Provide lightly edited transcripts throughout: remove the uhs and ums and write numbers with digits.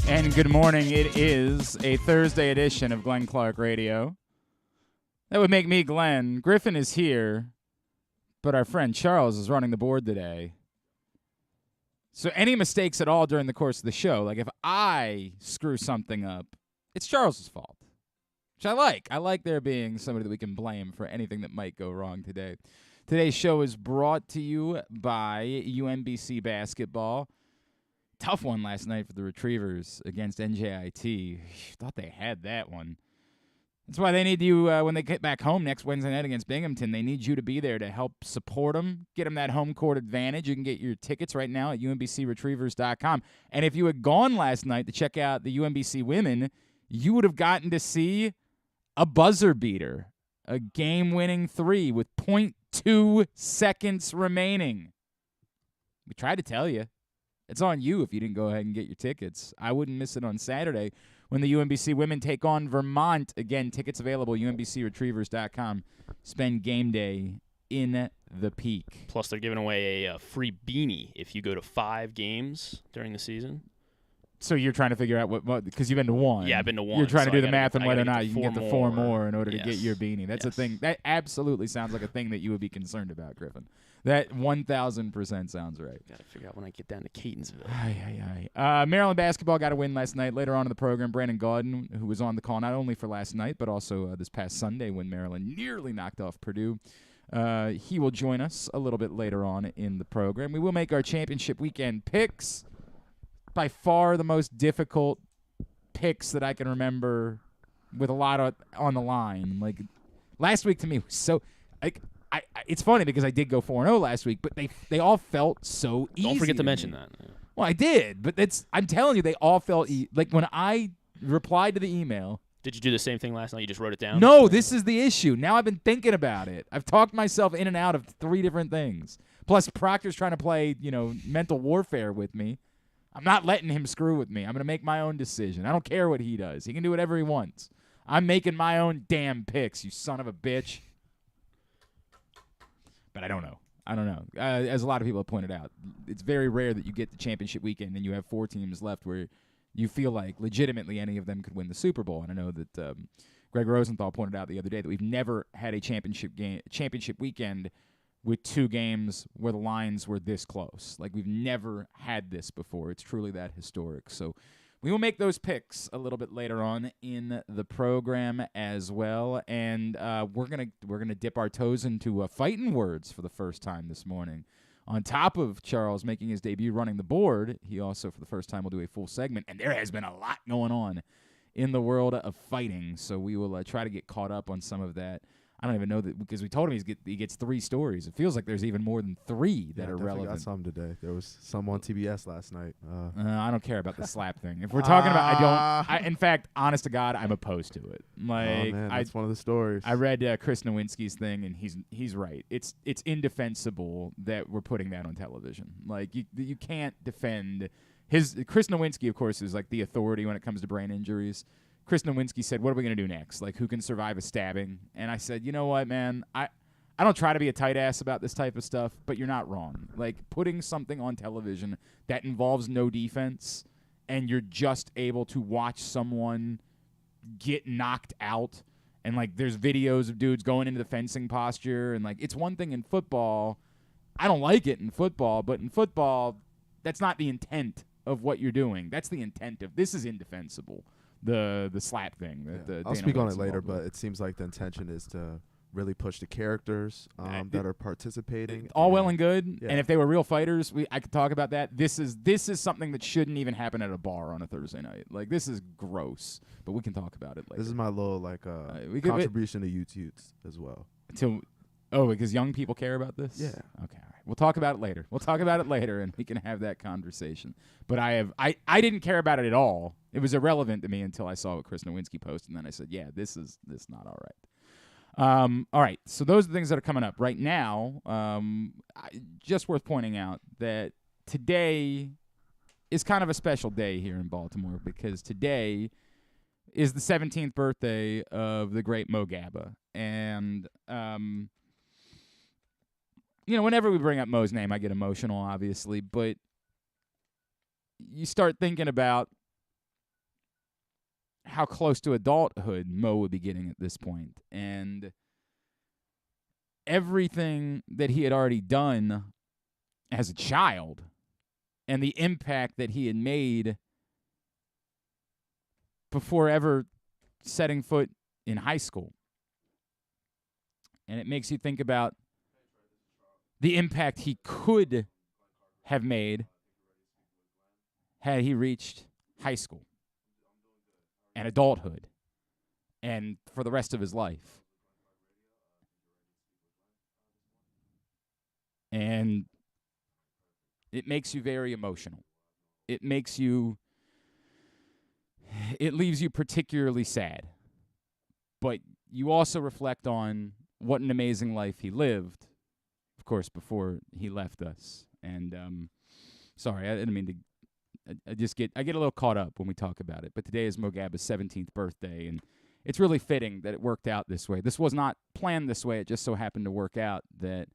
And good morning. It is a Thursday edition of Glenn Clark Radio. That would make me Glenn. Griffin is here, but our friend Charles is running the board today. So any mistakes at all during the course of the show, like if I screw something up, it's Charles's fault, which I like. I like there being somebody that we can blame for anything that might go wrong today. Today's show is brought to you by UMBC Basketball. Tough one last night for the Retrievers against NJIT. Thought they had that one. That's why they need you when they get back home next Wednesday night against Binghamton. They need you to be there to help support them, get them that home court advantage. You can get your tickets right now at umbcretrievers.com. And if you had gone last night to check out the UMBC women, you would have gotten to see a buzzer beater, a game-winning three with 0.2 seconds remaining. We tried to tell you. It's on you if you didn't go ahead and get your tickets. I wouldn't miss it on Saturday when the UMBC women take on Vermont. Again, tickets available, umbcretrievers.com. Spend game day in the Peak. Plus, they're giving away a free beanie if you go to 5 games during the season. So you're trying to figure out what because you've been to one. Yeah, I've been to one. You're trying to do the math on whether or get not you can get the 4 more in order to Yes. get your beanie. That's a thing. That absolutely sounds like a thing that you would be concerned about, Griffin. That 1,000% sounds right. Got to figure out when I get down to Catonsville. Maryland basketball got a win last night. Later on in the program, Brandon Gaudin, who was on the call not only for last night, but also this past Sunday when Maryland nearly knocked off Purdue. He will join us a little bit later on in the program. We will make our championship weekend picks. By far the most difficult picks that I can remember with a lot on the line. Like, last week to me was so it's funny because I did go 4-0 last week, but they all felt so easy. Don't forget to mention me. that. Yeah. Well, I did, but I'm telling you, they all felt like when I replied to the email. Did you do the same thing last night? You just wrote it down? No, this is the issue. Now I've been thinking about it. I've talked myself in and out of 3 different things. Plus, Proctor's trying to play, mental warfare with me. I'm not letting him screw with me. I'm going to make my own decision. I don't care what he does. He can do whatever he wants. I'm making my own damn picks, you son of a bitch. But I don't know. As a lot of people have pointed out, it's very rare that you get the championship weekend and you have 4 teams left where you feel like legitimately any of them could win the Super Bowl. And I know that Greg Rosenthal pointed out the other day that we've never had a championship weekend with 2 games where the lines were this close. Like, we've never had this before. It's truly that historic. So we will make those picks a little bit later on in the program as well. And we're gonna dip our toes into fighting words for the first time this morning. On top of Charles making his debut running the board, he also, for the first time, will do a full segment. And there has been a lot going on in the world of fighting. So we will try to get caught up on some of that. I don't even know that because we told him he gets 3 stories. It feels like there's even more than 3 that are relevant. Got some today. There was some on TBS last night. I don't care about the slap thing. If we're talking about, in fact, honest to God, I'm opposed to it. Like, man, that's one of the stories. I read Chris Nowinski's thing, and he's right. It's indefensible that we're putting that on television. Like, you can't defend Chris Nowinski, of course, is like the authority when it comes to brain injuries. Chris Nowinski said, what are we going to do next? Like, who can survive a stabbing? And I said, you know what, man? I don't try to be a tight ass about this type of stuff, but you're not wrong. Like, putting something on television that involves no defense and you're just able to watch someone get knocked out and, like, there's videos of dudes going into the fencing posture and, like, it's one thing in football. I don't like it in football, but in football, that's not the intent of what you're doing. That's the intent of this is indefensible. The slap thing. I'll speak on it later, but it seems like the intention is to really push the characters that are participating. All well and good, yeah. And if they were real fighters, I could talk about that. This is something that shouldn't even happen at a bar on a Thursday night. Like, this is gross, but we can talk about it later. This is my little contribution to youths as well. Because young people care about this? Yeah. Okay, all right. We'll talk about it later. And we can have that conversation. But I didn't care about it at all. It was irrelevant to me until I saw what Chris Nowinski posted, and then I said, yeah, this is not all right. All right, so those are the things that are coming up. Right now, just worth pointing out that today is kind of a special day here in Baltimore because today is the 17th birthday of the great Mo Gabba. And whenever we bring up Mo's name, I get emotional, obviously, but you start thinking about how close to adulthood Mo would be getting at this point, and everything that he had already done as a child and the impact that he had made before ever setting foot in high school. And it makes you think about the impact he could have made had he reached high school and adulthood and for the rest of his life. And it makes you very emotional. It leaves you particularly sad. But you also reflect on what an amazing life he lived, of course, before he left us. And sorry, I didn't mean to. I get a little caught up when we talk about it. But today is Mo Gabba's 17th birthday, and it's really fitting that it worked out this way. This was not planned this way. It just so happened to work out that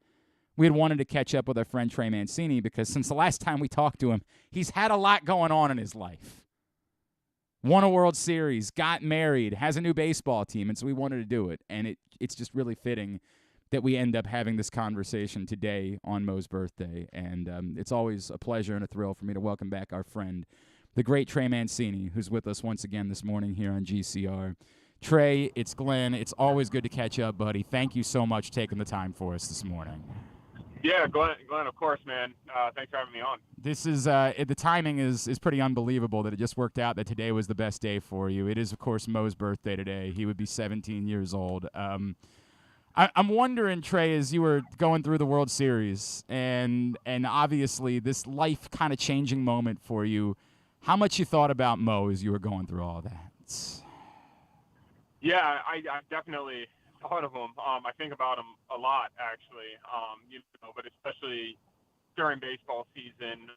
we had wanted to catch up with our friend Trey Mancini because since the last time we talked to him, he's had a lot going on in his life. Won a World Series, got married, has a new baseball team, and so we wanted to do it. And it's just really fitting that we end up having this conversation today on Mo's birthday. And it's always a pleasure and a thrill for me to welcome back our friend, the great Trey Mancini, who's with us once again this morning here on GCR. Trey, it's Glenn. It's always good to catch up, buddy. Thank you so much for taking the time for us this morning. Yeah, Glenn, of course, man. Thanks for having me on. This is the timing is pretty unbelievable that it just worked out that today was the best day for you. It is, of course, Mo's birthday today. He would be 17 years old. I'm wondering, Trey, as you were going through the World Series and obviously this life kind of changing moment for you, how much you thought about Mo as you were going through all that? Yeah, I definitely thought of him. I think about him a lot, actually. But especially during baseball season,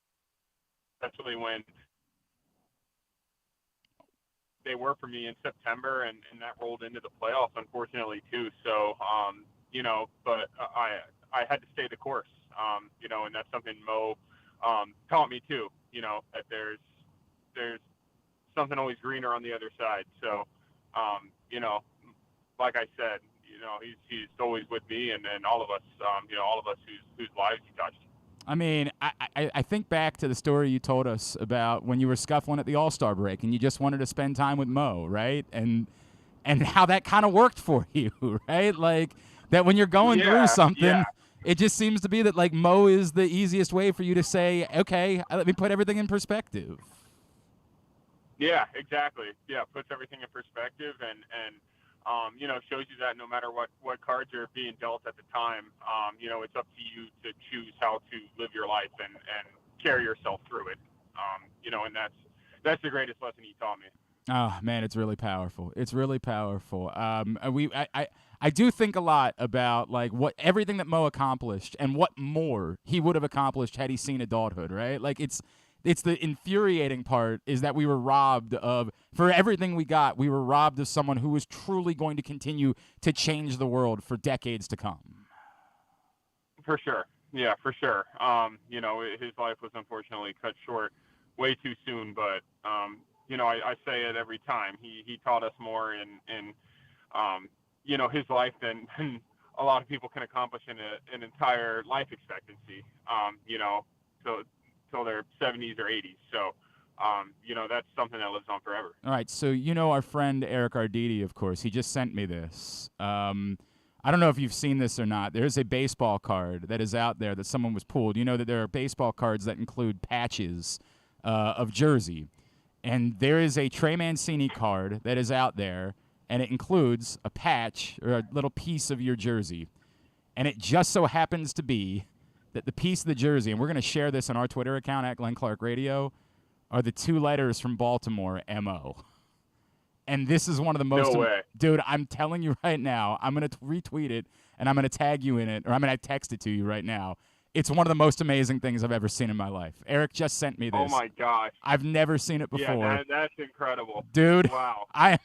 especially when they were for me in September, and that rolled into the playoffs, unfortunately, too. So, but I had to stay the course, and that's something Mo taught me, too, that there's something always greener on the other side. So, like I said, he's always with me and all of us, all of us whose lives he touched. I mean, I think back to the story you told us about when you were scuffling at the All-Star break and you just wanted to spend time with Mo, right? And how that kind of worked for you, right? Like that when you're going through something, it just seems to be that like Mo is the easiest way for you to say, okay, let me put everything in perspective. Yeah, exactly. Yeah, puts everything in perspective and shows you that no matter what cards are being dealt at the time, it's up to you to choose how to live your life and carry yourself through it. And that's the greatest lesson he taught me. Oh man, it's really powerful. It's really powerful. I do think a lot about like what everything that Mo accomplished and what more he would have accomplished had he seen adulthood, right? Like it's the infuriating part is that we were robbed of, for everything we got, we were robbed of someone who was truly going to continue to change the world for decades to come. For sure. Yeah, for sure. His life was unfortunately cut short way too soon, but, I say it every time. He taught us more in his life than a lot of people can accomplish in an entire life expectancy, till their 70s or 80s. So, that's something that lives on forever. All right. So, our friend Eric Arditi, of course, he just sent me this. I don't know if you've seen this or not. There's a baseball card that is out there that someone was pulled. You know that there are baseball cards that include patches of jersey. And there is a Trey Mancini card that is out there, and it includes a patch or a little piece of your jersey. And it just so happens to be that the piece of the jersey, and we're going to share this on our Twitter account at Glenn Clark Radio, are the two letters from Baltimore, M.O. And this is one of the most... No way. Dude, I'm telling you right now, I'm going to retweet it, and I'm going to tag you in it, or I'm going to text it to you right now. It's one of the most amazing things I've ever seen in my life. Eric just sent me this. Oh, my gosh. I've never seen it before. Yeah, that's incredible. Dude, wow. I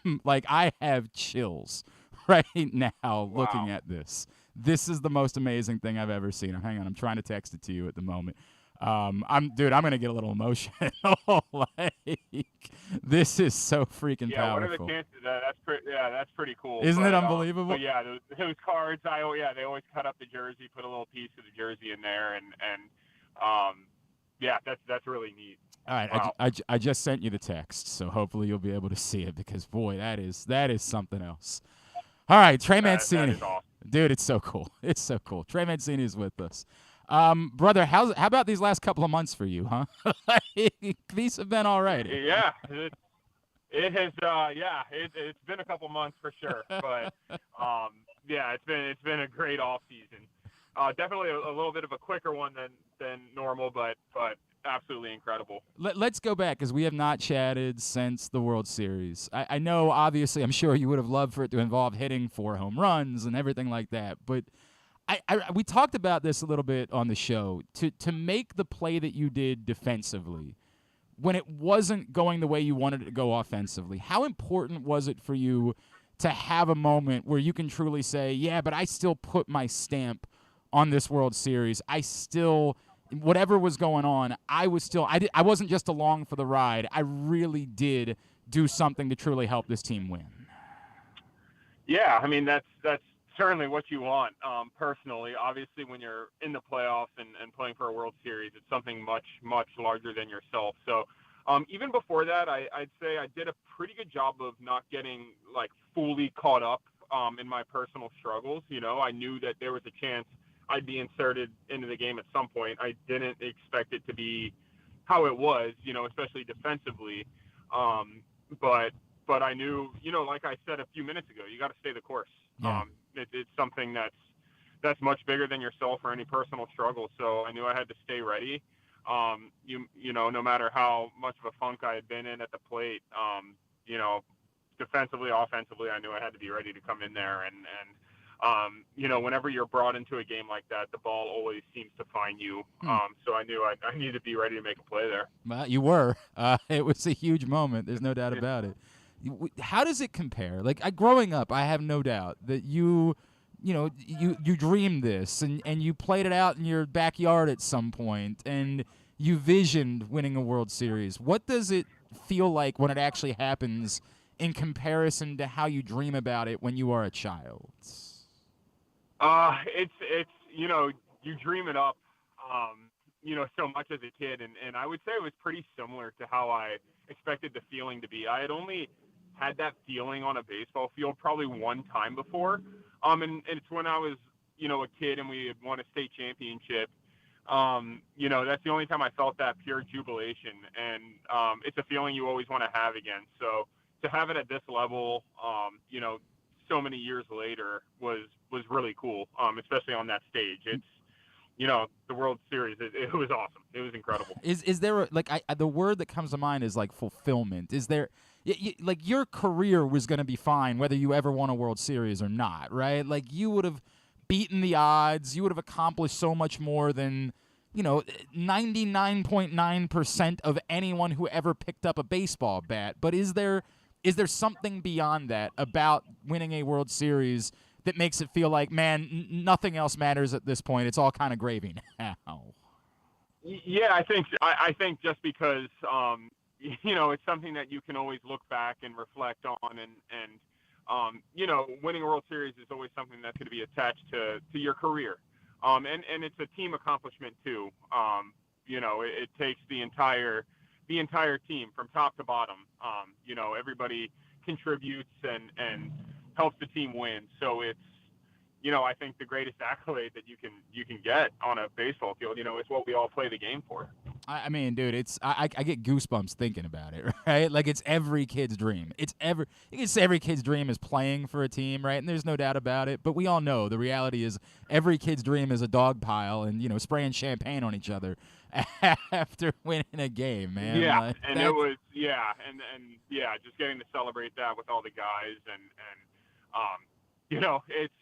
have chills right now looking at this. This is the most amazing thing I've ever seen. Hang on, I'm trying to text it to you at the moment. I'm gonna get a little emotional. Like, this is so freaking Yeah, powerful. what are the chances of that? That's pretty cool. Isn't it But, unbelievable? But yeah, those cards, they always cut up the jersey, put a little piece of the jersey in there, and yeah, that's really neat. All right, Wow. I just sent you the text, so hopefully you'll be able to see it because boy, that is something else. All right, Trey Mancini, That is awesome. dude, it's so cool. It's so cool. Trey Mancini is with us. Brother, how about these last couple of months for you, huh? These have been all right. Yeah, it has. It's been a couple months for sure, but yeah, it's been a great off season. Definitely a little bit of a quicker one than normal, but absolutely incredible. Let's go back because we have not chatted since the World Series. I know, obviously, I'm sure you would have loved for it to involve hitting 4 home runs and everything like that, but we talked about this a little bit on the show. To make the play that you did defensively, when it wasn't going the way you wanted it to go offensively, how important was it for you to have a moment where you can truly say, yeah, but I still put my stamp on this World Series. I still, whatever was going on, I wasn't just along for the ride. I really did do something to truly help this team win. Yeah, I mean, that's certainly what you want, personally. Obviously, when you're in the playoffs and playing for a World Series, it's something much, much larger than yourself. So even before that, I'd say I did a pretty good job of not getting, like, fully caught up in my personal struggles. You know, I knew that there was a chance I'd be inserted into the game at some point. I didn't expect it to be how it was, you know, especially defensively. But I knew, you know, like I said a few minutes ago, you got to stay the course. Yeah. It's something that's much bigger than yourself or any personal struggle. So I knew I had to stay ready. You know, no matter how much of a funk I had been in at the plate, you know, defensively, offensively, I knew I had to be ready to come in there. And you know, whenever you're brought into a game like that, the ball always seems to find you. So I knew I needed to be ready to make a play there. Well, you were. It was a huge moment. There's no doubt about it. How does it compare? Like, growing up, I have no doubt that you dreamed this and you played it out in your backyard at some point and you visioned winning a World Series. What does it feel like when it actually happens in comparison to how you dream about it when you are a child? It's you know, you dream it up, you know, so much as a kid, and I would say it was pretty similar to how I expected the feeling to be. I had only had that feeling on a baseball field probably one time before, and it's when I was, you know, a kid and we had won a state championship. You know, that's the only time I felt that pure jubilation, and it's a feeling you always want to have again. So to have it at this level, you know, so many years later was really cool, especially on that stage. It's, you know, the World Series, it was awesome. It was incredible. Is there the word that comes to mind is like fulfillment. Is there like your career was going to be fine whether you ever won a World Series or not, right? Like you would have beaten the odds. You would have accomplished so much more than, you know, 99.9% of anyone who ever picked up a baseball bat. But is there something beyond that about winning a World Series that makes it feel like, man, nothing else matters at this point? It's all kind of gravy now. Yeah, I think just because, you know, it's something that you can always look back and reflect on, and you know, winning a World Series is always something that's going to be attached to your career, and it's a team accomplishment too. You know, it takes the entire team from top to bottom. You know, everybody contributes and helps the team win. So it's, you know, I think the greatest accolade that you can get on a baseball field, you know, it's what we all play the game for. I mean, dude, I get goosebumps thinking about it, right? Like, it's every kid's dream. You can say every kid's dream is playing for a team, right? And there's no doubt about it. But we all know the reality is every kid's dream is a dog pile and, you know, spraying champagne on each other after winning a game, man. Yeah, like, and it was, and just getting to celebrate that with all the guys and you know, it's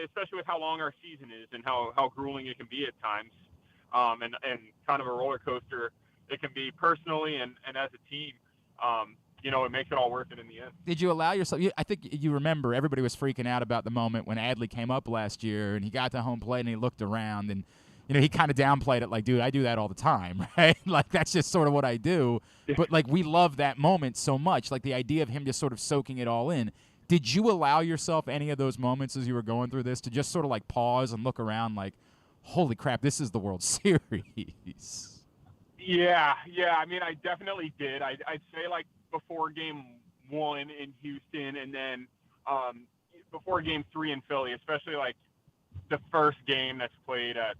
especially with how long our season is and how grueling it can be at times, and kind of a roller coaster it can be personally and as a team. You know, it makes it all worth it in the end. Did you allow yourself? I think you remember everybody was freaking out about the moment when Adley came up last year and he got to home plate and he looked around and he kind of downplayed it like, dude, I do that all the time, right? Like, that's just sort of what I do. But, like, we love that moment so much, like the idea of him just sort of soaking it all in. Did you allow yourself any of those moments as you were going through this to just sort of, like, pause and look around like, holy crap, this is the World Series? Yeah. I mean, I definitely did. I'd say, like, before Game 1 in Houston and then before Game 3 in Philly, especially, like, the first game that's played at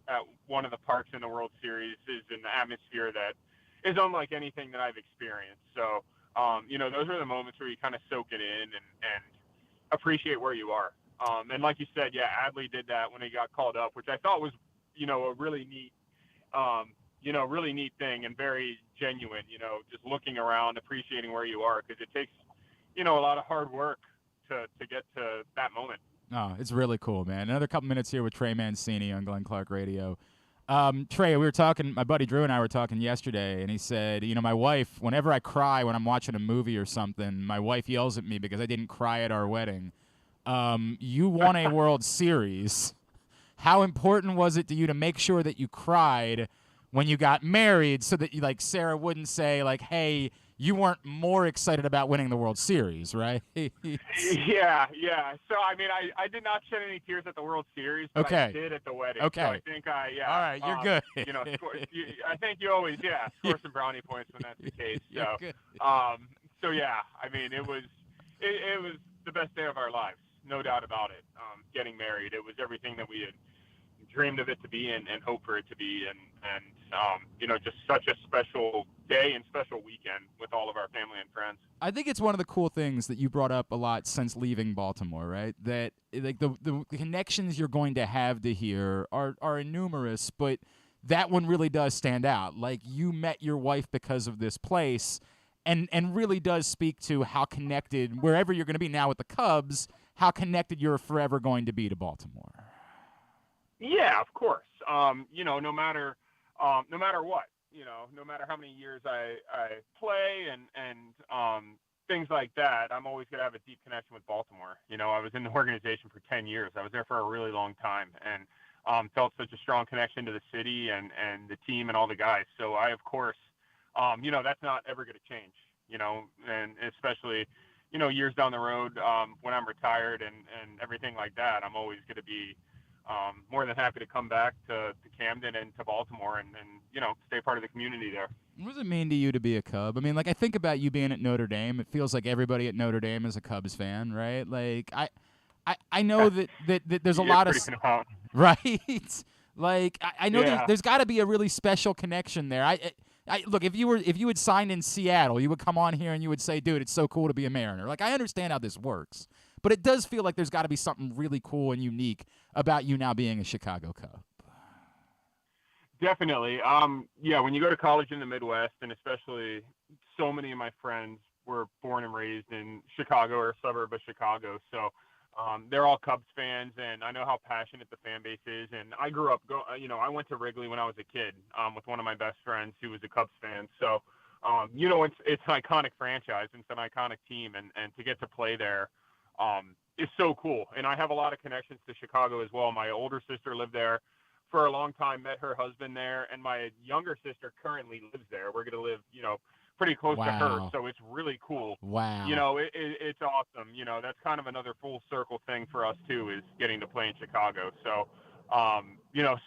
one of the parks in the World Series is an atmosphere that is unlike anything that I've experienced. So, those are the moments where you kind of soak it in and appreciate where you are. And like you said, yeah, Adley did that when he got called up, which I thought was, a really neat, really neat thing and very genuine, just looking around, appreciating where you are, because it takes, a lot of hard work to get to that moment. Oh, it's really cool, man. Another couple minutes here with Trey Mancini on Glenn Clark Radio. Trey, we were talking, my buddy Drew and I were talking yesterday, and he said, my wife, whenever I cry when I'm watching a movie or something, my wife yells at me because I didn't cry at our wedding. You won a World Series. How important was it to you to make sure that you cried when you got married so that like Sarah wouldn't say like, hey, you weren't more excited about winning the World Series, right? Yeah. So, I mean, I did not shed any tears at the World Series, but okay. I did at the wedding. Okay. So I think All right, you're good. I think you always, score some brownie points when that's the case. So, good. Yeah, I mean, it was the best day of our lives, no doubt about it. Getting married, it was everything that we had dreamed of it to be and hoped for it to be, and just such a special day and special weekend with all of our family and friends. I think it's one of the cool things that you brought up a lot since leaving Baltimore, right? That like the connections you're going to have to here are numerous, but that one really does stand out. Like you met your wife because of this place, and really does speak to how connected, wherever you're going to be now with the Cubs, how connected you're forever going to be to Baltimore. Yeah, of course. No matter what, no matter how many years I play and things like that, I'm always going to have a deep connection with Baltimore. I was in the organization for 10 years. I was there for a really long time and felt such a strong connection to the city and the team and all the guys. So I, of course, that's not ever going to change, and especially, years down the road when I'm retired and everything like that, I'm always going to be more than happy to come back to Camden and to Baltimore and stay part of the community there. What does it mean to you to be a Cub? I mean, like I think about you being at Notre Dame. It feels like everybody at Notre Dame is a Cubs fan, right? Like I know that there's a lot of right. Like I know there's got to be a really special connection there. I look, if you had signed in Seattle, you would come on here and you would say, dude, it's so cool to be a Mariner. Like I understand how this works. But it does feel like there's got to be something really cool and unique about you now being a Chicago Cub. Definitely. When you go to college in the Midwest, and especially so many of my friends were born and raised in Chicago or a suburb of Chicago. So they're all Cubs fans, and I know how passionate the fan base is. And I grew up, I went to Wrigley when I was a kid with one of my best friends who was a Cubs fan. So, it's an iconic franchise. It's an iconic team, and to get to play there is so cool. And I have a lot of connections to Chicago as well. My older sister lived there for a long time, met her husband there, and my younger sister currently lives there. We're going to live, pretty close to her, so it's really cool. Wow. It's awesome. That's kind of another full circle thing for us too, is getting to play in Chicago. So,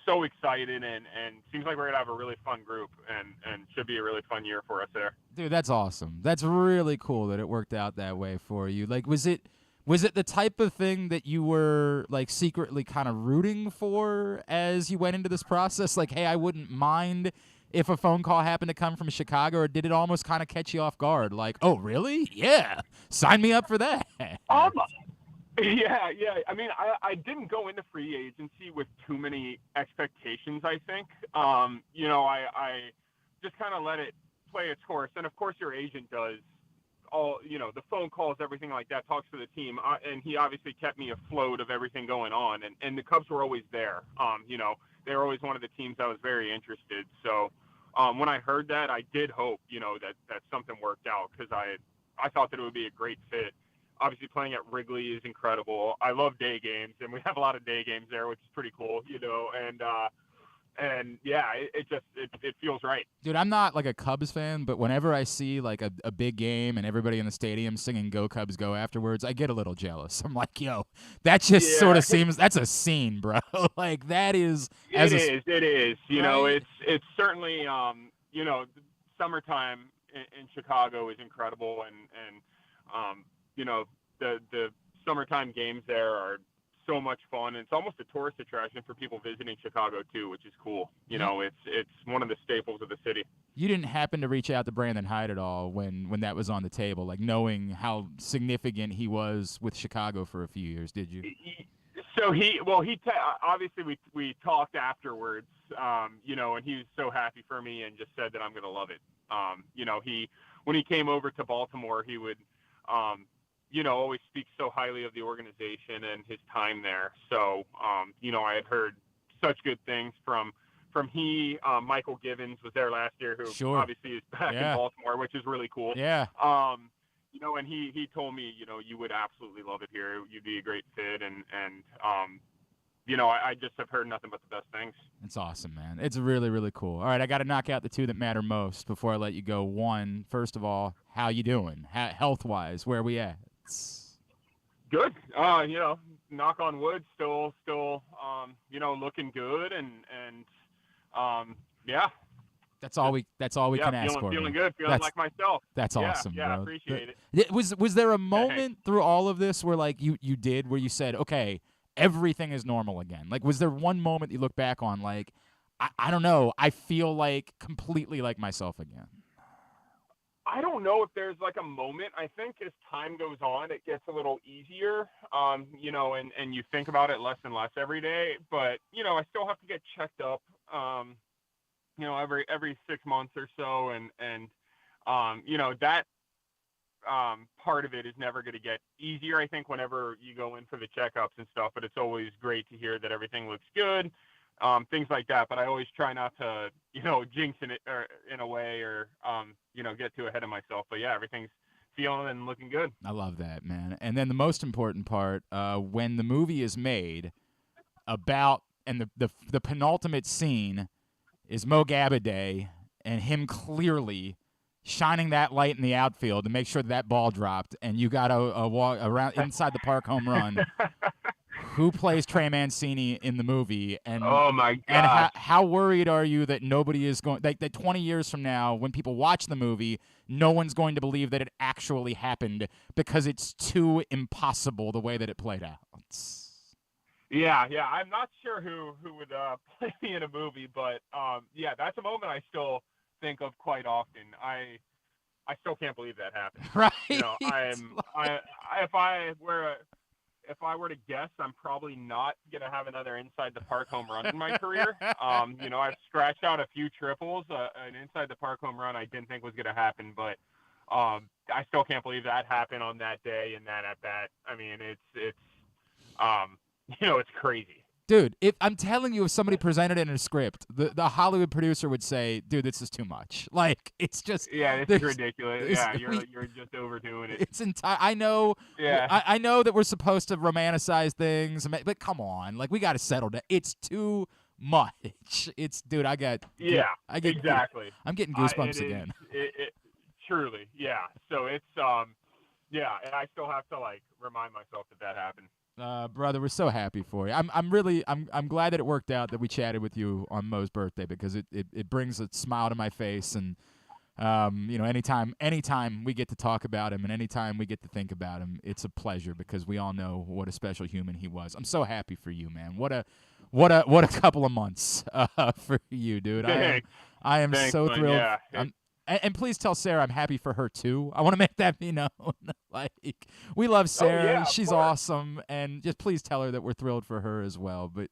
so excited, and seems like we're going to have a really fun group, and should be a really fun year for us there. Dude, that's awesome. That's really cool that it worked out that way for you. Like, was it the type of thing that you were like secretly kind of rooting for as you went into this process? Like, hey, I wouldn't mind if a phone call happened to come from Chicago, or did it almost kind of catch you off guard? Like, oh, really? Yeah, sign me up for that. Yeah. I mean, I didn't go into free agency with too many expectations, I think. I just kind of let it play its course. And, of course, your agent does all, the phone calls, everything like that, talks to the team. And he obviously kept me afloat of everything going on. And the Cubs were always there. They were always one of the teams that was very interested. So when I heard that, I did hope, that something worked out, because I thought that it would be a great fit. Obviously, playing at Wrigley is incredible. I love day games, and we have a lot of day games there, which is pretty cool, and yeah, it feels right. Dude, I'm not like a Cubs fan, but whenever I see like a big game and everybody in the stadium singing "Go Cubs Go" afterwards, I get a little jealous. I'm like, yo, that just sort of seems that's a scene, bro. Like that is. It is. You know, Right? it's certainly you know, summertime in Chicago is incredible, and you know, the summertime games there are so much fun. It's almost a tourist attraction for people visiting Chicago too, which is cool. You know, it's one of the staples of the city. You didn't happen to reach out to Brandon Hyde at all when that was on the table, like knowing how significant he was with Chicago for a few years, did you? So obviously we talked afterwards, you know, and he was so happy for me and just said that I'm going to love it. You know, when he came over to Baltimore, he would, you know, always speak so highly of the organization and his time there. So, you know, I had heard such good things from Michael Givens was there last year, who obviously is back in Baltimore, which is really cool. Yeah. You know, and he told me, you know, you would absolutely love it here. You'd be a great fit. And you know, I just have heard nothing but the best things. It's awesome, man. It's really, really cool. All right, I got to knock out the two that matter most before I let you go. One, first of all, how you doing? Health-wise, where are we at? Good. You know, knock on wood, still, you know, looking good. And yeah. That's all we can ask for. Feeling good, feeling like myself. That's awesome, bro. I appreciate it. Was there a moment through all of this where like you said, okay, everything is normal again? Like, was there one moment you look back on like, I don't know, I feel like completely like myself again? I don't know if there's like a moment. I think as time goes on, it gets a little easier, you know, and you think about it less and less every day. But, you know, I still have to get checked up, you know, every 6 months or so. And you know, that part of it is never going to get easier, I think, whenever you go in for the checkups and stuff. But it's always great to hear that everything looks good, things like that. But I always try not to, you know, jinx it or in a way or, you know, get too ahead of myself. But yeah, everything's feeling and looking good. I love that, man. And then the most important part, when the movie is made about, and the penultimate scene is Mo Gabbard and him clearly shining that light in the outfield to make sure that ball dropped, and you got a walk around inside the park home run. Who plays Trey Mancini in the movie? And oh my God! And how worried are you that nobody is going that 20 years from now, when people watch the movie, no one's going to believe that it actually happened because it's too impossible the way that it played out? Yeah. I'm not sure who would play me in a movie, but yeah, that's a moment I still think of quite often. I still can't believe that happened. Right. You know, if I were to guess, I'm probably not gonna have another inside the park home run in my career. You know, I've scratched out a few triples. An inside the park home run I didn't think was gonna happen, but I still can't believe that happened on that day and that at bat. I mean, it's you know, it's crazy. Dude, I'm telling you, if somebody presented it in a script, the Hollywood producer would say, "Dude, this is too much." Like, it's just this is ridiculous. Yeah, you're just overdoing it. It's I know. Yeah, I know that we're supposed to romanticize things, but come on, like we got to settle down. It's too much. It's dude, I get exactly. I'm getting goosebumps again. It truly, yeah. So it's yeah, and I still have to like remind myself that happened. Brother, we're so happy for you. I'm glad that it worked out that we chatted with you on Mo's birthday, because it brings a smile to my face, and you know, anytime we get to talk about him and anytime we get to think about him, it's a pleasure, because we all know what a special human he was. I'm so happy for you, man. What a couple of months for you, dude. I am so thrilled. Yeah. And please tell Sarah I'm happy for her too. I want to make that be known. Like, we love Sarah. Oh, yeah, she's awesome, and just please tell her that we're thrilled for her as well. But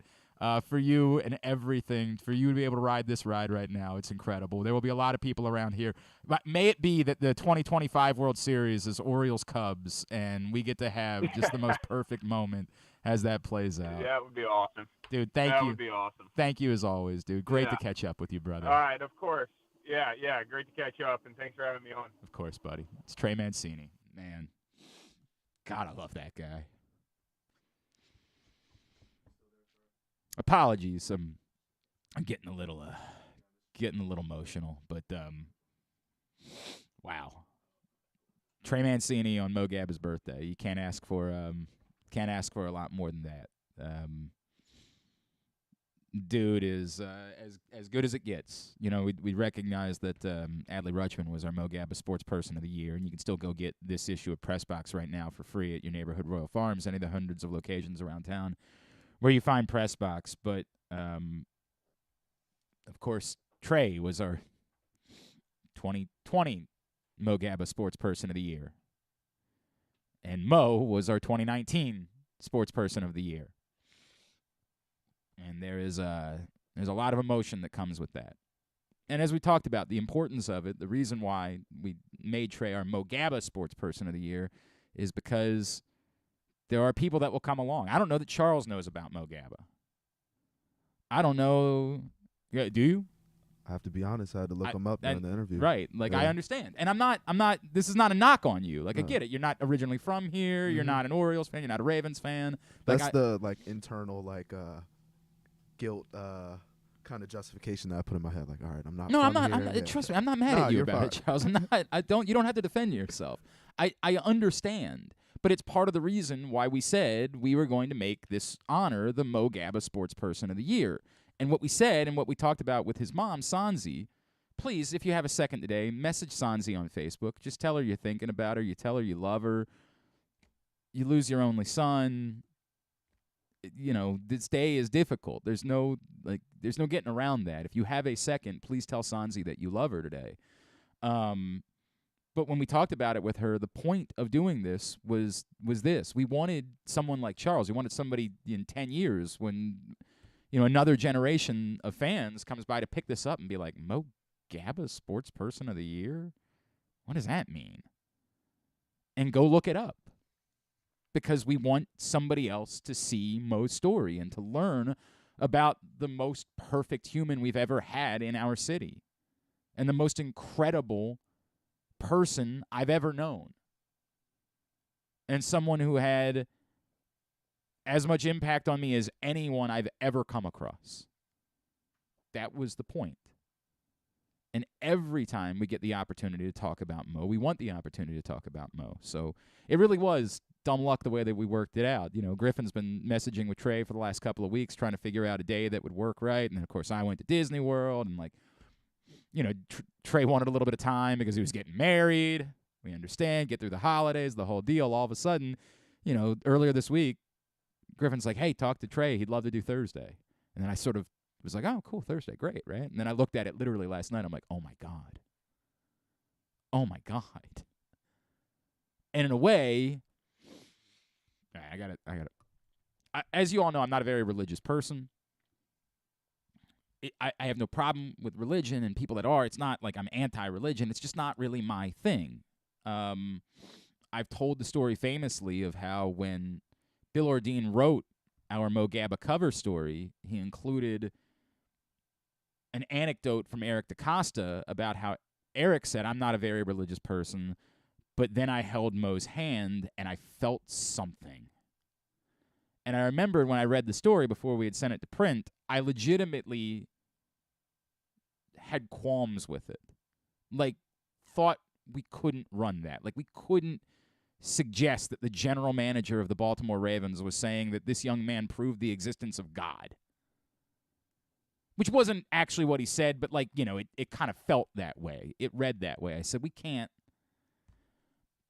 for you and everything, for you to be able to ride this ride right now, it's incredible. There will be a lot of people around here. But may it be that the 2025 World Series is Orioles Cubs, and we get to have just the most perfect moment as that plays out. Yeah, that would be awesome. Dude, thank you. That would be awesome. Thank you as always, dude. Great to catch up with you, brother. All right, of course. Yeah, great to catch up, and thanks for having me on. Of course, buddy. It's Trey Mancini. Man, God, I love that guy. Apologies. I'm getting a little emotional, but wow. Trey Mancini on Mo Gabba's birthday. You can't ask for a lot more than that. Dude is as good as it gets. You know, we recognize that Adley Rutschman was our Mo Gabba Sports Person of the Year, and you can still go get this issue of Press Box right now for free at your neighborhood Royal Farms, any of the hundreds of locations around town where you find Press Box. But of course, Trey was our 2020 Mo Gabba Sports Person of the Year, and Mo was our 2019 Sports Person of the Year. And there's a lot of emotion that comes with that. And as we talked about, the importance of it, the reason why we made Trey our Mo Gabba Sports Person of the Year is because there are people that will come along. I don't know that Charles knows about Mo Gabba. I don't know. Yeah, do you? I have to be honest. I had to look him up during the interview. Right. Like, yeah. I understand. And I'm not, this is not a knock on you. Like, No. I get it. You're not originally from here. You're not an Orioles fan. You're not a Ravens fan. That's the, internal, guilt kind of justification that I put in my head. Like, all right, I'm not No, from I'm here. not. Yeah. Trust me, I'm not mad No, at you you're about it, fine. Charles. I'm not. You don't have to defend yourself. I understand. But it's part of the reason why we said we were going to make this honor the Mo Gabba Sports Person of the Year. And what we said and what we talked about with his mom, Sanzi, please, if you have a second today, message Sanzi on Facebook. Just tell her you're thinking about her. You tell her you love her. You lose your only son. You know, this day is difficult. There's no getting around that. If you have a second, please tell Sanzi that you love her today. But when we talked about it with her, the point of doing this was this. We wanted someone like Charles. We wanted somebody in 10 years when, another generation of fans comes by to pick this up and be like, Mo Gabba Sports Person of the Year? What does that mean? And go look it up. Because we want somebody else to see Mo's story and to learn about the most perfect human we've ever had in our city and the most incredible person I've ever known, and someone who had as much impact on me as anyone I've ever come across. That was the point. And every time we get the opportunity to talk about Mo, we want the opportunity to talk about Mo. So it really was dumb luck the way that we worked it out. Griffin's been messaging with Trey for the last couple of weeks trying to figure out a day that would work right. And then, of course, I went to Disney World and, Trey wanted a little bit of time because he was getting married. We understand, get through the holidays, the whole deal. All of a sudden, earlier this week, Griffin's like, hey, talk to Trey. He'd love to do Thursday. And then I sort of was like, oh, cool, Thursday, great, right? And then I looked at it literally last night. I'm like, oh, my God. Oh, my God. And in a way, I got it. As you all know, I'm not a very religious person. I have no problem with religion and people that are. It's not like I'm anti-religion. It's just not really my thing. I've told the story famously of how when Bill Ordine wrote our Mo Gabba cover story, he included an anecdote from Eric DaCosta about how Eric said, I'm not a very religious person, but then I held Mo's hand and I felt something. And I remembered when I read the story before we had sent it to print, I legitimately had qualms with it. Thought we couldn't run that. We couldn't suggest that the general manager of the Baltimore Ravens was saying that this young man proved the existence of God. Which wasn't actually what he said, but it kind of felt that way. It read that way. I said, we can't.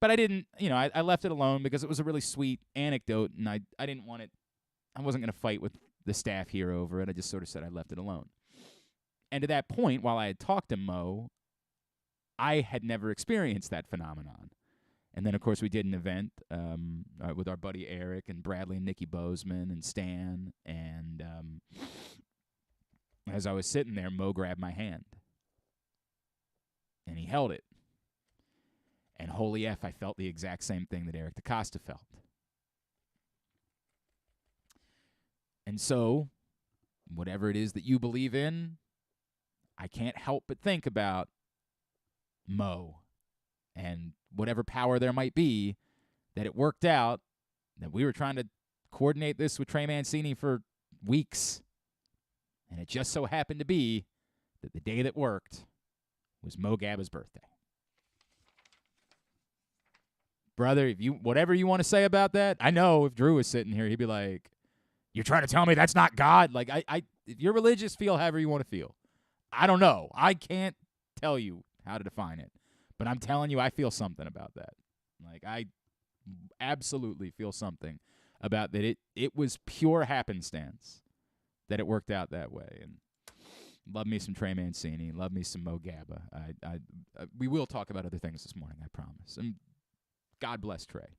But I didn't, I left it alone because it was a really sweet anecdote, and I didn't want it. I wasn't going to fight with the staff here over it. I just sort of said I left it alone. And to that point, while I had talked to Mo, I had never experienced that phenomenon. And then, of course, we did an event with our buddy Eric and Bradley and Nikki Bozeman and Stan. And as I was sitting there, Mo grabbed my hand. And he held it. And holy F, I felt the exact same thing that Eric DaCosta felt. And so, whatever it is that you believe in, I can't help but think about Mo and whatever power there might be, that it worked out, that we were trying to coordinate this with Trey Mancini for weeks, And it just so happened to be that the day that worked was Mo Gabba's birthday. Brother, if you whatever you want to say about that, I know if Drew was sitting here, he'd be like, "You're trying to tell me that's not God?" Like, if you're religious, feel however you want to feel. I don't know. I can't tell you how to define it. But I'm telling you, I feel something about that. Like, I absolutely feel something about that. It was pure happenstance that it worked out that way. And love me some Trey Mancini. Love me some Mo Gabba. We will talk about other things this morning, I promise. And God bless Trey.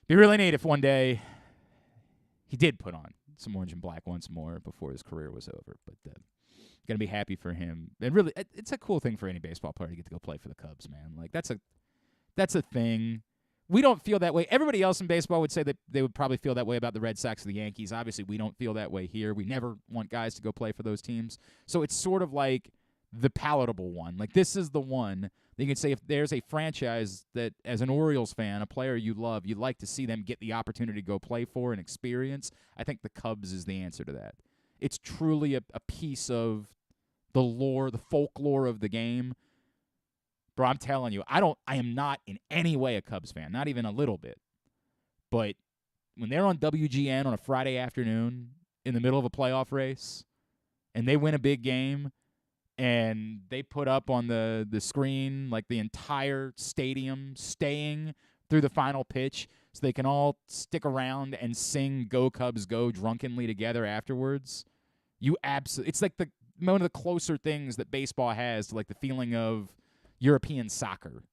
Be really neat if one day he did put on some orange and black once more before his career was over. But going to be happy for him. And really, it's a cool thing for any baseball player to get to go play for the Cubs, man. Like, that's a thing. We don't feel that way. Everybody else in baseball would say that they would probably feel that way about the Red Sox or the Yankees. Obviously, we don't feel that way here. We never want guys to go play for those teams. So it's sort of like the palatable one. Like, this is the one that you can say if there's a franchise that, as an Orioles fan, a player you love, you'd like to see them get the opportunity to go play for and experience. I think the Cubs is the answer to that. It's truly a piece of the lore, the folklore of the game. Bro, I'm telling you, I am not in any way a Cubs fan, not even a little bit. But when they're on WGN on a Friday afternoon in the middle of a playoff race and they win a big game and they put up on the screen like the entire stadium staying through the final pitch so they can all stick around and sing Go Cubs Go drunkenly together afterwards, it's like one of the closer things that baseball has to like the feeling of European soccer.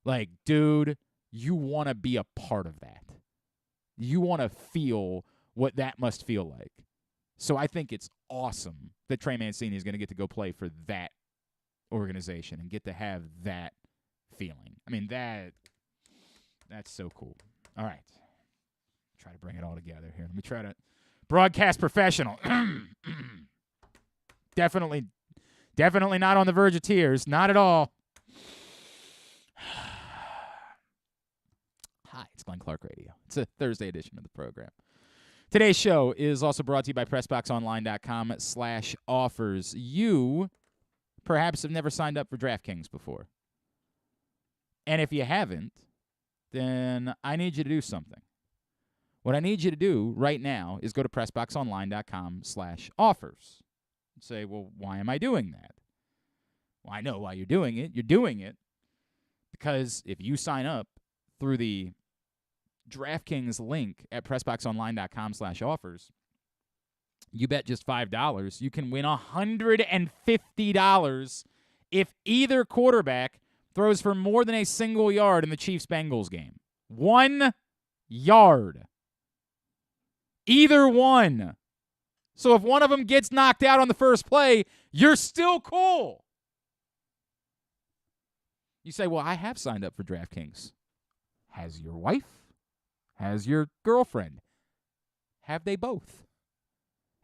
Like, dude, you want to be a part of that. You want to feel what that must feel like. So I think it's awesome that Trey Mancini is going to get to go play for that organization and get to have that feeling. I mean, that's so cool. All right. Try to bring it all together here. Let me try to broadcast professional. Definitely not on the verge of tears. Not at all. Hi, it's Glenn Clark Radio. It's a Thursday edition of the program. Today's show is also brought to you by PressBoxOnline.com/offers. You perhaps have never signed up for DraftKings before. And if you haven't, then I need you to do something. What I need you to do right now is go to PressBoxOnline.com/offers. And say, well, why am I doing that? Well, I know why you're doing it. You're doing it because if you sign up through the DraftKings link at PressBoxOnline.com/offers, you bet just $5, you can win $150 if either quarterback throws for more than a single yard in the Chiefs-Bengals game. 1 yard. Either one. So if one of them gets knocked out on the first play, you're still cool. You say, well, I have signed up for DraftKings. Has your wife? Has your girlfriend? Have they both?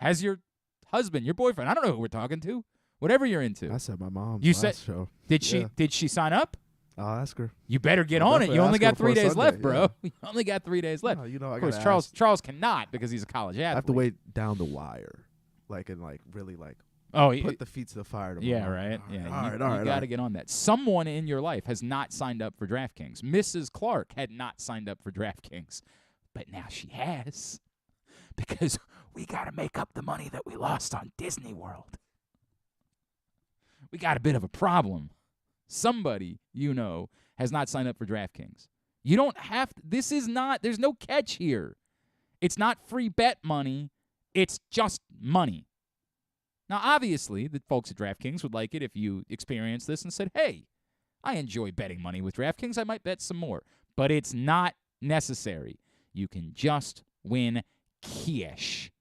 Has your husband, your boyfriend? I don't know who we're talking to. Whatever you're into. I said my mom. You said, show. Did she sign up? I'll ask her. You better get on it. You only got 3 days left, bro. Yeah. You only got 3 days left. No, you know, of course, Charles cannot because he's a college athlete. I have to wait down the wire, really put the feet to the fire. Yeah, right. All right. You got to get on that. Someone in your life has not signed up for DraftKings. Mrs. Clark had not signed up for DraftKings, but now she has because we got to make up the money that we lost on Disney World. We got a bit of a problem. Somebody has not signed up for DraftKings. You don't have to. There's no catch here. It's not free bet money. It's just money. Now, obviously, the folks at DraftKings would like it if you experienced this and said, hey, I enjoy betting money with DraftKings. I might bet some more. But it's not necessary. You can just win cash.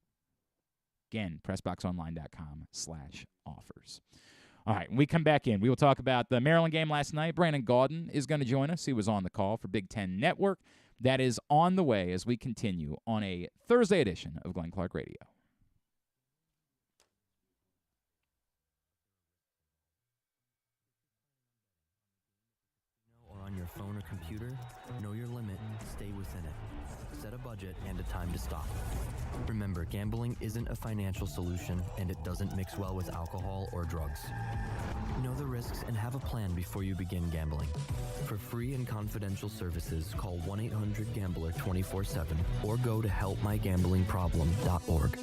Again, PressBoxOnline.com/offers. All right, when we come back in, we will talk about the Maryland game last night. Brandon Gaudin is going to join us. He was on the call for Big Ten Network. That is on the way as we continue on a Thursday edition of Glenn Clark Radio. Or on your phone or computer? Know your limit, stay within it. Set a budget and a time to stop. Remember, gambling isn't a financial solution, and it doesn't mix well with alcohol or drugs. Know the risks and have a plan before you begin gambling. For free and confidential services, call 1-800-GAMBLER 24/7 or go to helpmygamblingproblem.org.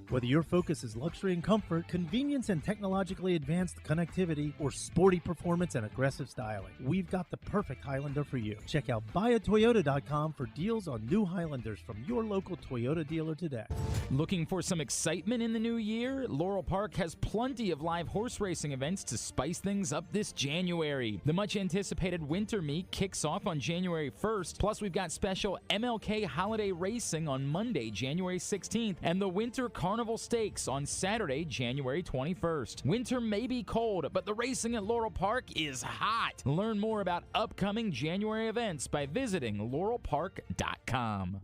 Whether your focus is luxury and comfort, convenience and technologically advanced connectivity, or sporty performance and aggressive styling, we've got the perfect Highlander for you. Check out buyatoyota.com for deals on new Highlanders from your local Toyota dealer today. Looking for some excitement in the new year? Laurel Park has plenty of live horse racing events to spice things up this January. The much-anticipated winter meet kicks off on January 1st, plus we've got special MLK holiday racing on Monday, January 16th, and the Winter Carnival Stakes on Saturday, January 21st. Winter may be cold, but the racing at Laurel Park is hot. Learn more about upcoming January events by visiting laurelpark.com.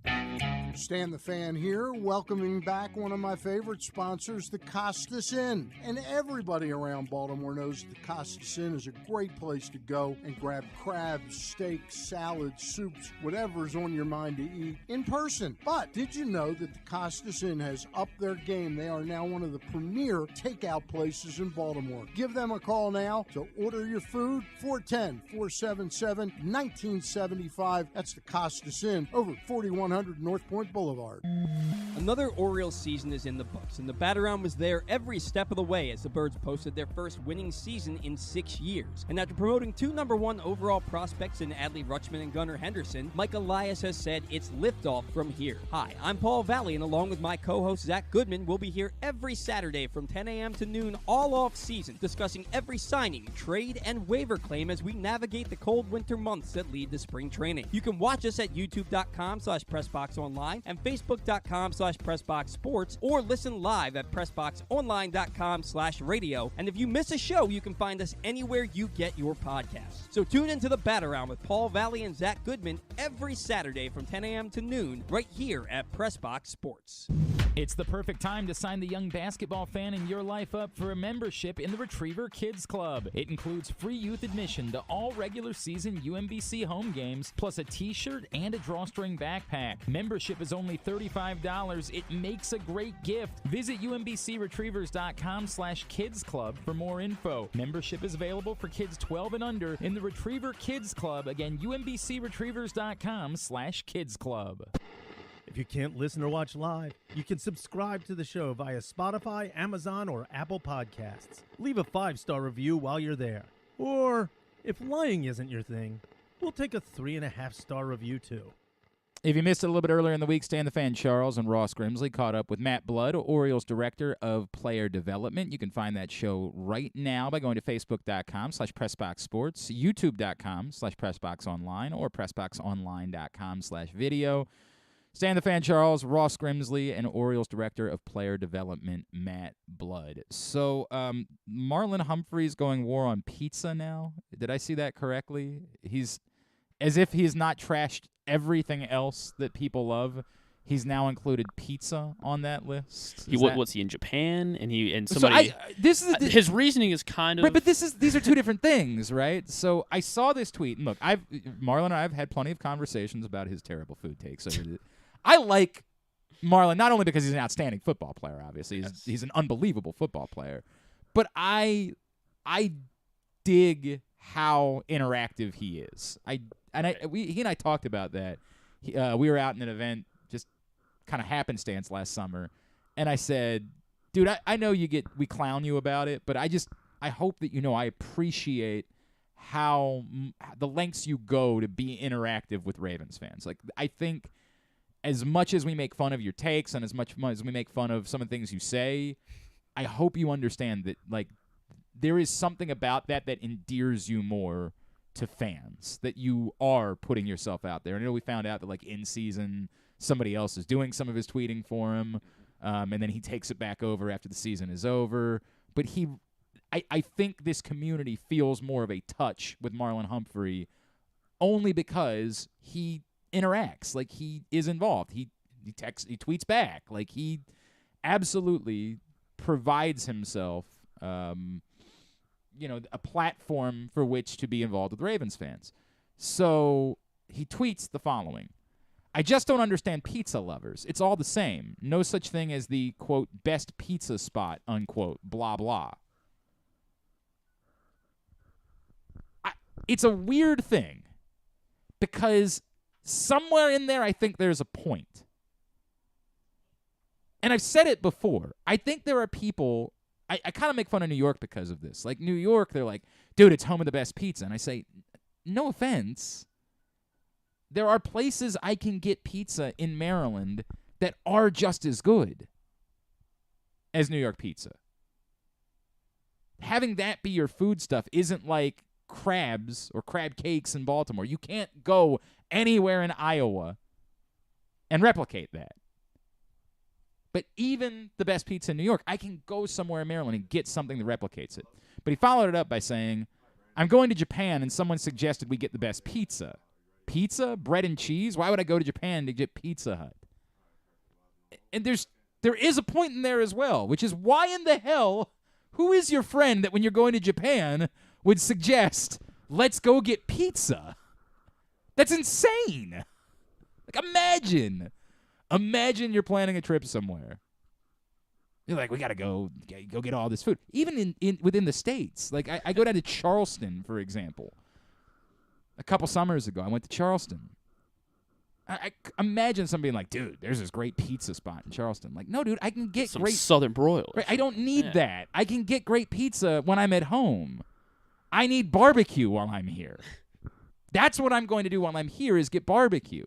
Stan the Fan here, welcoming back one of my favorite sponsors, the Costas Inn. And everybody around Baltimore knows the Costas Inn is a great place to go and grab crabs, steaks, salads, soups, whatever's on your mind to eat in person. But did you know that the Costas Inn has upped their game? They are now one of the premier takeout places in Baltimore. Give them a call now to order your food, 410-477-1975. That's the Costas Inn, over 4100 North Point Boulevard. Another Oriole season is in the books, and the Bat-Around was there every step of the way as the Birds posted their first winning season in 6 years. And after promoting 2 #1 overall prospects in Adley Rutschman and Gunnar Henderson, Mike Elias has said it's liftoff from here. Hi, I'm Paul Valley, and along with my co-host Zach Goodman, we'll be here every Saturday from 10 a.m. to noon all off season, discussing every signing, trade, and waiver claim as we navigate the cold winter months that lead to spring training. You can watch us at youtube.com/PressBoxOnline and Facebook.com/PressBoxSports, or listen live at PressBoxOnline.com/radio. And if you miss a show, you can find us anywhere you get your podcasts. So tune into the Bat-Around with Paul Valley and Zach Goodman every Saturday from 10 a.m. to noon right here at PressBox Sports. It's the perfect time to sign the young basketball fan in your life up for a membership in the Retriever Kids Club. It includes free youth admission to all regular season UMBC home games, plus a t-shirt and a drawstring backpack. Membership is only $35. It makes a great gift. Visit UMBCRetrievers.com/Kids Club for more info. Membership is available for kids 12 and under in the Retriever Kids Club. Again, UMBCRetrievers.com/Kids Club. If you can't listen or watch live, you can subscribe to the show via Spotify, Amazon, or Apple Podcasts. Leave a 5-star review while you're there. Or, if lying isn't your thing, we'll take a 3.5-star review too. If you missed it a little bit earlier in the week, Stan the Fan Charles and Ross Grimsley caught up with Matt Blood, Orioles Director of Player Development. You can find that show right now by going to Facebook.com/PressBoxSports, YouTube.com/PressBoxOnline, or PressBoxOnline.com/video. Stan the Fan Charles, Ross Grimsley, and Orioles Director of Player Development, Matt Blood. So, Marlon Humphrey's going war on pizza now? Did I see that correctly? He's, as if he's not trashed everything else that people love, he's now included pizza on that list. Was he in Japan? And somebody. So his reasoning is kind of right, but these are two different things, right? So I saw this tweet, and look, Marlon and I have had plenty of conversations about his terrible food takes. I like Marlon not only because he's an outstanding football player, obviously he's an unbelievable football player, but I dig how interactive he is. He and I talked about that. We were out in an event, just kind of happenstance last summer, and I said, dude, I know we clown you about it, but I hope that I appreciate how the lengths you go to be interactive with Ravens fans. Like, I think as much as we make fun of your takes and as much as we make fun of some of the things you say, I hope you understand that, like, there is something about that endears you more to fans, that you are putting yourself out there. And we found out that, like, in season, somebody else is doing some of his tweeting for him, and then he takes it back over after the season is over. But I think this community feels more of a touch with Marlon Humphrey only because he interacts, like, he is involved. He texts, he tweets back, like, he absolutely provides himself, a platform for which to be involved with Ravens fans. So he tweets the following. I just don't understand pizza lovers. It's all the same. No such thing as the, quote, best pizza spot, unquote, blah, blah. It's a weird thing because somewhere in there I think there's a point. And I've said it before. I think there are people, I kind of make fun of New York because of this. Like New York, they're like, dude, it's home of the best pizza. And I say, no offense. There are places I can get pizza in Maryland that are just as good as New York pizza. Having that be your food stuff isn't like crabs or crab cakes in Baltimore. You can't go anywhere in Iowa and replicate that. But even the best pizza in New York, I can go somewhere in Maryland and get something that replicates it. But he followed it up by saying, I'm going to Japan and someone suggested we get the best pizza. Pizza? Bread and cheese? Why would I go to Japan to get Pizza Hut? And there is a point in there as well, which is why in the hell, who is your friend that when you're going to Japan would suggest, let's go get pizza? That's insane. Like, imagine you're planning a trip somewhere. You're like, we got to go get all this food. Even in within the States. Like, I go down to Charleston, for example. A couple summers ago, I went to Charleston. I imagine somebody being like, dude, there's this great pizza spot in Charleston. Like, no, dude, I can get Some great Southern broilers. Right, I don't need that. I can get great pizza when I'm at home. I need barbecue while I'm here. That's what I'm going to do while I'm here is get barbecue.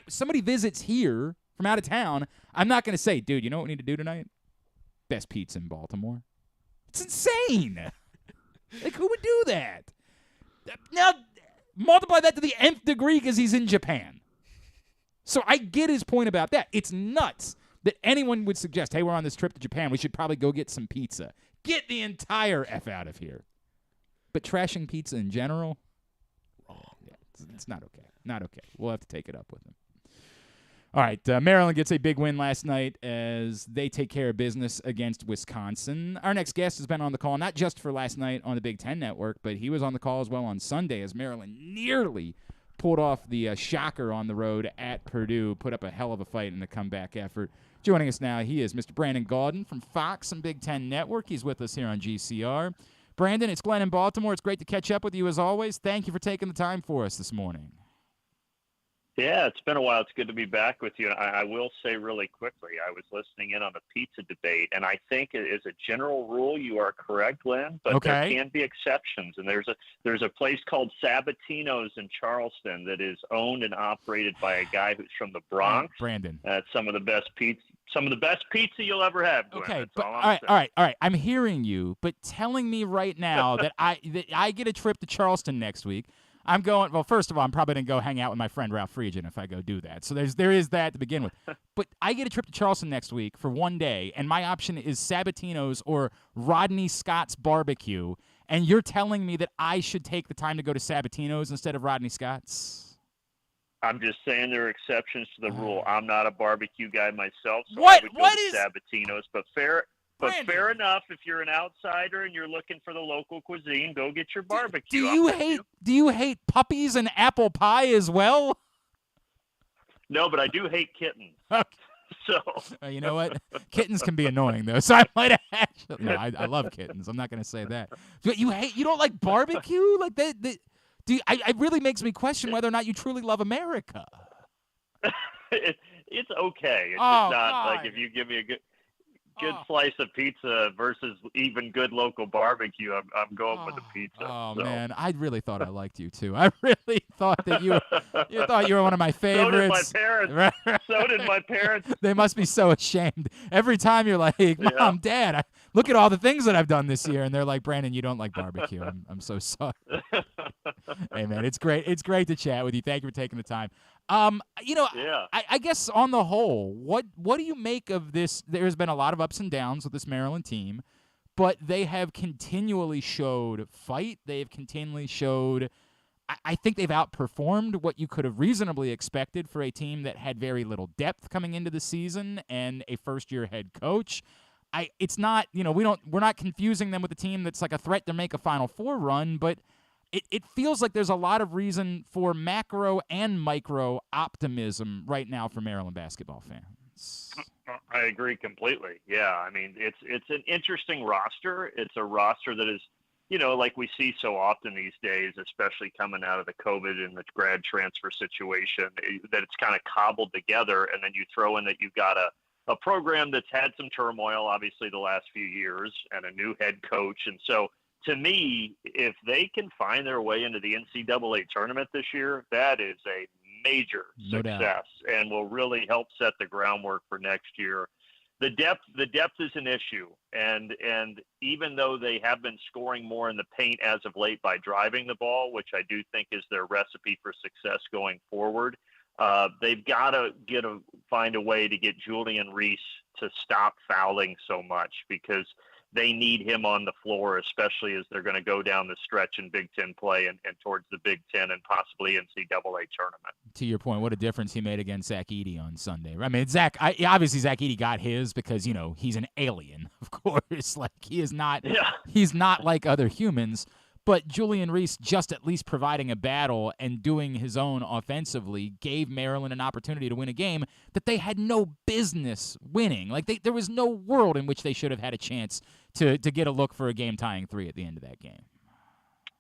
Somebody visits here from out of town, I'm not going to say, dude, you know what we need to do tonight? Best pizza in Baltimore. It's insane. Like, who would do that? Now, multiply that to the nth degree because he's in Japan. So I get his point about that. It's nuts that anyone would suggest, hey, we're on this trip to Japan. We should probably go get some pizza. Get the entire F out of here. But trashing pizza in general, wrong. Yeah, it's not okay. Not okay. We'll have to take it up with him. All right, Maryland gets a big win last night as they take care of business against Wisconsin. Our next guest has been on the call, not just for last night on the Big Ten Network, but he was on the call as well on Sunday as Maryland nearly pulled off the shocker on the road at Purdue, put up a hell of a fight in the comeback effort. Joining us now, he is Mr. Brandon Gaudin from Fox and Big Ten Network. He's with us here on GCR. Brandon, it's Glenn in Baltimore. It's great to catch up with you as always. Thank you for taking the time for us this morning. Yeah, it's been a while. It's good to be back with you. I will say really quickly, I was listening in on the pizza debate, and I think as a general rule, you are correct, Glenn, but there can be exceptions. And there's a place called Sabatino's in Charleston that is owned and operated by a guy who's from the Bronx. Brandon. Some of the best pizza you'll ever have, Glenn. Okay, but all right. I'm hearing you, but telling me right now that I get a trip to Charleston next week. I'm going, well, first of all, I'm probably going to go hang out with my friend Ralph Friedgen if I go do that. So there is that to begin with. But I get a trip to Charleston next week for one day, and my option is Sabatino's or Rodney Scott's barbecue, and you're telling me that I should take the time to go to Sabatino's instead of Rodney Scott's? I'm just saying there are exceptions to the rule. I'm not a barbecue guy myself, so what? I would go to Sabatino's, but fair enough. If you're an outsider and you're looking for the local cuisine, go get your barbecue. Do you hate puppies and apple pie as well? No, but I do hate kittens. So you know what? Kittens can be annoying though. So I might have actually. No, I love kittens. I'm not going to say that. But you don't like barbecue? Like that? It really makes me question whether or not you truly love America. It's okay. It's just not God. Like if you give me a good slice of pizza versus even good local barbecue, I'm going with the pizza. Oh man, I really thought I liked you too. I really thought that you thought you were one of my favorites. So did my parents. So did my parents. They must be so ashamed. Every time you're like, Mom, Dad, look at all the things that I've done this year, and they're like, Brandon, you don't like barbecue. I'm so sorry. Hey man, it's great. It's great to chat with you. Thank you for taking the time. I guess on the whole, what do you make of this? There's been a lot of ups and downs with this Maryland team, but they have continually showed fight. They have continually showed, I think they've outperformed what you could have reasonably expected for a team that had very little depth coming into the season and a first-year head coach. It's not, we're not confusing them with a team that's like a threat to make a Final Four run, but it feels like there's a lot of reason for macro and micro optimism right now for Maryland basketball fans. I agree completely. Yeah, I mean, it's an interesting roster. It's a roster that is, like we see so often these days, especially coming out of the COVID and the grad transfer situation, that it's kind of cobbled together, and then you throw in that you've got a program that's had some turmoil, obviously, the last few years, and a new head coach. And so, to me, if they can find their way into the NCAA tournament this year, that is a major success and will really help set the groundwork for next year. The depth is an issue, and even though they have been scoring more in the paint as of late by driving the ball, which I do think is their recipe for success going forward, they've got to find a way to get Julian Reese to stop fouling so much, because they need him on the floor, especially as they're going to go down the stretch in Big Ten play and towards the Big Ten and possibly NCAA tournament. To your point, what a difference he made against Zach Edey on Sunday. I mean, obviously Zach Edey got his because, he's an alien, of course. Like, he's not like other humans. But Julian Reese, just at least providing a battle and doing his own offensively, gave Maryland an opportunity to win a game that they had no business winning. Like, there was no world in which they should have had a chance to get a look for a game-tying 3 at the end of that game.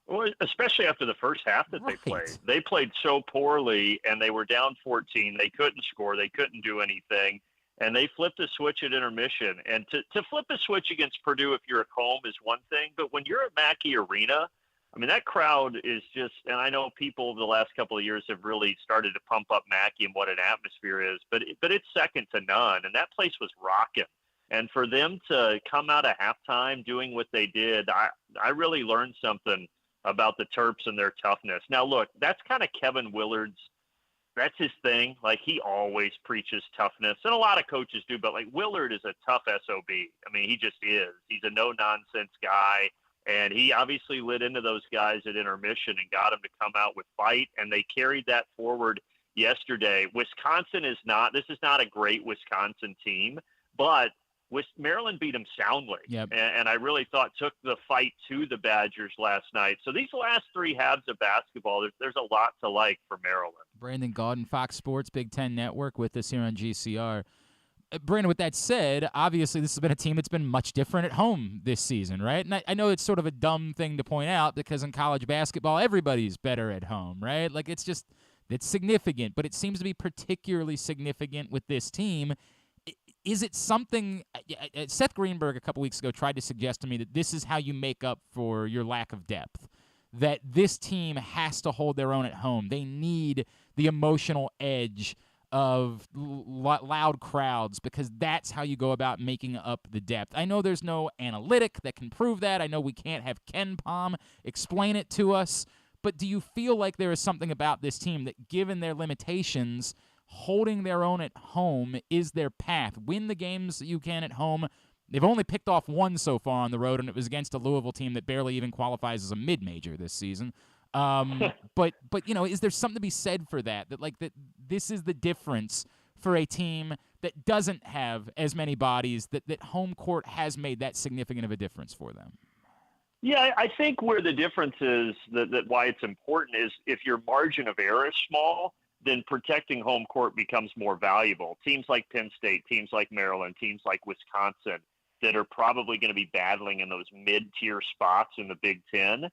Well, especially after the first half that they played. They played so poorly, and they were down 14. They couldn't score. They couldn't do anything. And they flipped the switch at intermission. And to flip a switch against Purdue if you're at home is one thing, but when you're at Mackey Arena, I mean, that crowd is just, and I know people over the last couple of years have really started to pump up Mackey and what an atmosphere is, but it's second to none, and that place was rocking. And for them to come out of halftime doing what they did, I really learned something about the Terps and their toughness. Now, look, that's kind of Kevin Willard's. That's his thing. Like, he always preaches toughness, and a lot of coaches do, but, like, Willard is a tough SOB. I mean, he just is. He's a no-nonsense guy, and he obviously lit into those guys at intermission and got them to come out with fight, and they carried that forward yesterday. Wisconsin is not a great Wisconsin team, but Maryland beat them soundly, and I really thought took the fight to the Badgers last night. So these last 3 halves of basketball, there's a lot to like for Maryland. Brandon Gaudin, Fox Sports, Big Ten Network, with us here on GCR. Brandon, with that said, obviously this has been a team that's been much different at home this season, right? And I know it's sort of a dumb thing to point out because in college basketball, everybody's better at home, right? Like, it's significant, but it seems to be particularly significant with this team. Is it something – Seth Greenberg a couple weeks ago tried to suggest to me that this is how you make up for your lack of depth, that this team has to hold their own at home. They need the emotional edge of loud crowds because that's how you go about making up the depth. I know there's no analytic that can prove that. I know we can't have Ken Pom explain it to us, but do you feel like there is something about this team that, given their limitations, holding their own at home is their path? Win the games that you can at home. They've only picked off one so far on the road, and it was against a Louisville team that barely even qualifies as a mid-major this season. But is there something to be said for that this is the difference for a team that doesn't have as many bodies, that home court has made that significant of a difference for them? Yeah, I think where the difference is, that why it's important, is if your margin of error is small, then protecting home court becomes more valuable. Teams like Penn State, teams like Maryland, teams like Wisconsin that are probably going to be battling in those mid-tier spots in the Big Ten,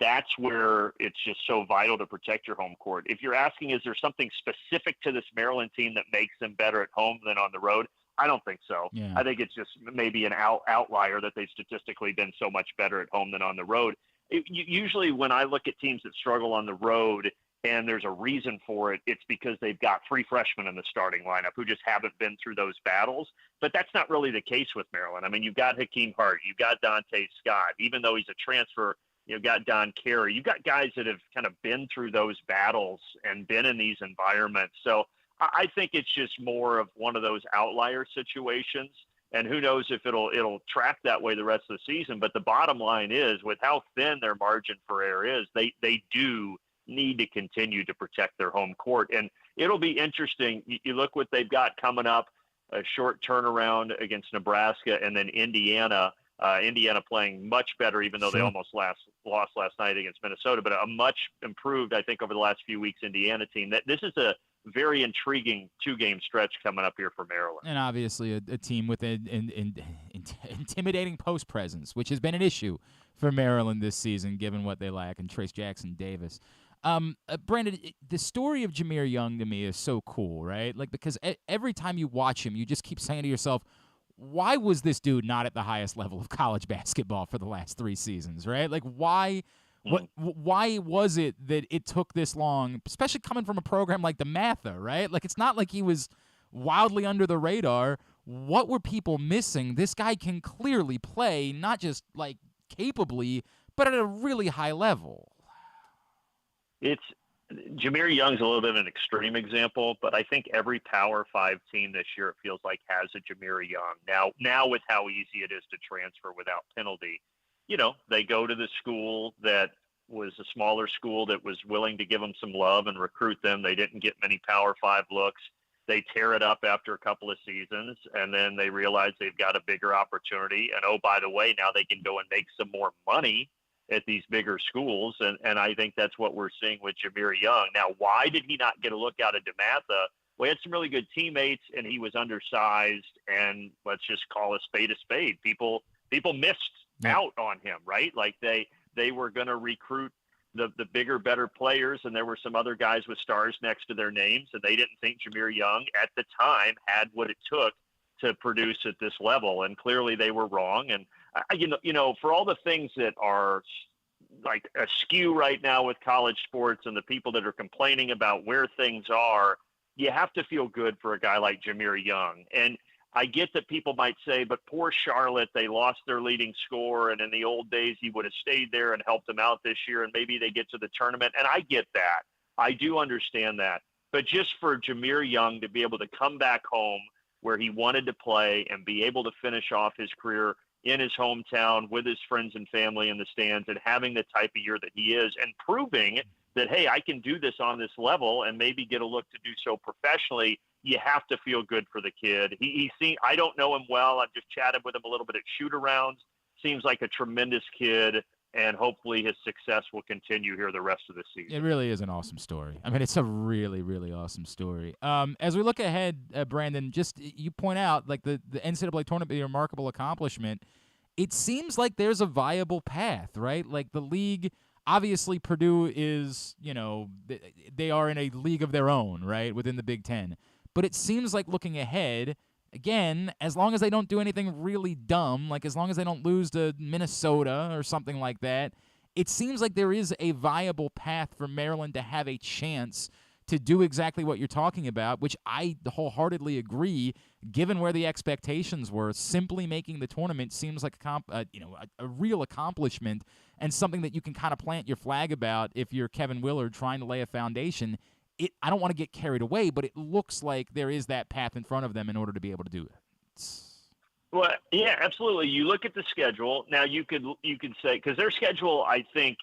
that's where it's just so vital to protect your home court. If you're asking, is there something specific to this Maryland team that makes them better at home than on the road? I don't think so. Yeah. I think it's just maybe an outlier that they've statistically been so much better at home than on the road. Usually when I look at teams that struggle on the road, and there's a reason for it, it's because they've got 3 freshmen in the starting lineup who just haven't been through those battles. But that's not really the case with Maryland. I mean, you've got Hakeem Hart, you've got Dante Scott. Even though he's a transfer, you've got Don Carey. You've got guys that have kind of been through those battles and been in these environments. So I think it's just more of one of those outlier situations. And who knows if it'll track that way the rest of the season. But the bottom line is, with how thin their margin for error is, they do need to continue to protect their home court. And it'll be interesting. You look what they've got coming up, a short turnaround against Nebraska and then Indiana. Indiana playing much better, even though they almost lost last night against Minnesota, but a much improved, I think, over the last few weeks Indiana team. This is a very intriguing 2-game stretch coming up here for Maryland. And obviously a team with an intimidating post presence, which has been an issue for Maryland this season, given what they lack in Trace Jackson Davis. Brandon, the story of Jahmir Young to me is so cool, right? Like, because every time you watch him, you just keep saying to yourself, why was this dude not at the highest level of college basketball for the last 3 seasons, right? Like, why was it that it took this long, especially coming from a program like the Matha, right? Like, it's not like he was wildly under the radar. What were people missing? This guy can clearly play, not just, like, capably, but at a really high level. Jahmir Young's a little bit of an extreme example, but I think every Power 5 team this year, it feels like, has a Jahmir Young. Now with how easy it is to transfer without penalty, they go to the school that was a smaller school that was willing to give them some love and recruit them. They didn't get many Power 5 looks. They tear it up after a couple of seasons, and then they realize they've got a bigger opportunity. And, oh, by the way, now they can go and make some more money at these bigger schools, and I think that's what we're seeing with Jahmir Young. Now, why did he not get a look out of DeMatha? Well, he had some really good teammates, and he was undersized, and let's just call a spade. People missed out on him, right? Like they were going to recruit the bigger, better players, and there were some other guys with stars next to their names, and they didn't think Jahmir Young at the time had what it took to produce at this level, and clearly they were wrong. And for all the things that are like askew right now with college sports and the people that are complaining about where things are, you have to feel good for a guy like Jahmir Young. And I get that people might say, but poor Charlotte, they lost their leading scorer, and in the old days he would have stayed there and helped them out this year, and maybe they get to the tournament. And I get that. I do understand that. But just for Jahmir Young to be able to come back home where he wanted to play and be able to finish off his career in his hometown with his friends and family in the stands, and having the type of year that he is, and proving that, hey, I can do this on this level and maybe get a look to do so professionally, you have to feel good for the kid. I don't know him well. I've just chatted with him a little bit at shoot-arounds. Seems like a tremendous kid, and hopefully his success will continue here the rest of the season. It really is an awesome story. I mean, it's a really, really awesome story. As we look ahead, Brandon, just you point out, like, the NCAA tournament being a remarkable accomplishment, it seems like there's a viable path, right? Like, the league, obviously Purdue is, they are in a league of their own, right, within the Big Ten. But it seems like looking ahead, again, as long as they don't do anything really dumb, like as long as they don't lose to Minnesota or something like that, it seems like there is a viable path for Maryland to have a chance to do exactly what you're talking about, which I wholeheartedly agree. Given where the expectations were, simply making the tournament seems like a real accomplishment, and something that you can kind of plant your flag about if you're Kevin Willard trying to lay a foundation. I don't want to get carried away, but it looks like there is that path in front of them in order to be able to do it. Well, yeah, absolutely. You look at the schedule. Now you could say, because their schedule, I think,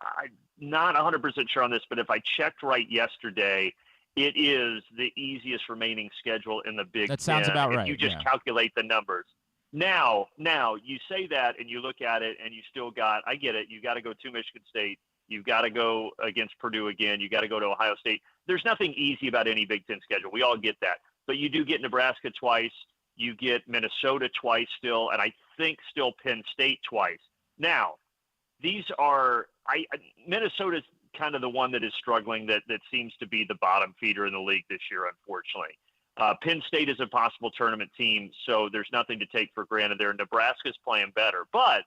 I'm not 100% sure on this, but if I checked right yesterday, it is the easiest remaining schedule in the Big Ten. That sounds about right. If you just calculate the numbers. Now you say that and you look at it and you still got, I get it, you got to go to Michigan State. You've got to go against Purdue again. You got to go to Ohio State. There's nothing easy about any Big Ten schedule. We all get that. But you do get Nebraska twice. You get Minnesota twice still, and I think still Penn State twice. Now, these are Minnesota's kind of the one that is struggling, that seems to be the bottom feeder in the league this year, unfortunately. Penn State is a possible tournament team, so there's nothing to take for granted there. Nebraska's playing better. But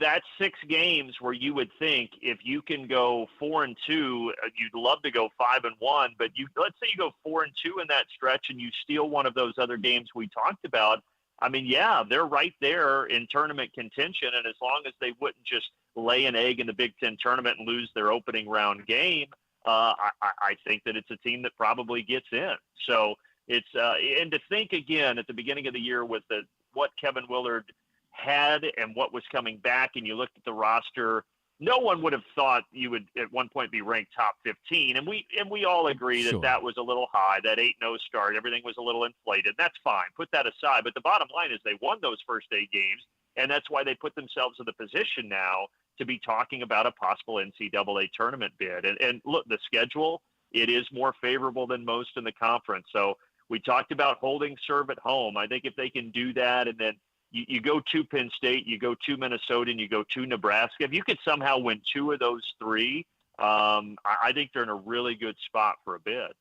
that's 6 games where you would think if you can go 4-2, you'd love to go 5-1, but let's say you go 4-2 in that stretch and you steal one of those other games we talked about. I mean, yeah, they're right there in tournament contention, and as long as they wouldn't just lay an egg in the Big Ten tournament and lose their opening round game, I think that it's a team that probably gets in. So it's and to think again at the beginning of the year with what Kevin Willard had and what was coming back, and you looked at the roster, no one would have thought you would at one point be ranked top 15. And we all agree that was a little high, that 8-0 start, everything was a little inflated. That's fine. Put that aside. But the bottom line is they won those first 8 games, And that's why they put themselves in the position now to be talking about a possible NCAA tournament bid. And look, the schedule, it is more favorable than most in the conference. So we talked about holding serve at home. I think if they can do that, and then you go to Penn State, you go to Minnesota, and you go to Nebraska, if you could somehow win 2 of those 3, I think they're in a really good spot for a bid.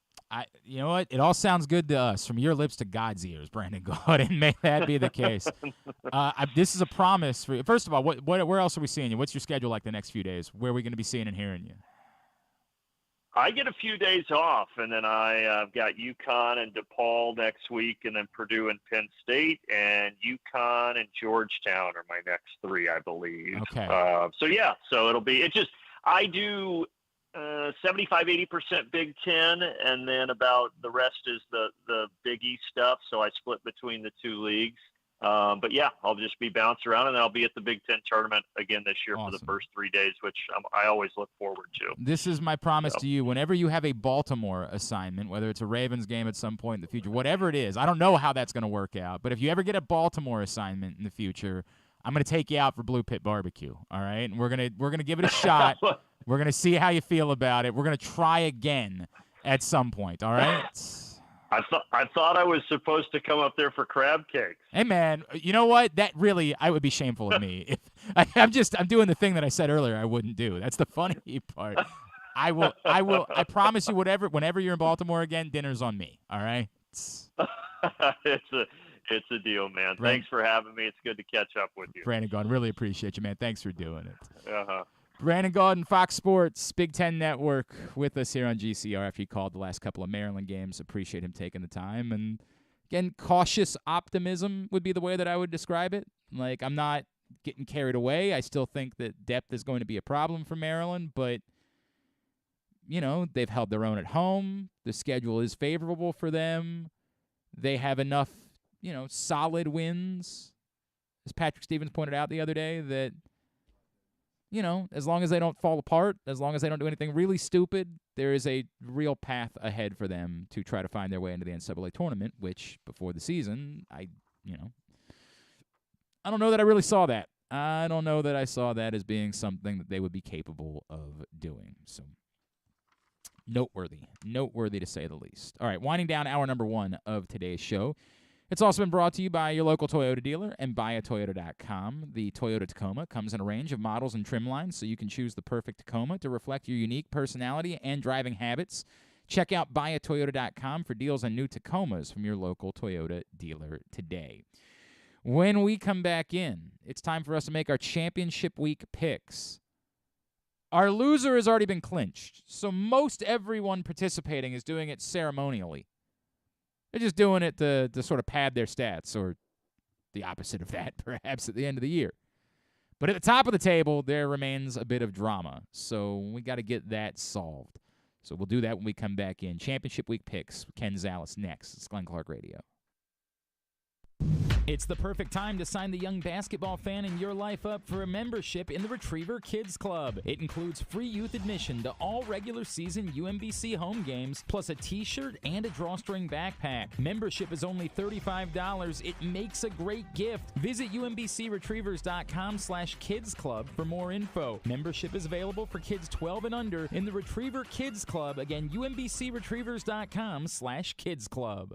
You know what? It all sounds good to us. From your lips to God's ears, Brandon Gaudin. May that be the case. This is a promise for you. First of all, where else are we seeing you? What's your schedule like the next few days? Where are we going to be seeing and hearing you? I get a few days off, and then I've got UConn and DePaul next week, and then Purdue and Penn State, and UConn and Georgetown are my next 3, I believe. Okay. So it'll be – I do 75-80% Big Ten, and then about the rest is the Big East stuff, so I split between the 2 leagues. But yeah, I'll just be bounced around, and then I'll be at the Big Ten tournament again this year for the first 3 days, which I always look forward to. This is my promise to you. Whenever you have a Baltimore assignment, whether it's a Ravens game at some point in the future, whatever it is, I don't know how that's going to work out, but if you ever get a Baltimore assignment in the future, I'm going to take you out for Blue Pit Barbecue, all right? And we're gonna give it a shot. We're going to see how you feel about it. We're going to try again at some point, all right? I thought I was supposed to come up there for crab cakes. Hey man, you know what? That really, I would be shameful of me if I'm doing the thing that I said earlier I wouldn't do. That's the funny part. I promise you, whenever you're in Baltimore again, dinner's on me. All right. It's a deal, man. Thanks for having me. It's good to catch up with you. Brandon Gaudin, really appreciate you, man. Thanks for doing it. Uh-huh. Brandon Gaudin, Fox Sports, Big Ten Network, with us here on GCR after he called the last couple of Maryland games. Appreciate him taking the time. And, again, cautious optimism would be the way that I would describe it. Like, I'm not getting carried away. I still think that depth is going to be a problem for Maryland, but, you know, they've held their own at home. The schedule is favorable for them. They have enough, you know, solid wins, as Patrick Stevens pointed out the other day, that, you know, as long as they don't fall apart, as long as they don't do anything really stupid, there is a real path ahead for them to try to find their way into the NCAA tournament, which before the season, I don't know that I really saw that. I don't know that I saw that as being something that they would be capable of doing. So noteworthy to say the least. All right, winding down hour number 1 of today's show. It's also been brought to you by your local Toyota dealer and buyatoyota.com. The Toyota Tacoma comes in a range of models and trim lines, so you can choose the perfect Tacoma to reflect your unique personality and driving habits. Check out buyatoyota.com for deals on new Tacomas from your local Toyota dealer today. When we come back in, it's time for us to make our championship week picks. Our loser has already been clinched, so most everyone participating is doing it ceremonially. They're just doing it to sort of pad their stats, or the opposite of that, perhaps, at the end of the year. But at the top of the table, there remains a bit of drama, so we got to get that solved. So we'll do that when we come back in. Championship Week picks, Ken Zalis next. It's Glenn Clark Radio. It's the perfect time to sign the young basketball fan in your life up for a membership in the Retriever Kids Club. It includes free youth admission to all regular season UMBC home games, plus a t-shirt and a drawstring backpack. Membership is only $35. It makes a great gift. Visit UMBCRetrievers.com/Kids Club for more info. Membership is available for kids 12 and under in the Retriever Kids Club. Again, UMBCRetrievers.com/Kids Club.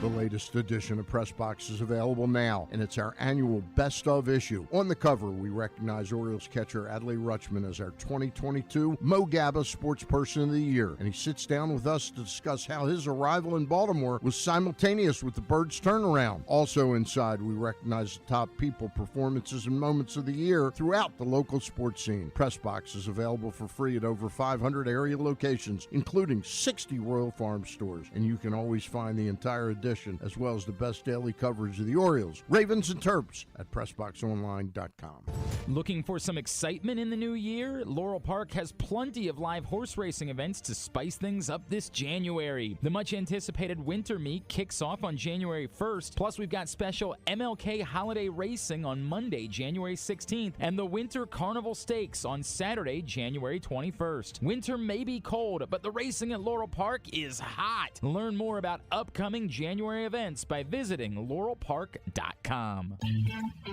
The latest edition of Press Box is available now, and it's our annual Best Of issue. On the cover, we recognize Orioles catcher Adley Rutschman as our 2022 Mo Gabba Sports Person of the Year, and he sits down with us to discuss how his arrival in Baltimore was simultaneous with the Birds' turnaround. Also inside, we recognize the top people, performances, and moments of the year throughout the local sports scene. Press Box is available for free at over 500 area locations, including 60 Royal Farm stores, and you can always find the entire edition as well as the best daily coverage of the Orioles, Ravens, and Terps at PressBoxOnline.com. Looking for some excitement in the new year? Laurel Park has plenty of live horse racing events to spice things up this January. The much-anticipated winter meet kicks off on January 1st, plus we've got special MLK holiday racing on Monday, January 16th, and the Winter Carnival Stakes on Saturday, January 21st. Winter may be cold, but the racing at Laurel Park is hot. Learn more about upcoming January events by visiting laurelpark.com.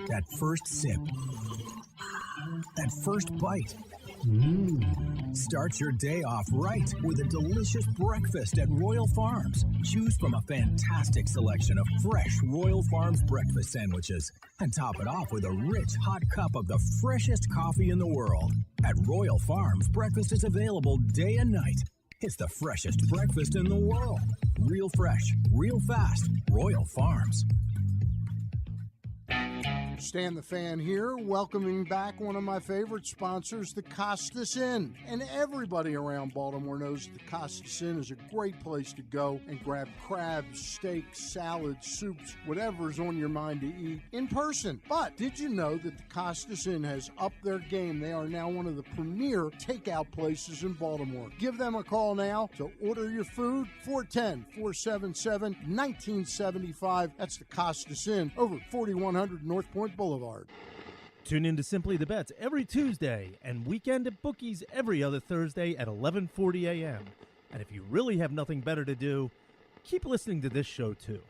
That first sip. That first bite. Start your day off right with a delicious breakfast at Royal Farms. Choose from a fantastic selection of fresh Royal Farms breakfast sandwiches and top it off with a rich hot cup of the freshest coffee in the world. At Royal Farms, breakfast is available day and night. It's the freshest breakfast in the world. Real fresh, real fast. Royal Farms. Stan the Fan here, welcoming back one of my favorite sponsors, the Costas Inn. And everybody around Baltimore knows the Costas Inn is a great place to go and grab crabs, steaks, salads, soups, whatever's on your mind to eat in person. But did you know that the Costas Inn has upped their game? They are now one of the premier takeout places in Baltimore. Give them a call now to order your food, 410-477-1975. That's the Costas Inn over 4100 North Point Boulevard. Tune in to Simply the Bets every Tuesday and Weekend at Bookies every other Thursday at 11:40 a.m. And if you really have nothing better to do, keep listening to this show too.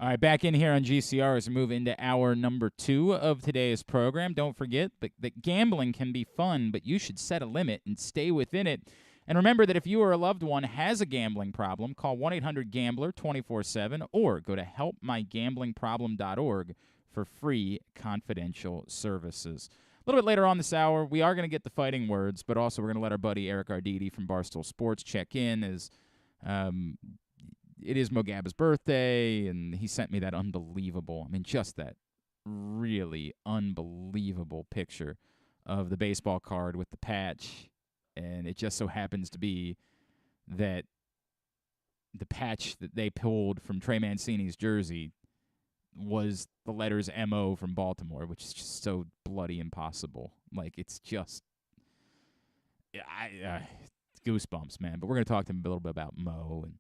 All right, back in here on GCR as we move into hour number 2 of today's program. Don't forget that gambling can be fun, but you should set a limit and stay within it. And remember that if you or a loved one has a gambling problem, call 1-800-GAMBLER 24/7 or go to helpmygamblingproblem.org for free confidential services. A little bit later on this hour, we are going to get the fighting words, but also we're going to let our buddy Eric Arditi from Barstool Sports check in as it is Mo Gabba's birthday, and he sent me that just that really unbelievable picture of the baseball card with the patch. And it just so happens to be that the patch that they pulled from Trey Mancini's jersey was the letters M.O. from Baltimore, which is just so bloody impossible. Like, it's just goosebumps, man. But we're going to talk to him a little bit about Mo and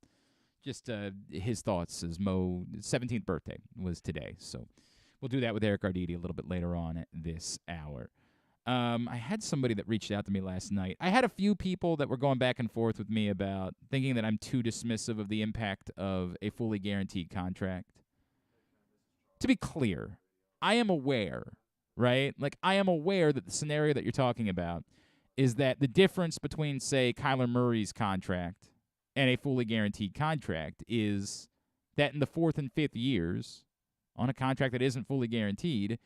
just his thoughts as Mo's 17th birthday was today. So we'll do that with Eric Arditi a little bit later on this hour. I had somebody that reached out to me last night. I had a few people that were going back and forth with me about thinking that I'm too dismissive of the impact of a fully guaranteed contract. To be clear, I am aware, right? Like, I am aware that the scenario that you're talking about is that the difference between, say, Kyler Murray's contract and a fully guaranteed contract is that in the 4th and 5th years, on a contract that isn't fully guaranteed,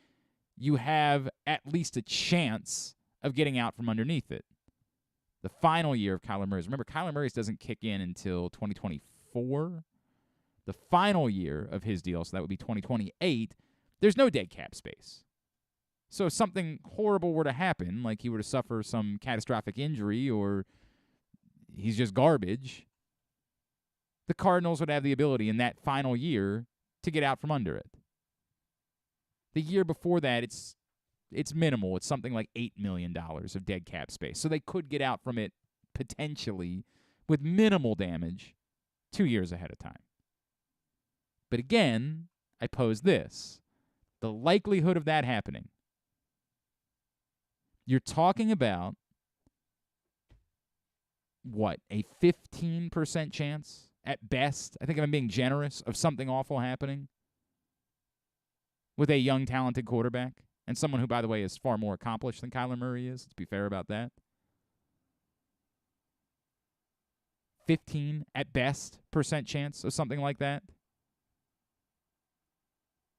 you have at least a chance of getting out from underneath it. The final year of Kyler Murray's, remember, Kyler Murray's doesn't kick in until 2024. The final year of his deal, so that would be 2028, there's no dead cap space. So if something horrible were to happen, like he were to suffer some catastrophic injury or he's just garbage, the Cardinals would have the ability in that final year to get out from under it. The year before that, it's minimal. It's something like $8 million of dead cap space. So they could get out from it potentially with minimal damage 2 years ahead of time. But again, I pose this. The likelihood of that happening. You're talking about, what, a 15% chance at best, I think if I'm being generous, of something awful happening with a young, talented quarterback, and someone who, by the way, is far more accomplished than Kyler Murray is, to be fair about that. 15, at best, % chance of something like that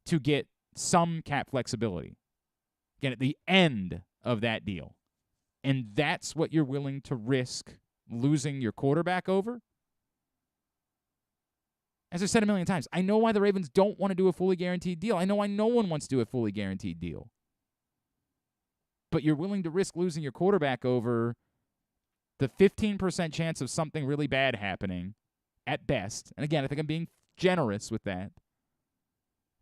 to get some cap flexibility. Again, at the end of that deal. And that's what you're willing to risk losing your quarterback over? As I said a million times, I know why the Ravens don't want to do a fully guaranteed deal. I know why no one wants to do a fully guaranteed deal. But you're willing to risk losing your quarterback over the 15% chance of something really bad happening at best. And again, I think I'm being generous with that.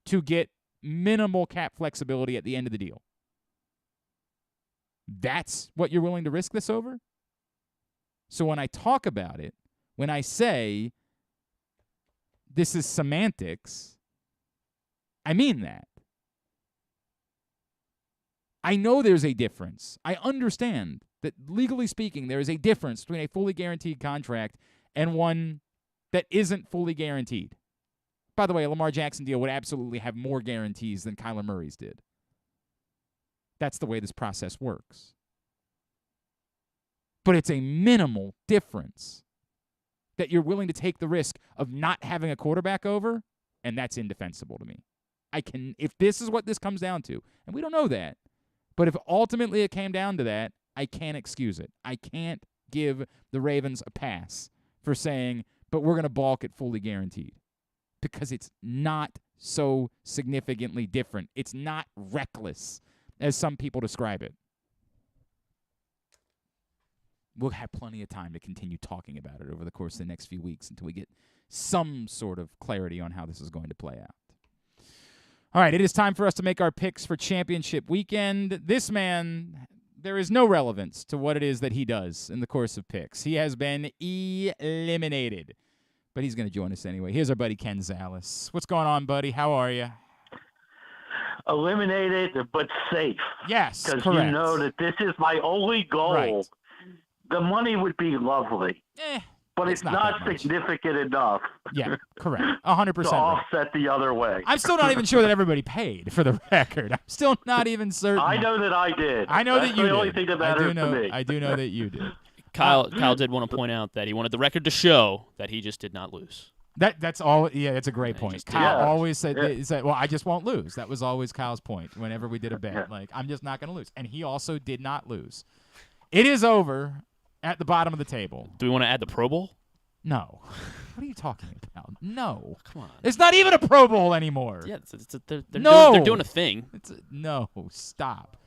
To get minimal cap flexibility at the end of the deal. That's what you're willing to risk this over? So when I talk about it, when I say this is semantics, I mean that. I know there's a difference. I understand that legally speaking, there is a difference between a fully guaranteed contract and one that isn't fully guaranteed. By the way, a Lamar Jackson deal would absolutely have more guarantees than Kyler Murray's did. That's the way this process works. But it's a minimal difference that you're willing to take the risk of not having a quarterback over, and that's indefensible to me. If this is what this comes down to, and we don't know that, but if ultimately it came down to that, I can't excuse it. I can't give the Ravens a pass for saying, but we're going to balk at fully guaranteed. Because it's not so significantly different. It's not reckless, as some people describe it. We'll have plenty of time to continue talking about it over the course of the next few weeks until we get some sort of clarity on how this is going to play out. All right, it is time for us to make our picks for championship weekend. This man, there is no relevance to what it is that he does in the course of picks. He has been eliminated. But he's going to join us anyway. Here's our buddy Ken Zalis. What's going on, buddy? How are you? Eliminated, but safe. Yes, because correct. You know that this is my only goal. Right. The money would be lovely, but it's not significant enough. Yeah, correct. 100%. To offset the other way. I'm still not even sure that everybody paid, for the record. I'm still not even certain. I know that I did. I know That's that you the did. only thing that matters to me. I do know that you did. Kyle did want to point out that he wanted the record to show that he just did not lose. That's all. Yeah, that's a great point. Kyle always said, Yeah. well, I just won't lose. That was always Kyle's point whenever we did a bet. Yeah. Like, I'm just not going to lose. And he also did not lose. It is over at the bottom of the table. Do we want to add the Pro Bowl? No. What are you talking about? No. Come on. It's not even a Pro Bowl anymore. Yeah, they're doing a thing. No, stop.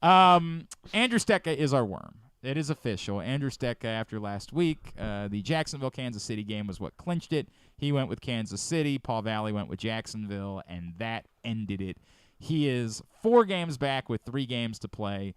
Andrew Stetka is our worm. It is official. Andrew Stetka, after last week, the Jacksonville-Kansas City game was what clinched it. He went with Kansas City. Paul Valley went with Jacksonville, and that ended it. He is 4 games back with 3 games to play.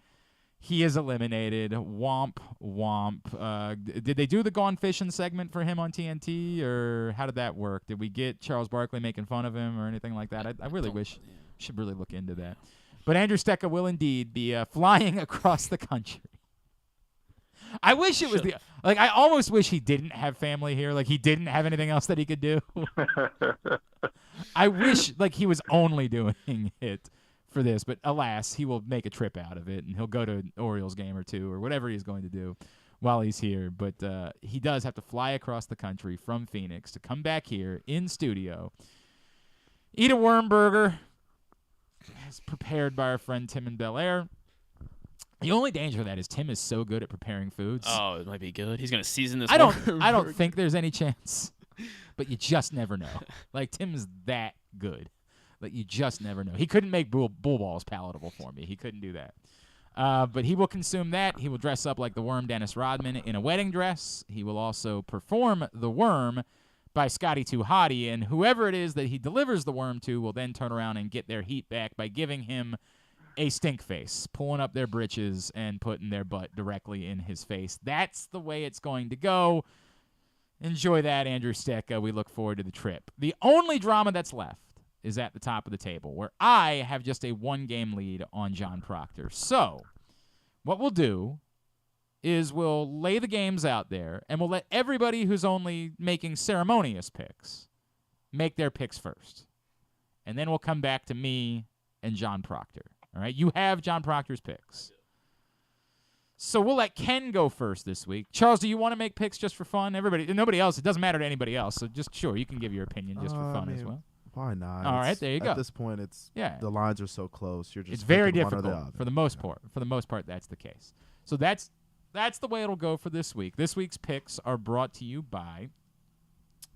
He is eliminated. Womp, womp. Did they do the Gone Fishing segment for him on TNT, or how did that work? Did we get Charles Barkley making fun of him or anything like that? I really wish should really look into that. But Andrew Stetka will indeed be flying across the country. I wish it was I almost wish he didn't have family here. Like, he didn't have anything else that he could do. I wish, he was only doing it for this. But alas, he will make a trip out of it, and he'll go to an Orioles game or 2 or whatever he's going to do while he's here. But he does have to fly across the country from Phoenix to come back here in studio, eat a worm burger, as prepared by our friend Tim in Bel Air. The only danger of that is Tim is so good at preparing foods. Oh, it might be good. He's going to season this. I don't think there's any chance, but you just never know. Tim's that good. You just never know. He couldn't make bull balls palatable for me. He couldn't do that. But he will consume that. He will dress up like the worm Dennis Rodman in a wedding dress. He will also perform the worm by Scotty Too Hottie, and whoever it is that he delivers the worm to will then turn around and get their heat back by giving him a stink face, pulling up their britches and putting their butt directly in his face. That's the way it's going to go. Enjoy that, Andrew Stetka. We look forward to the trip. The only drama that's left is at the top of the table, where I have just a 1-game lead on Jon Proctor. So what we'll do is we'll lay the games out there, and we'll let everybody who's only making ceremonious picks make their picks first. And then we'll come back to me and Jon Proctor. All right, you have Jon Proctor's picks. So we'll let Ken go first this week. Charles, do you want to make picks just for fun? Nobody else. It doesn't matter to anybody else. So just you can give your opinion just for fun as well. Why not? All right, there you go. At this point, the lines are so close. It's very difficult for the most part. For the most part, that's the case. So that's the way it'll go for this week. This week's picks are brought to you by.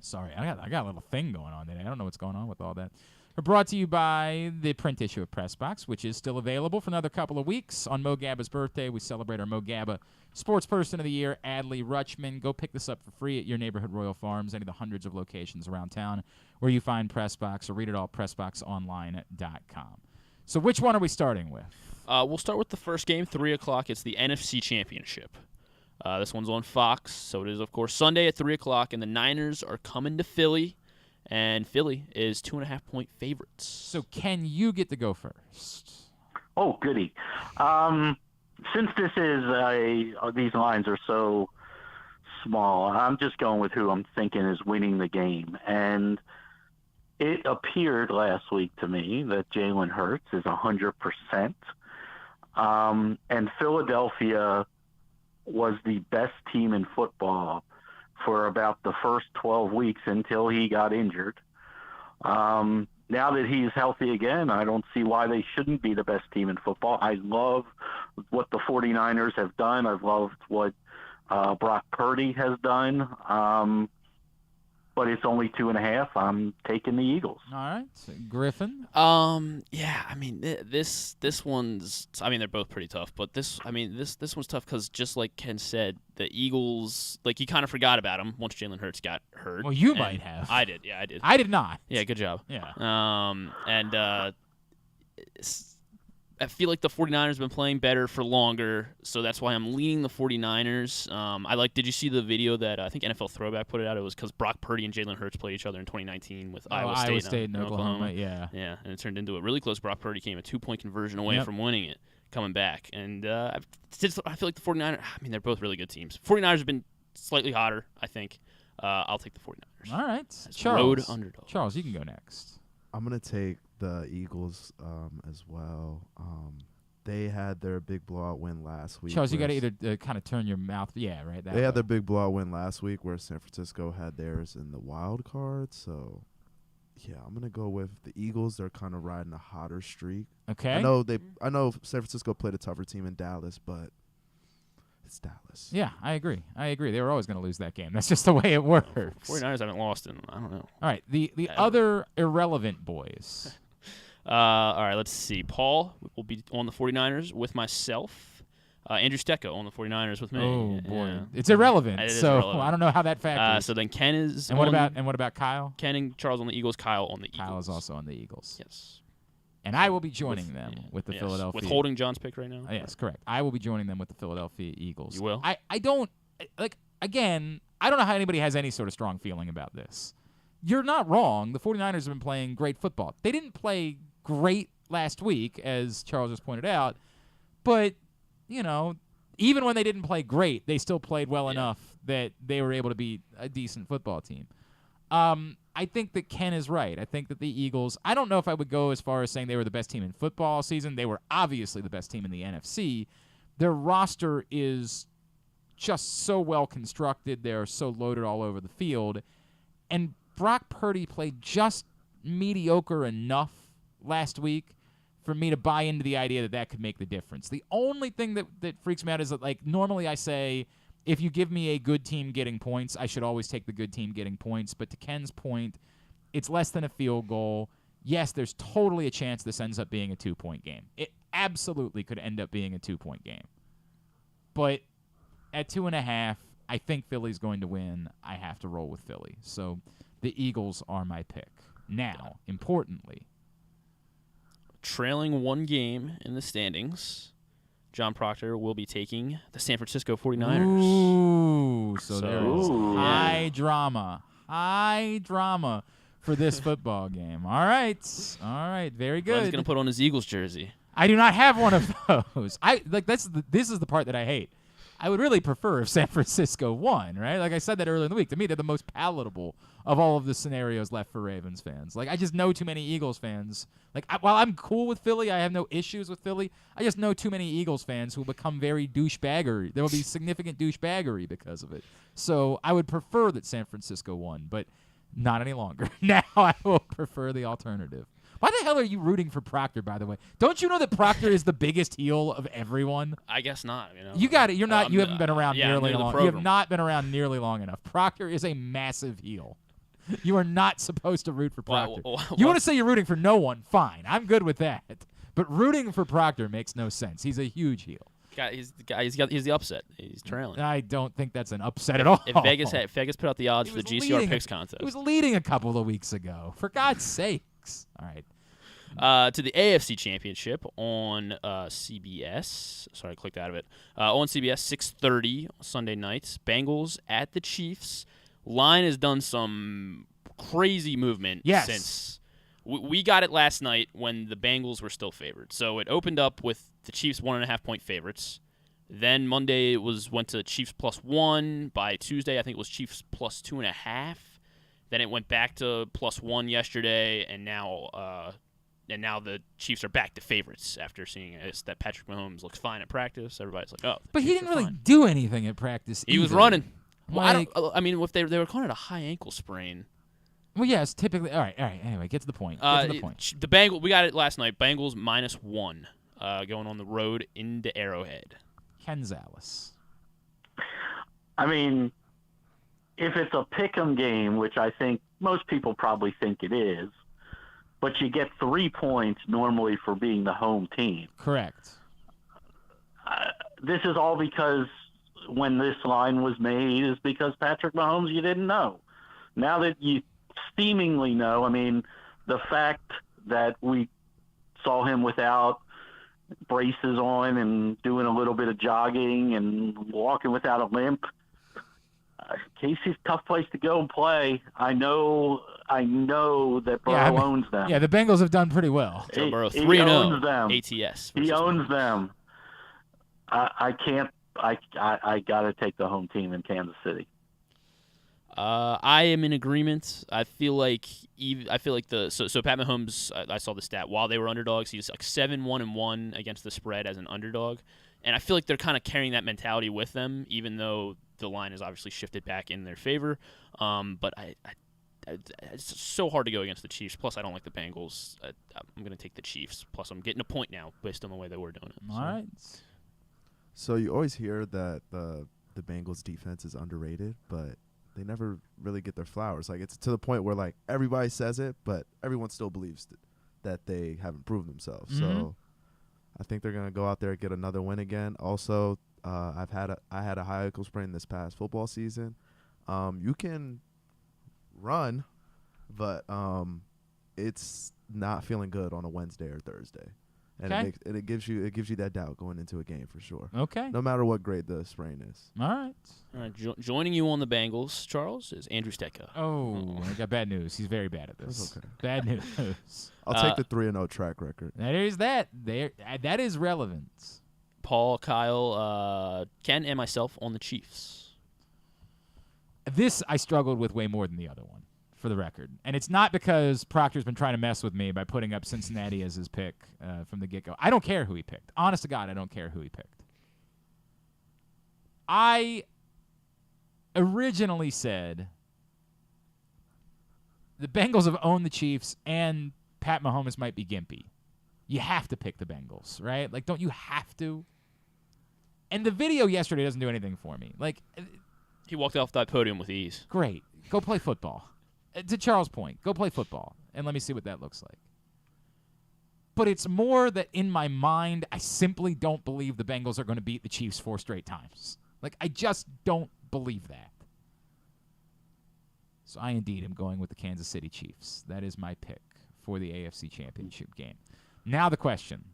Sorry, I got a little thing going on today. I don't know what's going on with all that. We're brought to you by the print issue of Press Box, which is still available for another couple of weeks. On Mo Gabba's birthday, we celebrate our Mo Gabba Sports Person of the Year, Adley Rutschman. Go pick this up for free at your neighborhood Royal Farms, any of the hundreds of locations around town where you find Press Box, or read it all at PressBoxOnline.com. So which one are we starting with? We'll start with the first game, 3 o'clock. It's the NFC Championship. This one's on Fox, so it is, of course, Sunday at 3 o'clock, and the Niners are coming to Philly, and Philly is 2.5-point favorites. So Ken, you get to go first. Oh, goody. Since this is these lines are so small, I'm just going with who I'm thinking is winning the game. And it appeared last week to me that Jalen Hurts is 100%. And Philadelphia was the best team in football for about the first 12 weeks until he got injured. Now that he's healthy again, I don't see why they shouldn't be the best team in football. I love what the 49ers have done. I've loved what Brock Purdy has done. But it's only 2.5. I'm taking the Eagles. All right. So Griffin? Yeah, I mean, this one's, I mean, they're both pretty tough, but this one's tough because just like Ken said, the Eagles, like, you kind of forgot about them once Jalen Hurts got hurt. Well, you might have. I did. Yeah, I did. I did not. Yeah, good job. Yeah. I feel like the 49ers have been playing better for longer, so that's why I'm leaning the 49ers. Did you see the video that I think NFL Throwback put it out? It was because Brock Purdy and Jalen Hurts played each other in 2019 with Iowa State and Oklahoma. Yeah. Yeah, and it turned into a really close. Brock Purdy came a 2-point conversion away from winning it, coming back. And I feel like the 49ers, I mean, they're both really good teams. 49ers have been slightly hotter, I think. I'll take the 49ers. All right. Charles, road underdog. Charles, you can go next. I'm going to take the Eagles as well. They had their big blowout win last week. Charles, you got to either kind of turn your mouth. Yeah, right. They had their big blowout win last week where San Francisco had theirs in the wild card. So, yeah, I'm going to go with the Eagles. They're kind of riding a hotter streak. Okay. I know San Francisco played a tougher team in Dallas, but it's Dallas. Yeah, I agree. They were always going to lose that game. That's just the way it works. 49ers haven't lost in, I don't know. All right, the other irrelevant boys. All right, let's see. Paul will be on the 49ers with myself. Andrew Stetka on the 49ers with me. Oh, boy. Yeah. It's irrelevant, It is so irrelevant. I don't know how that factors. So then Ken is what about Kyle? Ken and Charles on the Eagles, Kyle on the Eagles. Kyle is also on the Eagles. Yes. And I will be joining them with the Philadelphia. Withholding John's pick right now? Yes, correct. I will be joining them with the Philadelphia Eagles. You will? I don't, again, I don't know how anybody has any sort of strong feeling about this. You're not wrong. The 49ers have been playing great football. They didn't play great last week, as Charles just pointed out, but, even when they didn't play great, they still played well enough that they were able to be a decent football team. I think that Ken is right. I think that the Eagles, I don't know if I would go as far as saying they were the best team in football season. They were obviously the best team in the NFC. Their roster is just so well constructed. They're so loaded all over the field. And Brock Purdy played just mediocre enough last week for me to buy into the idea that could make the difference. The only thing that freaks me out is that, normally I say, if you give me a good team getting points, I should always take the good team getting points. But to Ken's point, it's less than a field goal. Yes, there's totally a chance this ends up being a 2-point game. It absolutely could end up being a 2-point game. But at 2.5, I think Philly's going to win. I have to roll with Philly. So the Eagles are my pick. Now, importantly, trailing one game in the standings, Jon Proctor will be taking the San Francisco 49ers. Ooh, so there's high drama for this football game. All right, very good. He's going to put on his Eagles jersey. I do not have one of those. This is the part that I hate. I would really prefer if San Francisco won, right? Like I said that earlier in the week. To me, they're the most palatable of all of the scenarios left for Ravens fans. I just know too many Eagles fans. While I'm cool with Philly, I have no issues with Philly. I just know too many Eagles fans who will become very douchebaggery. There will be significant douchebaggery because of it. So I would prefer that San Francisco won, but not any longer. Now I will prefer the alternative. Why the hell are you rooting for Proctor, by the way? Don't you know that Proctor is the biggest heel of everyone? I guess not. You got it. You're not. You haven't been around nearly long. You have program. not been around nearly long enough. Proctor is a massive heel. You are not supposed to root for Proctor. Well, you want to say you're rooting for no one, fine. I'm good with that. But rooting for Proctor makes no sense. He's a huge heel. He's the upset. He's trailing. I don't think that's an upset at all. If Vegas put out the odds for the GCR picks contest. He was leading a couple of weeks ago. For God's sakes. All right. To the AFC Championship on CBS. Sorry, I clicked out of it. On CBS, 6:30 Sunday nights. Bengals at the Chiefs. Line has done some crazy movement since we got it last night when the Bengals were still favored. So it opened up with the Chiefs 1.5-point favorites. Then Monday it went to Chiefs +1. By Tuesday, I think it was Chiefs +2.5. Then it went back to +1 yesterday, and now the Chiefs are back to favorites after seeing that Patrick Mahomes looks fine at practice. Everybody's like, oh. But he didn't really do anything at practice He was either. running. Like, well, I mean, if they were calling it a high ankle sprain. Well, yes, typically. All right. Anyway, get to the point. The Bengals, we got it last night. Bengals -1 going on the road into Arrowhead. Ken Zalis. I mean, if it's a pick'em game, which I think most people probably think it is, but you get 3 points normally for being the home team. Correct. This is all because when this line was made is because Patrick Mahomes you didn't know. Now that you seemingly know, I mean, the fact that we saw him without braces on and doing a little bit of jogging and walking without a limp, Casey's a tough place to go and play. I know that Burrow owns them. Yeah, the Bengals have done pretty well. Joe Burrow 3-0 he owns them. ATS. He owns them. I can't. I got to take the home team in Kansas City. I am in agreement. I feel like so Pat Mahomes. I saw the stat while they were underdogs. He's like 7-1-1 against the spread as an underdog, and I feel like they're kind of carrying that mentality with them, even though the line has obviously shifted back in their favor. But it's so hard to go against the Chiefs. Plus, I don't like the Bengals. I'm going to take the Chiefs. Plus, I'm getting a point now based on the way that we're doing it. All right. So you always hear that the Bengals defense is underrated, but they never really get their flowers. Like, it's to the point where, like, everybody says it, but everyone still believes that they haven't proven themselves. Mm-hmm. So I think they're going to go out there and get another win again. Also, I had a high ankle sprain this past football season. You can run, but it's not feeling good on a Wednesday or Thursday. And it gives you that doubt going into a game for sure. Okay. No matter what grade the sprain is. All right. Joining you on the Bengals, Charles, is Andrew Stetka. Oh, I got bad news. He's very bad at this. That's okay. Bad news. I'll take the 3-0 track record. There's that. That is relevant. Paul, Kyle, Ken, and myself on the Chiefs. This I struggled with way more than the other one, for the record. And it's not because Proctor's been trying to mess with me by putting up Cincinnati as his pick from the get-go. I don't care who he picked. Honest to God, I don't care who he picked. I originally said the Bengals have owned the Chiefs and Pat Mahomes might be gimpy. You have to pick the Bengals, right? Like, don't you have to? And the video yesterday doesn't do anything for me. Like, he walked off that podium with ease. Great. Go play football. To Charles' point, go play football, and let me see what that looks like. But it's more that in my mind, I simply don't believe the Bengals are going to beat the Chiefs 4 straight times. Like, I just don't believe that. So I indeed am going with the Kansas City Chiefs. That is my pick for the AFC Championship game. Now the question.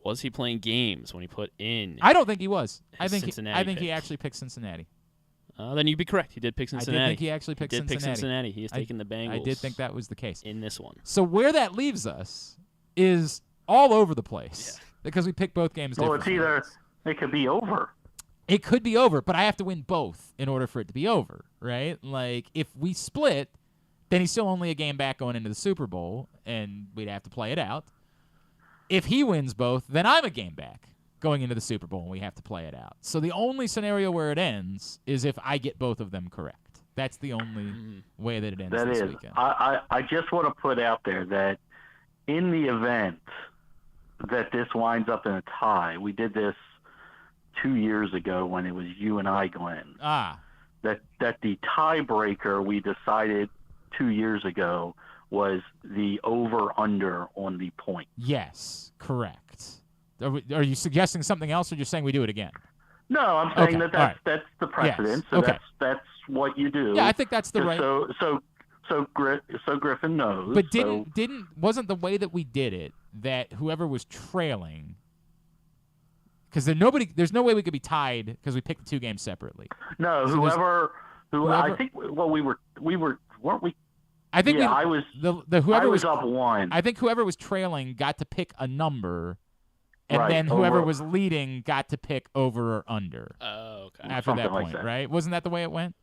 Was he playing games when he put in? I don't think he was. I think Cincinnati he actually picked Cincinnati. Then you'd be correct. He did pick Cincinnati. I did think he actually picked Cincinnati. He has taken the Bengals. I did think that was the case. In this one. So where that leaves us is all over the place because we picked both games differently. Well, it could be over. It could be over, but I have to win both in order for it to be over, right? Like, if we split, then he's still only a game back going into the Super Bowl, and we'd have to play it out. If he wins both, then I'm a game back going into the Super Bowl, and we have to play it out. So the only scenario where it ends is if I get both of them correct. That's the only way that it ends this weekend. I just want to put out there that in the event that this winds up in a tie, we did this 2 years ago when it was you and I, Glenn. that the tiebreaker we decided 2 years ago was the over-under on the point. Yes, correct. Are you suggesting something else, or just saying we do it again? No, I'm saying Okay, that's the precedent. Yes. So that's what you do. Yeah, I think that's the right. So Griffin knows. But wasn't the way that we did it that whoever was trailing, because there's no way we could be tied because we picked the 2 games separately. No, so whoever I think we weren't we. I think I was whoever was up 1. I think whoever was trailing got to pick a number, and then whoever was leading got to pick over or under. Oh, okay. After Something that like point, that. right? Wasn't that the way it went?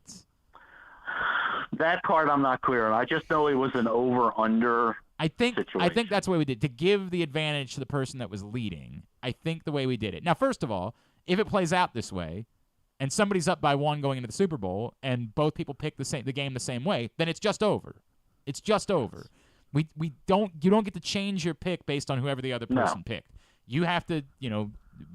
That part I'm not clear on. I just know it was an over-under situation. I think that's the way we did, to give the advantage to the person that was leading. I think the way we did it. Now, first of all, if it plays out this way, and somebody's up by 1 going into the Super Bowl, and both people pick the game the same way, then it's just over. It's just over. You don't get to change your pick based on whoever the other person picked. You have to,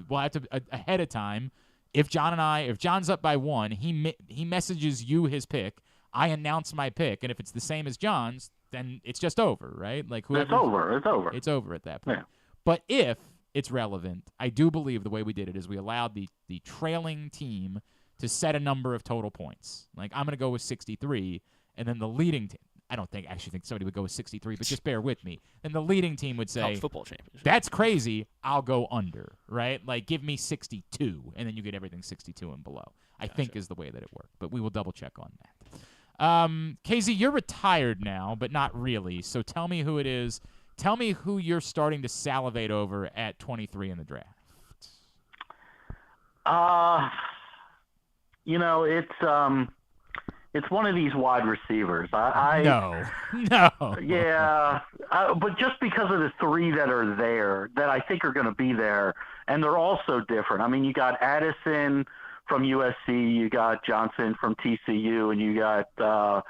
we'll have to ahead of time. If John's up by 1, he messages you his pick. I announce my pick, and if it's the same as John's, then it's just over, right? Like it's over. It's over at that point. Yeah. But if it's relevant, I do believe the way we did it is we allowed the trailing team to set a number of total points. Like, I'm going to go with 63, and then the leading team. I don't actually think somebody would go with 63, but just bear with me. And the leading team would say, College football championship. That's crazy. I'll go under, right? Like, give me 62, and then you get everything 62 and below. I think is the way that it worked, but we will double check on that. KZ, you're retired now, but not really. So tell me who it is. Tell me who you're starting to salivate over at 23 in the draft. It's one of these wide receivers. No. Yeah, but just because of the 3 that are there, that I think are going to be there, and they're all so different. I mean, you got Addison from USC, you got Johnson from TCU, and you got the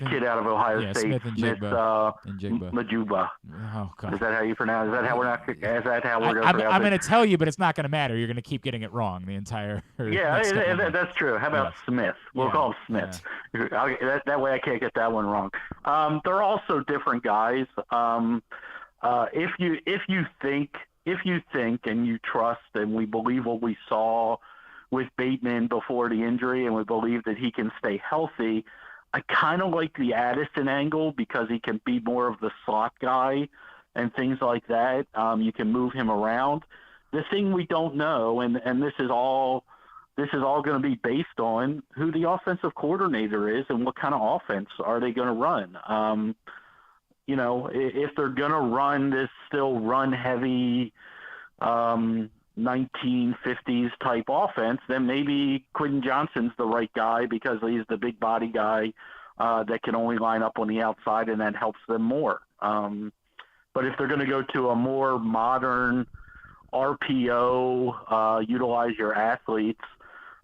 kid out of Ohio State, Smith and Jigba. Majuba. Oh God! Is that how you pronounce? Is that how we're not? Is that how we're going to pronounce it? I'm going to tell you, but it's not going to matter. You're going to keep getting it wrong the entire. Yeah, that's true. How about Smith? We'll call him Smith. Yeah. That way, I can't get that one wrong. They're also different guys. If you think and you trust and we believe what we saw with Bateman before the injury, and we believe that he can stay healthy. I kind of like the Addison angle because he can be more of the slot guy and things like that. You can move him around. The thing we don't know, and this is all going to be based on who the offensive coordinator is and what kind of offense are they going to run. If they're going to run this still run heavy 1950s type offense, then maybe Quentin Johnston's the right guy because he's the big body guy that can only line up on the outside, and that helps them more. But if they're going to go to a more modern RPO, utilize your athletes,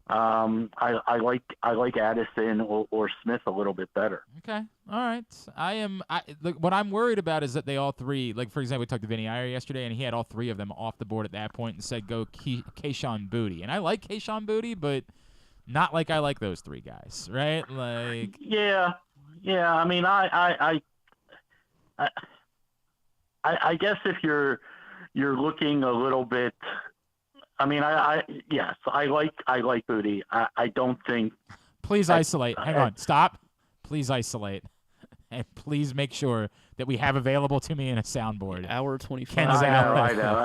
I like Addison or Smith a little bit better. Okay, all right. What I'm worried about is that they all 3, like for example, we talked to Vinny Iyer yesterday, and he had all 3 of them off the board at that point and said go Kayshon Boutte, and I like Kayshon Boutte, but not like I like those 3 guys, right? Like yeah. I mean, I guess if you're looking a little bit. I mean, yes, I like Boutte. I don't think. Please isolate. Hang on. Stop. Please isolate, and please make sure that we have available to me in a soundboard. Hour 25. I know.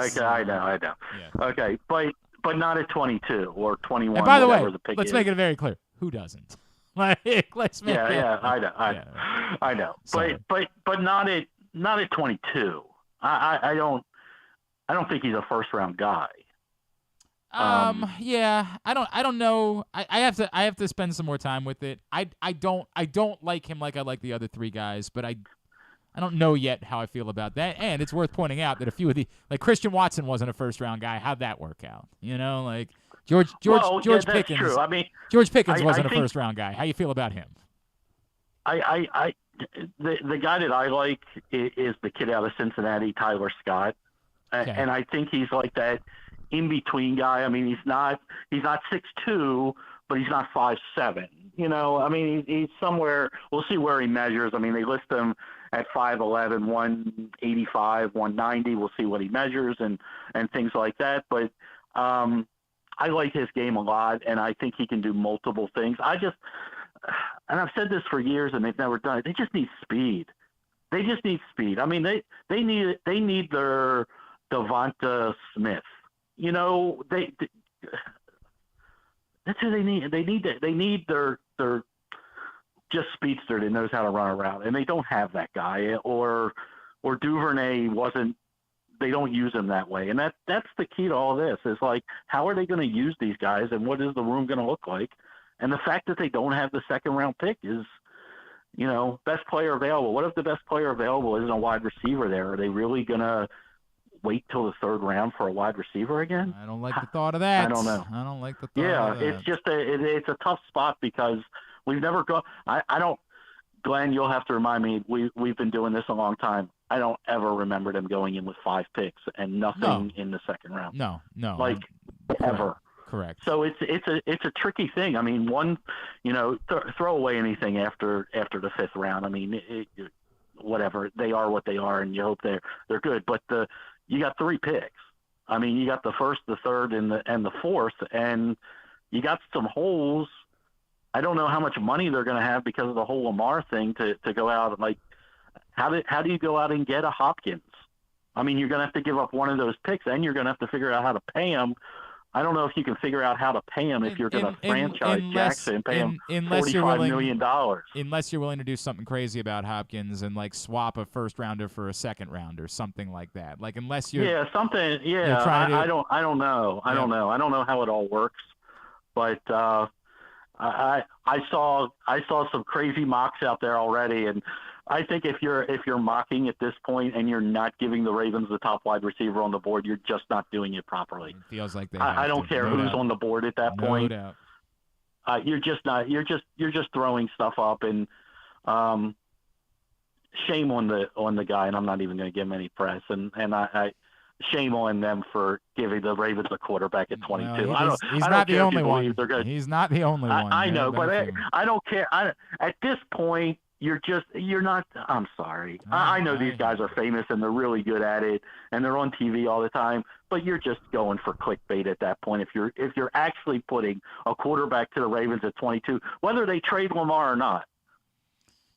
Yeah. Okay, but not at 22 or 21. And by the way, pick let's is. make it very clear. Who doesn't? Like, let's make it. Yeah, I know. But not at 22. I don't think he's a first round guy. Yeah, I don't know. I have to spend some more time with it. I don't like him like I like the other 3 guys, but I don't know yet how I feel about that. And it's worth pointing out that a few of like Christian Watson wasn't a first round guy. How'd that work out? Like George that's Pickens. True. I mean, George Pickens wasn't a first round guy. How you feel about him? The guy that I like is the kid out of Cincinnati, Tyler Scott, and I think he's like that in between guy. I mean, he's not 6'2", but he's not 5'7". You know, I mean, he's somewhere. We'll see where he measures. I mean, they list him at 5'11", 185, 190. We'll see what he measures and things like that. But I like his game a lot, and I think he can do multiple things. And I've said this for years, and they've never done it. They just need speed. They just need speed. I mean, they need their Devonta Smith. You know, that's who they need. They need their just speedster that knows how to run around, and they don't have that guy. Or Duvernay wasn't. They don't use him that way, and that's the key to all this. Is like, how are they going to use these guys, and what is the room going to look like? And the fact that they don't have the second round pick is, you know, best player available. What if the best player available isn't a wide receiver there? Are they really going to wait till the third round for a wide receiver again? I don't like the thought of that. I don't know. I don't like the thought of that. It's just it's a tough spot because we've never gone. I don't. Glenn, you'll have to remind me. We've been doing this a long time. I don't ever remember them going in with 5 picks and nothing in the second round. No. Like ever. Correct. So it's a tricky thing. I mean, throw away anything after the 5th round. I mean, whatever, they are what they are, and you hope they're good. But you got 3 picks. I mean, you got the 1st, the 3rd, and the 4th, and you got some holes. I don't know how much money they're going to have because of the whole Lamar thing to go out and like. How do you go out and get a Hopkins? I mean, you're going to have to give up one of those picks, and you're going to have to figure out how to pay him. I don't know if you can figure out how to pay him if you're going to franchise Jackson and pay him $45 million. Unless you're willing to do something crazy about Hopkins and like swap a first rounder for a second rounder, something like that. Like unless you're I don't know. I don't know. I don't know how it all works, but I saw some crazy mocks out there already, and I think if you're mocking at this point and you're not giving the Ravens the top wide receiver on the board, you're just not doing it properly. It feels like they. I don't care who's on the board at that point. No doubt. You're just not. You're just throwing stuff up, and shame on the guy. And I'm not even going to give him any press. And I shame on them for giving the Ravens a quarterback at 22. He's not the only one. He's not the only one. I know, but I don't care. At this point. You're not. I'm sorry. I know these guys are famous and they're really good at it and they're on TV all the time, but you're just going for clickbait at that point. If you're actually putting a quarterback to the Ravens at 22, whether they trade Lamar or not.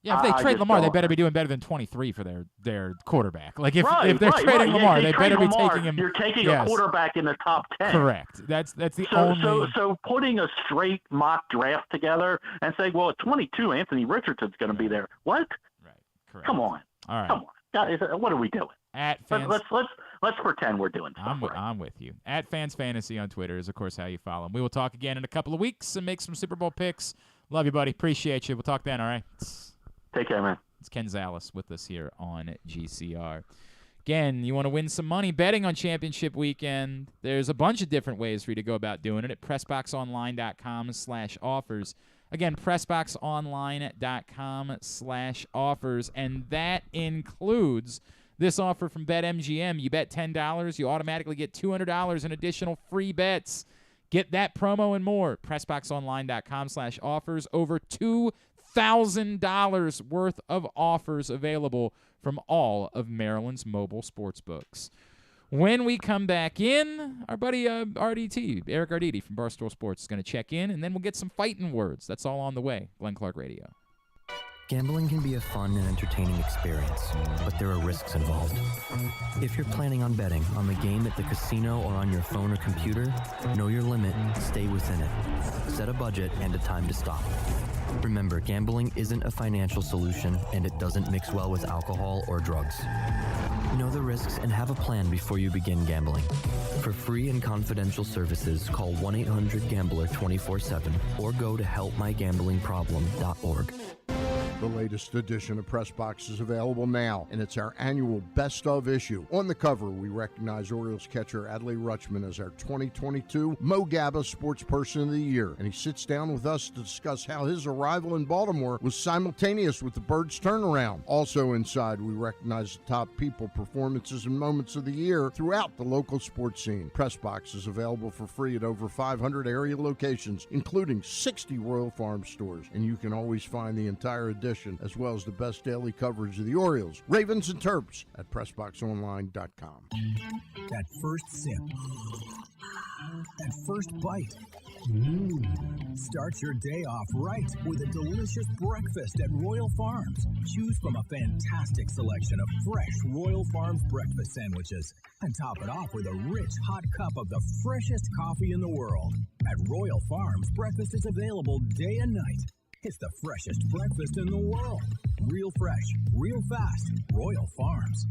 Yeah, if they trade Lamar, they better be doing better than 23 for their quarterback. Like if they're trading Lamar, they better be taking him. You're taking a quarterback in the top 10. Correct. That's the only. So putting a straight mock draft together and saying, well, at 22, Anthony Richardson's going to be there. What? Right. Correct. Come on. All right. Come on. Guys, what are we doing? At fans, let's pretend we're doing something. I'm with you. At Fans Fantasy on Twitter is, of course, how you follow him. We will talk again in a couple of weeks and make some Super Bowl picks. Love you, buddy. Appreciate you. We'll talk then, all right? Take care, man. It's Ken Zalis with us here on GCR. Again, you want to win some money betting on championship weekend. There's a bunch of different ways for you to go about doing it at PressBoxOnline.com/offers. Again, PressBoxOnline.com/offers. And that includes this offer from BetMGM. You bet $10, you automatically get $200 in additional free bets. Get that promo and more. PressBoxOnline.com/offers. Over $2,000 worth of offers available from all of Maryland's mobile sports books. When we come back in, our buddy Eric Arditi from Barstool Sports is going to check in, and then we'll get some fighting words. That's all on the way. Glenn Clark Radio. Gambling can be a fun and entertaining experience, but there are risks involved. If you're planning on betting on the game at the casino or on your phone or computer, know your limit, stay within it. Set a budget and a time to stop. Remember, gambling isn't a financial solution, and it doesn't mix well with alcohol or drugs. Know the risks and have a plan before you begin gambling. For free and confidential services, call 1-800-GAMBLER 24/7 or go to helpmygamblingproblem.org. The latest edition of Press Box is available now, and it's our annual Best Of issue. On the cover, we recognize Orioles catcher Adley Rutschman as our 2022 Mo Gabba Sports Person of the Year, and he sits down with us to discuss how his arrival in Baltimore was simultaneous with the Birds' turnaround. Also inside, we recognize the top people, performances, and moments of the year throughout the local sports scene. Press Box is available for free at over 500 area locations, including 60 Royal Farm stores, and you can always find the entire edition as well as the best daily coverage of the Orioles, Ravens, and Terps at PressBoxOnline.com. That first sip. That first bite. Start your day off right with a delicious breakfast at Royal Farms. Choose from a fantastic selection of fresh Royal Farms breakfast sandwiches and top it off with a rich hot cup of the freshest coffee in the world. At Royal Farms, breakfast is available day and night. It's the freshest breakfast in the world. Real fresh, real fast. Royal Farms.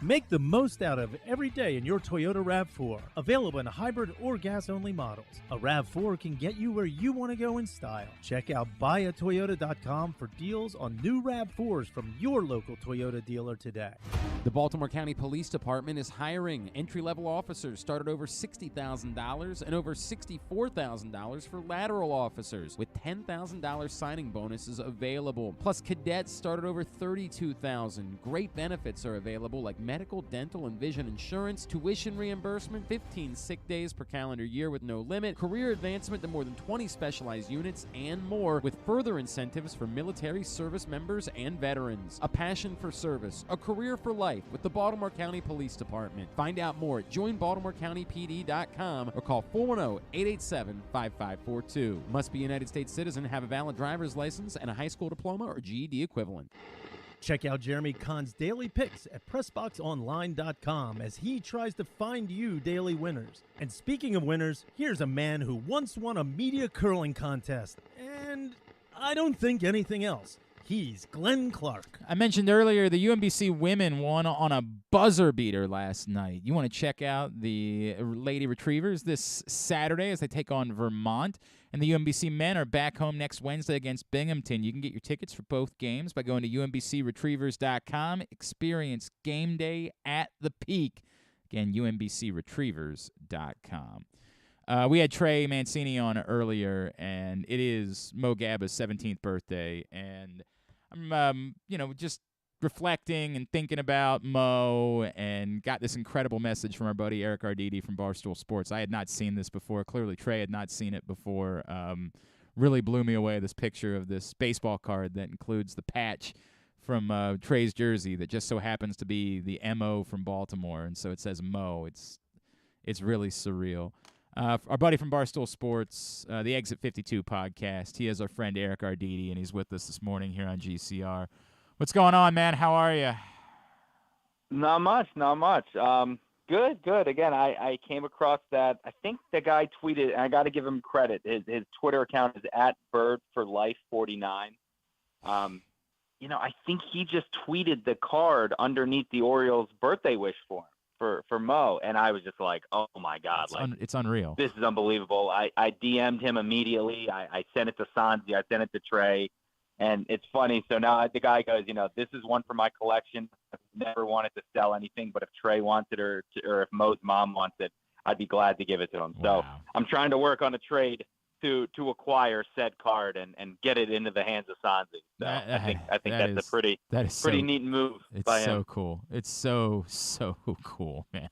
Make the most out of every day in your Toyota RAV4. Available in hybrid or gas-only models. A RAV4 can get you where you want to go in style. Check out buyatoyota.com for deals on new RAV4s from your local Toyota dealer today. The Baltimore County Police Department is hiring. Entry-level officers start at over $60,000 and over $64,000 for lateral officers, with $10,000 signing bonuses available. Plus, cadets start at over $32,000. Great benefits are available like medical, dental, and vision insurance, tuition reimbursement, 15 sick days per calendar year with no limit, career advancement to more than 20 specialized units, and more, with further incentives for military service members and veterans. A passion for service, a career for life with the Baltimore County Police Department. Find out more at joinbaltimorecountypd.com or call 410-887-5542. Must be a United States citizen, have a valid driver's license, and a high school diploma or GED equivalent. Check out Jeremy Kahn's daily picks at PressBoxOnline.com as he tries to find you daily winners. And speaking of winners, here's a man who once won a media curling contest, and I don't think anything else. He's Glenn Clark. I mentioned earlier the UMBC women won on a buzzer beater last night. You want to check out the Lady Retrievers this Saturday as they take on Vermont. And the UMBC men are back home next Wednesday against Binghamton. You can get your tickets for both games by going to umbcretrievers.com. Experience game day at the peak. Again, umbcretrievers.com. We had Trey Mancini on earlier, and it is Mo Gabba's 17th birthday. And I'm, just reflecting and thinking about Mo, and got this incredible message from our buddy Eric Arditi from Barstool Sports. I had not seen this before. Clearly, Trey had not seen it before. Really blew me away, this picture of this baseball card that includes the patch from Trey's jersey that just so happens to be the MO from Baltimore, and so it says Mo. It's really surreal. Our buddy from Barstool Sports, the Exit 52 podcast, he is our friend Eric Arditi, and he's with us this morning here on GCR. What's going on, man? How are you? Not much. Good. Again, I came across that. I think the guy tweeted, and I got to give him credit. His Twitter account is @BirdForLife49. I think he just tweeted the card underneath the Orioles' birthday wish form for Mo, and I was just like, oh my God, it's unreal. This is unbelievable. I DM'd him immediately. I sent it to Sanzi. I sent it to Trey. And it's funny. So now the guy goes, this is one for my collection. I've never wanted to sell anything, but if Trey wants it or if Mo's mom wants it, I'd be glad to give it to him. Wow. So I'm trying to work on a trade to acquire said card and get it into the hands of Sanzi. So I think that's a pretty neat move by him. It's so cool. It's so cool, man.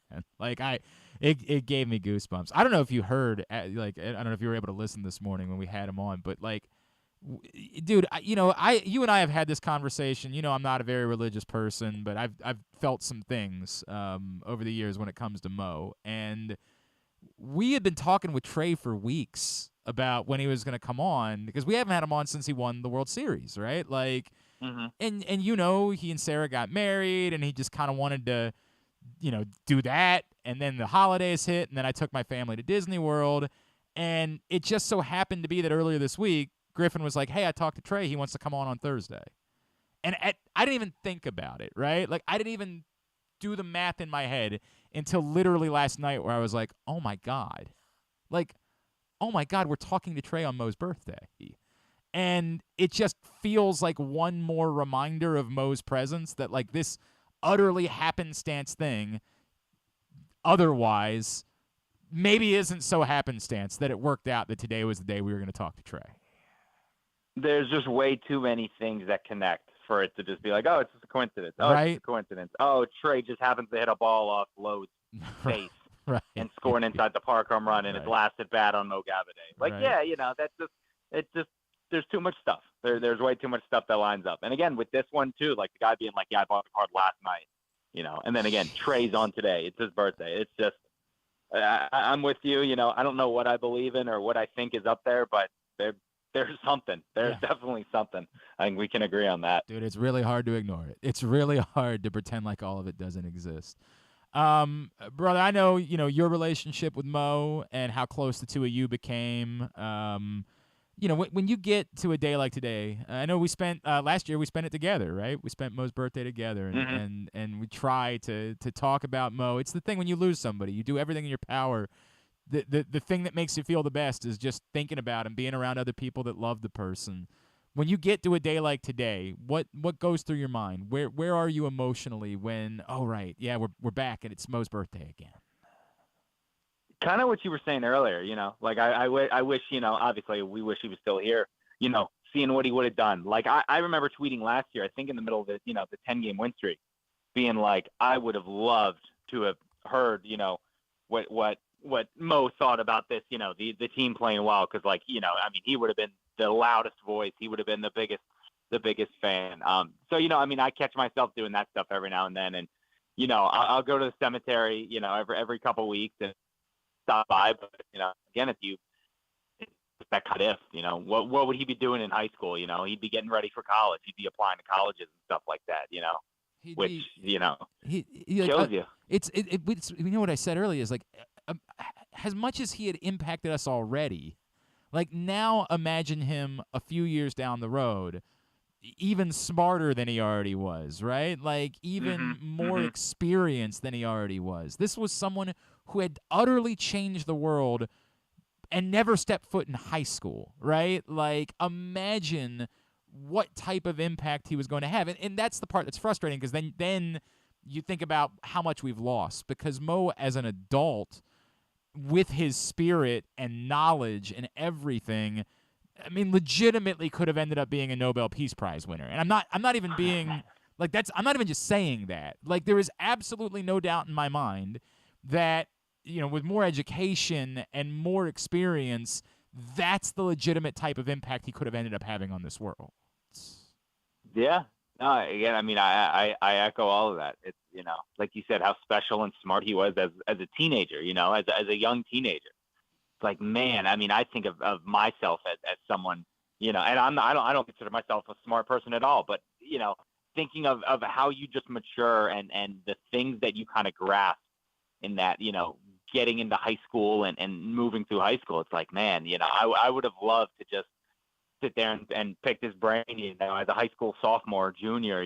It gave me goosebumps. I don't know if you heard, I don't know if you were able to listen this morning when we had him on, but dude, you and I have had this conversation. I'm not a very religious person, but I've felt some things over the years when it comes to Mo, and we had been talking with Trey for weeks about when he was going to come on, because we haven't had him on since he won the World Series, right? And he and Sarah got married, and he just kind of wanted to, do that, and then the holidays hit, and then I took my family to Disney World, and it just so happened to be that earlier this week, Griffin was like, hey, I talked to Trey. He wants to come on Thursday. And I didn't even think about it, right? I didn't even do the math in my head until literally last night, where I was like, oh, my God. We're talking to Trey on Mo's birthday. And it just feels like one more reminder of Mo's presence, that like this utterly happenstance thing otherwise maybe isn't so happenstance, that it worked out that today was the day we were going to talk to Trey. There's just way too many things that connect for it to just be like, oh, it's just a coincidence. Oh, Right. it's just a coincidence. Oh, Trey just happens to hit a ball off Lowe's face Right. and score an inside the park home run, and it's last at bat on Mo Gaviday. Like, Right. yeah, it's just there's too much stuff. There's way too much stuff that lines up. And again, with this one too, like the guy being like, yeah, I bought the card last night, and then again, Trey's on today. It's his birthday. It's just, I'm with you. I don't know what I believe in or what I think is up there, but there's something. There's definitely something. I think we can agree on that. Dude, it's really hard to ignore it. It's really hard to pretend like all of it doesn't exist. Brother, I know, your relationship with Mo and how close the two of you became. When you get to a day like today, I know we spent last year, we spent it together, right? We spent Mo's birthday together, and we try to talk about Mo. It's the thing when you lose somebody, you do everything in your power. The thing that makes you feel the best is just thinking about and being around other people that love the person. When you get to a day like today, what goes through your mind? Where are you emotionally when, oh, right, yeah, we're back and it's Mo's birthday again? Kind of what you were saying earlier, like I wish, obviously we wish he was still here, seeing what he would have done. Like I remember tweeting last year, I think in the middle of the 10-game win streak, being like, I would have loved to have heard, what Mo thought about this, the team playing well. Cause he would have been the loudest voice. He would have been the biggest fan. So, I catch myself doing that stuff every now and then. And, I'll go to the cemetery, every couple weeks and stop by. But, again, it's that cut if, what would he be doing in high school? He'd be getting ready for college. He'd be applying to colleges and stuff like that, which, shows you. It's what I said earlier is like, as much as he had impacted us already, like now imagine him a few years down the road, even smarter than he already was, right? Like even more experienced than he already was. This was someone who had utterly changed the world and never stepped foot in high school, right? Like imagine what type of impact he was going to have. And that's the part that's frustrating, because then you think about how much we've lost, because Mo as an adult with his spirit and knowledge and everything, I mean, legitimately could have ended up being a Nobel Peace Prize winner. And I'm not even being like I'm not even just saying that. Like there is absolutely no doubt in my mind that, with more education and more experience, that's the legitimate type of impact he could have ended up having on this world. Yeah. No, again, I echo all of that. It's, like you said, how special and smart he was as a teenager, as a young teenager. It's like, man, I think of myself as someone, and I don't consider myself a smart person at all, but, thinking of how you just mature and the things that you kind of grasp in that, getting into high school and moving through high school. It's like, man, I would have loved to just sit there and pick his brain, as a high school sophomore, junior,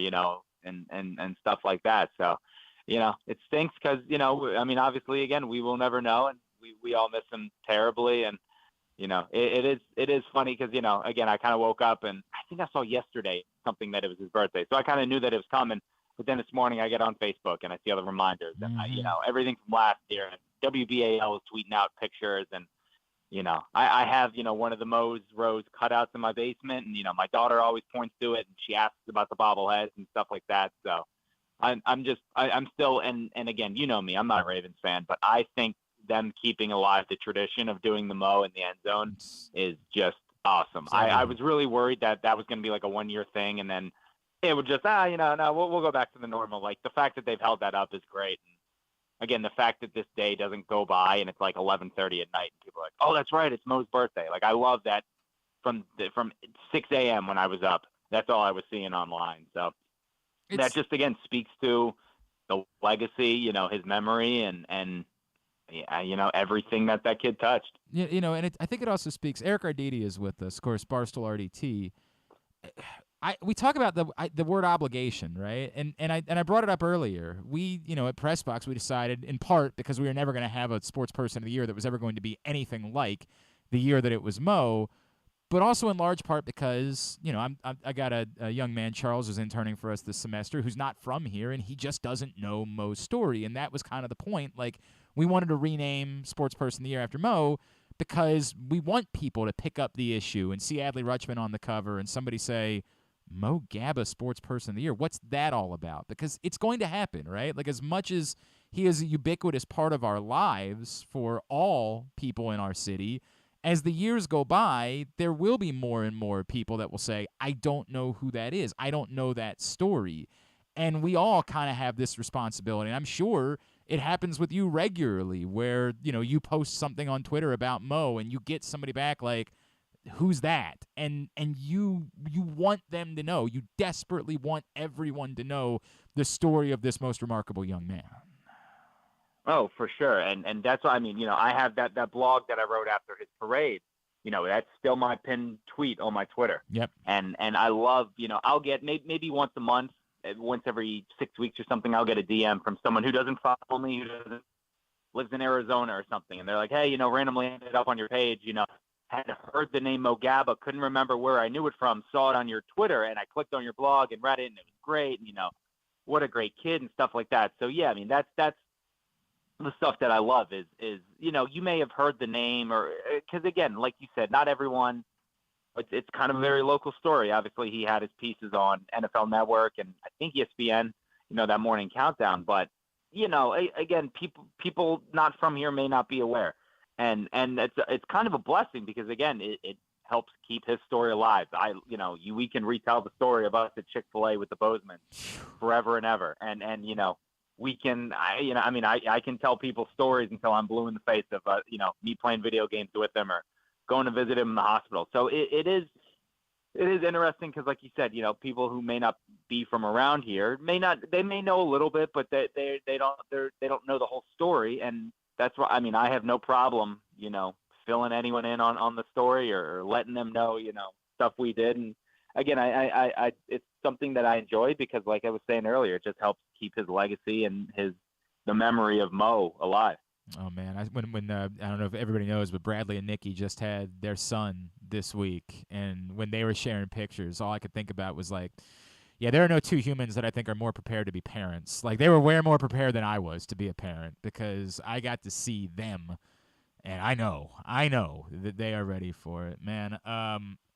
and stuff like that. So, it stinks because, obviously, again, we will never know, and we all miss him terribly. And, it is funny because, again, I kind of woke up and I think I saw yesterday something that it was his birthday. So I kind of knew that it was coming. But then this morning I get on Facebook and I see all the reminders and, everything from last year. And WBAL is tweeting out pictures and, I have, one of the Mo's Rose cutouts in my basement, and, my daughter always points to it and she asks about the bobbleheads and stuff like that. So I'm still, and again, me, I'm not a Ravens fan, but I think them keeping alive the tradition of doing the Mo in the end zone is just awesome. I was really worried that was going to be like a 1-year thing. And then it would just, no, we'll go back to the normal. Like the fact that they've held that up is great. And again, the fact that this day doesn't go by and it's like 11:30 at night and people are like, oh, that's right, it's Mo's birthday. Like I love that from 6 a.m. when I was up. That's all I was seeing online. So that just, again, speaks to the legacy, his memory and everything that kid touched. Yeah, and I think it also speaks. Eric Arditi is with us, of course, Barstool RDT. We talk about the word obligation, right? And I brought it up earlier. We, at Pressbox, we decided, in part because we were never going to have a sports person of the year that was ever going to be anything like the year that it was Mo, but also in large part because, I got a young man, Charles, who's interning for us this semester, who's not from here, and he just doesn't know Mo's story. And that was kind of the point. Like, we wanted to rename Sports Person of the Year after Mo because we want people to pick up the issue and see Adley Rutschman on the cover and somebody say, Mo Gaba Sports Person of the Year. What's that all about? Because it's going to happen, right? Like, as much as he is a ubiquitous part of our lives for all people in our city, as the years go by, there will be more and more people that will say, I don't know who that is. I don't know that story. And we all kind of have this responsibility. And I'm sure it happens with you regularly where, you post something on Twitter about Mo and you get somebody back like, who's that? And you want them to know. You desperately want everyone to know the story of this most remarkable young man. Oh, for sure. And that's what I mean. I have that blog that I wrote after his parade. That's still my pinned tweet on my Twitter. Yep. And I love, I'll get maybe once a month, once every 6 weeks or something, I'll get a DM from someone who doesn't follow me, who lives in Arizona or something. And they're like, hey, randomly ended up on your page, had heard the name Mo Gaba, couldn't remember where I knew it from, saw it on your Twitter, and I clicked on your blog and read it, and it was great. And, what a great kid and stuff like that. So, yeah, I mean, that's the stuff that I love is you may have heard the name or because, again, like you said, not everyone, it's kind of a very local story. Obviously, he had his pieces on NFL Network and I think ESPN, that morning countdown. But, again, people not from here may not be aware. And it's kind of a blessing because, again, it helps keep his story alive. We can retell the story of us at Chick-fil-A with the Bozeman forever and ever. And we can, I can tell people stories until I'm blue in the face of, me playing video games with them or going to visit him in the hospital. So it is interesting because, like you said, people who may not be from around here may know a little bit, but they don't know the whole story. And that's why, I have no problem, filling anyone in on the story or letting them know, stuff we did. And again, I it's something that I enjoy because, like I was saying earlier, it just helps keep his legacy and the memory of Mo alive. Oh man, when I don't know if everybody knows, but Bradley and Nikki just had their son this week, and when they were sharing pictures, all I could think about was like, yeah, there are no two humans that I think are more prepared to be parents. Like, they were way more prepared than I was to be a parent because I got to see them, and I know that they are ready for it, man.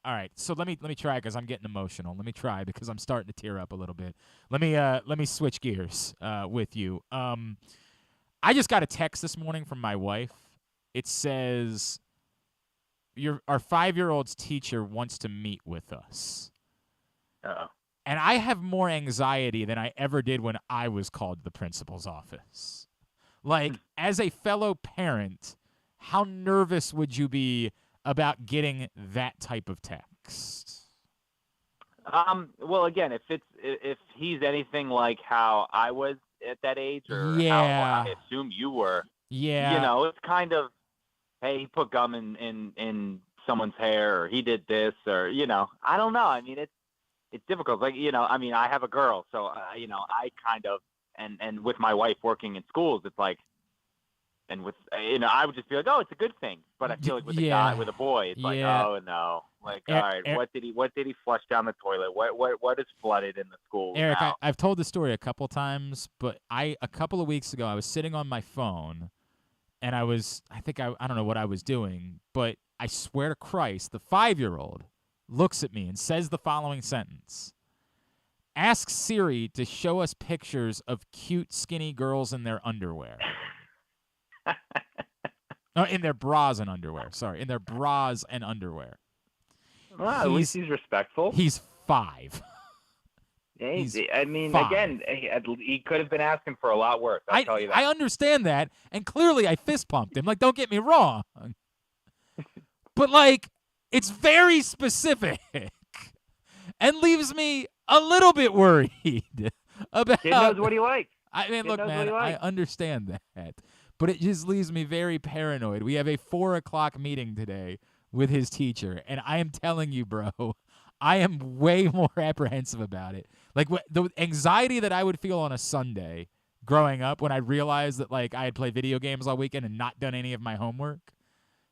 All right, so let me try because I'm getting emotional. Let me try because I'm starting to tear up a little bit. Let me switch gears with you. I just got a text this morning from my wife. It says, our 5-year-old's teacher wants to meet with us. Uh-oh. And I have more anxiety than I ever did when I was called to the principal's office. Like, as a fellow parent, how nervous would you be about getting that type of text? Well, again, if he's anything like how I was at that age, or yeah, how I assume you were, yeah, it's kind of, hey, he put gum in someone's hair, or he did this, or I don't know. I mean, it's difficult. Like, I have a girl, so I kind of and with my wife working in schools, it's like. And with I would just be like, oh, it's a good thing. But I feel like with a guy, with a boy, it's like, oh no, like, all right, what did he flush down the toilet? What is flooded in the school? Eric, now? I've told the story a couple times, but a couple of weeks ago I was sitting on my phone, and I don't know what I was doing, but I swear to Christ, the 5-year-old looks at me and says the following sentence: "Ask Siri to show us pictures of cute, skinny girls in their underwear." No, in their bras and underwear. Sorry, in their bras and underwear. Well, at least he's respectful. He's 5. I mean, 5. Again, he could have been asking for a lot worse. I'll tell you that. I understand that, and clearly I fist pumped him. Like, don't get me wrong, but like, it's very specific, and leaves me a little bit worried about. Kid knows what he likes. I mean, look, man, I understand that. But it just leaves me very paranoid. We have a 4:00 meeting today with his teacher, and I am telling you, bro, I am way more apprehensive about it. Like, the anxiety that I would feel on a Sunday growing up when I realized that, like, I had played video games all weekend and not done any of my homework,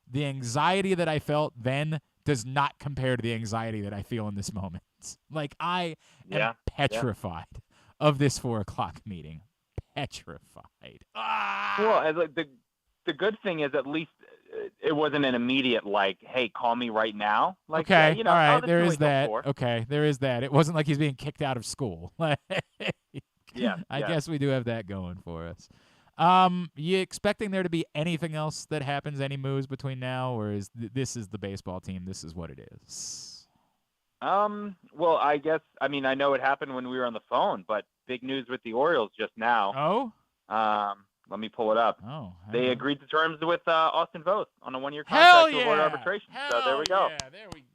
the anxiety that I felt then does not compare to the anxiety that I feel in this moment. Like, I am petrified of this 4:00 meeting. Petrified. Well, the good thing is at least it wasn't an immediate, like, hey, call me right now. Like, okay, you know, all right, there too is late till that. 4. Okay, there is that. It wasn't like he's being kicked out of school. I guess we do have that going for us. You expecting there to be anything else that happens, any moves between now, or is this is the baseball team, this is what it is? Well, I guess, I mean, I know it happened when we were on the phone, but big news with the Orioles just now. Oh? Let me pull it up. Oh. They agreed to terms with Austin Voth on a 1-year contract to avoid arbitration. So there we go. Yeah, there we go.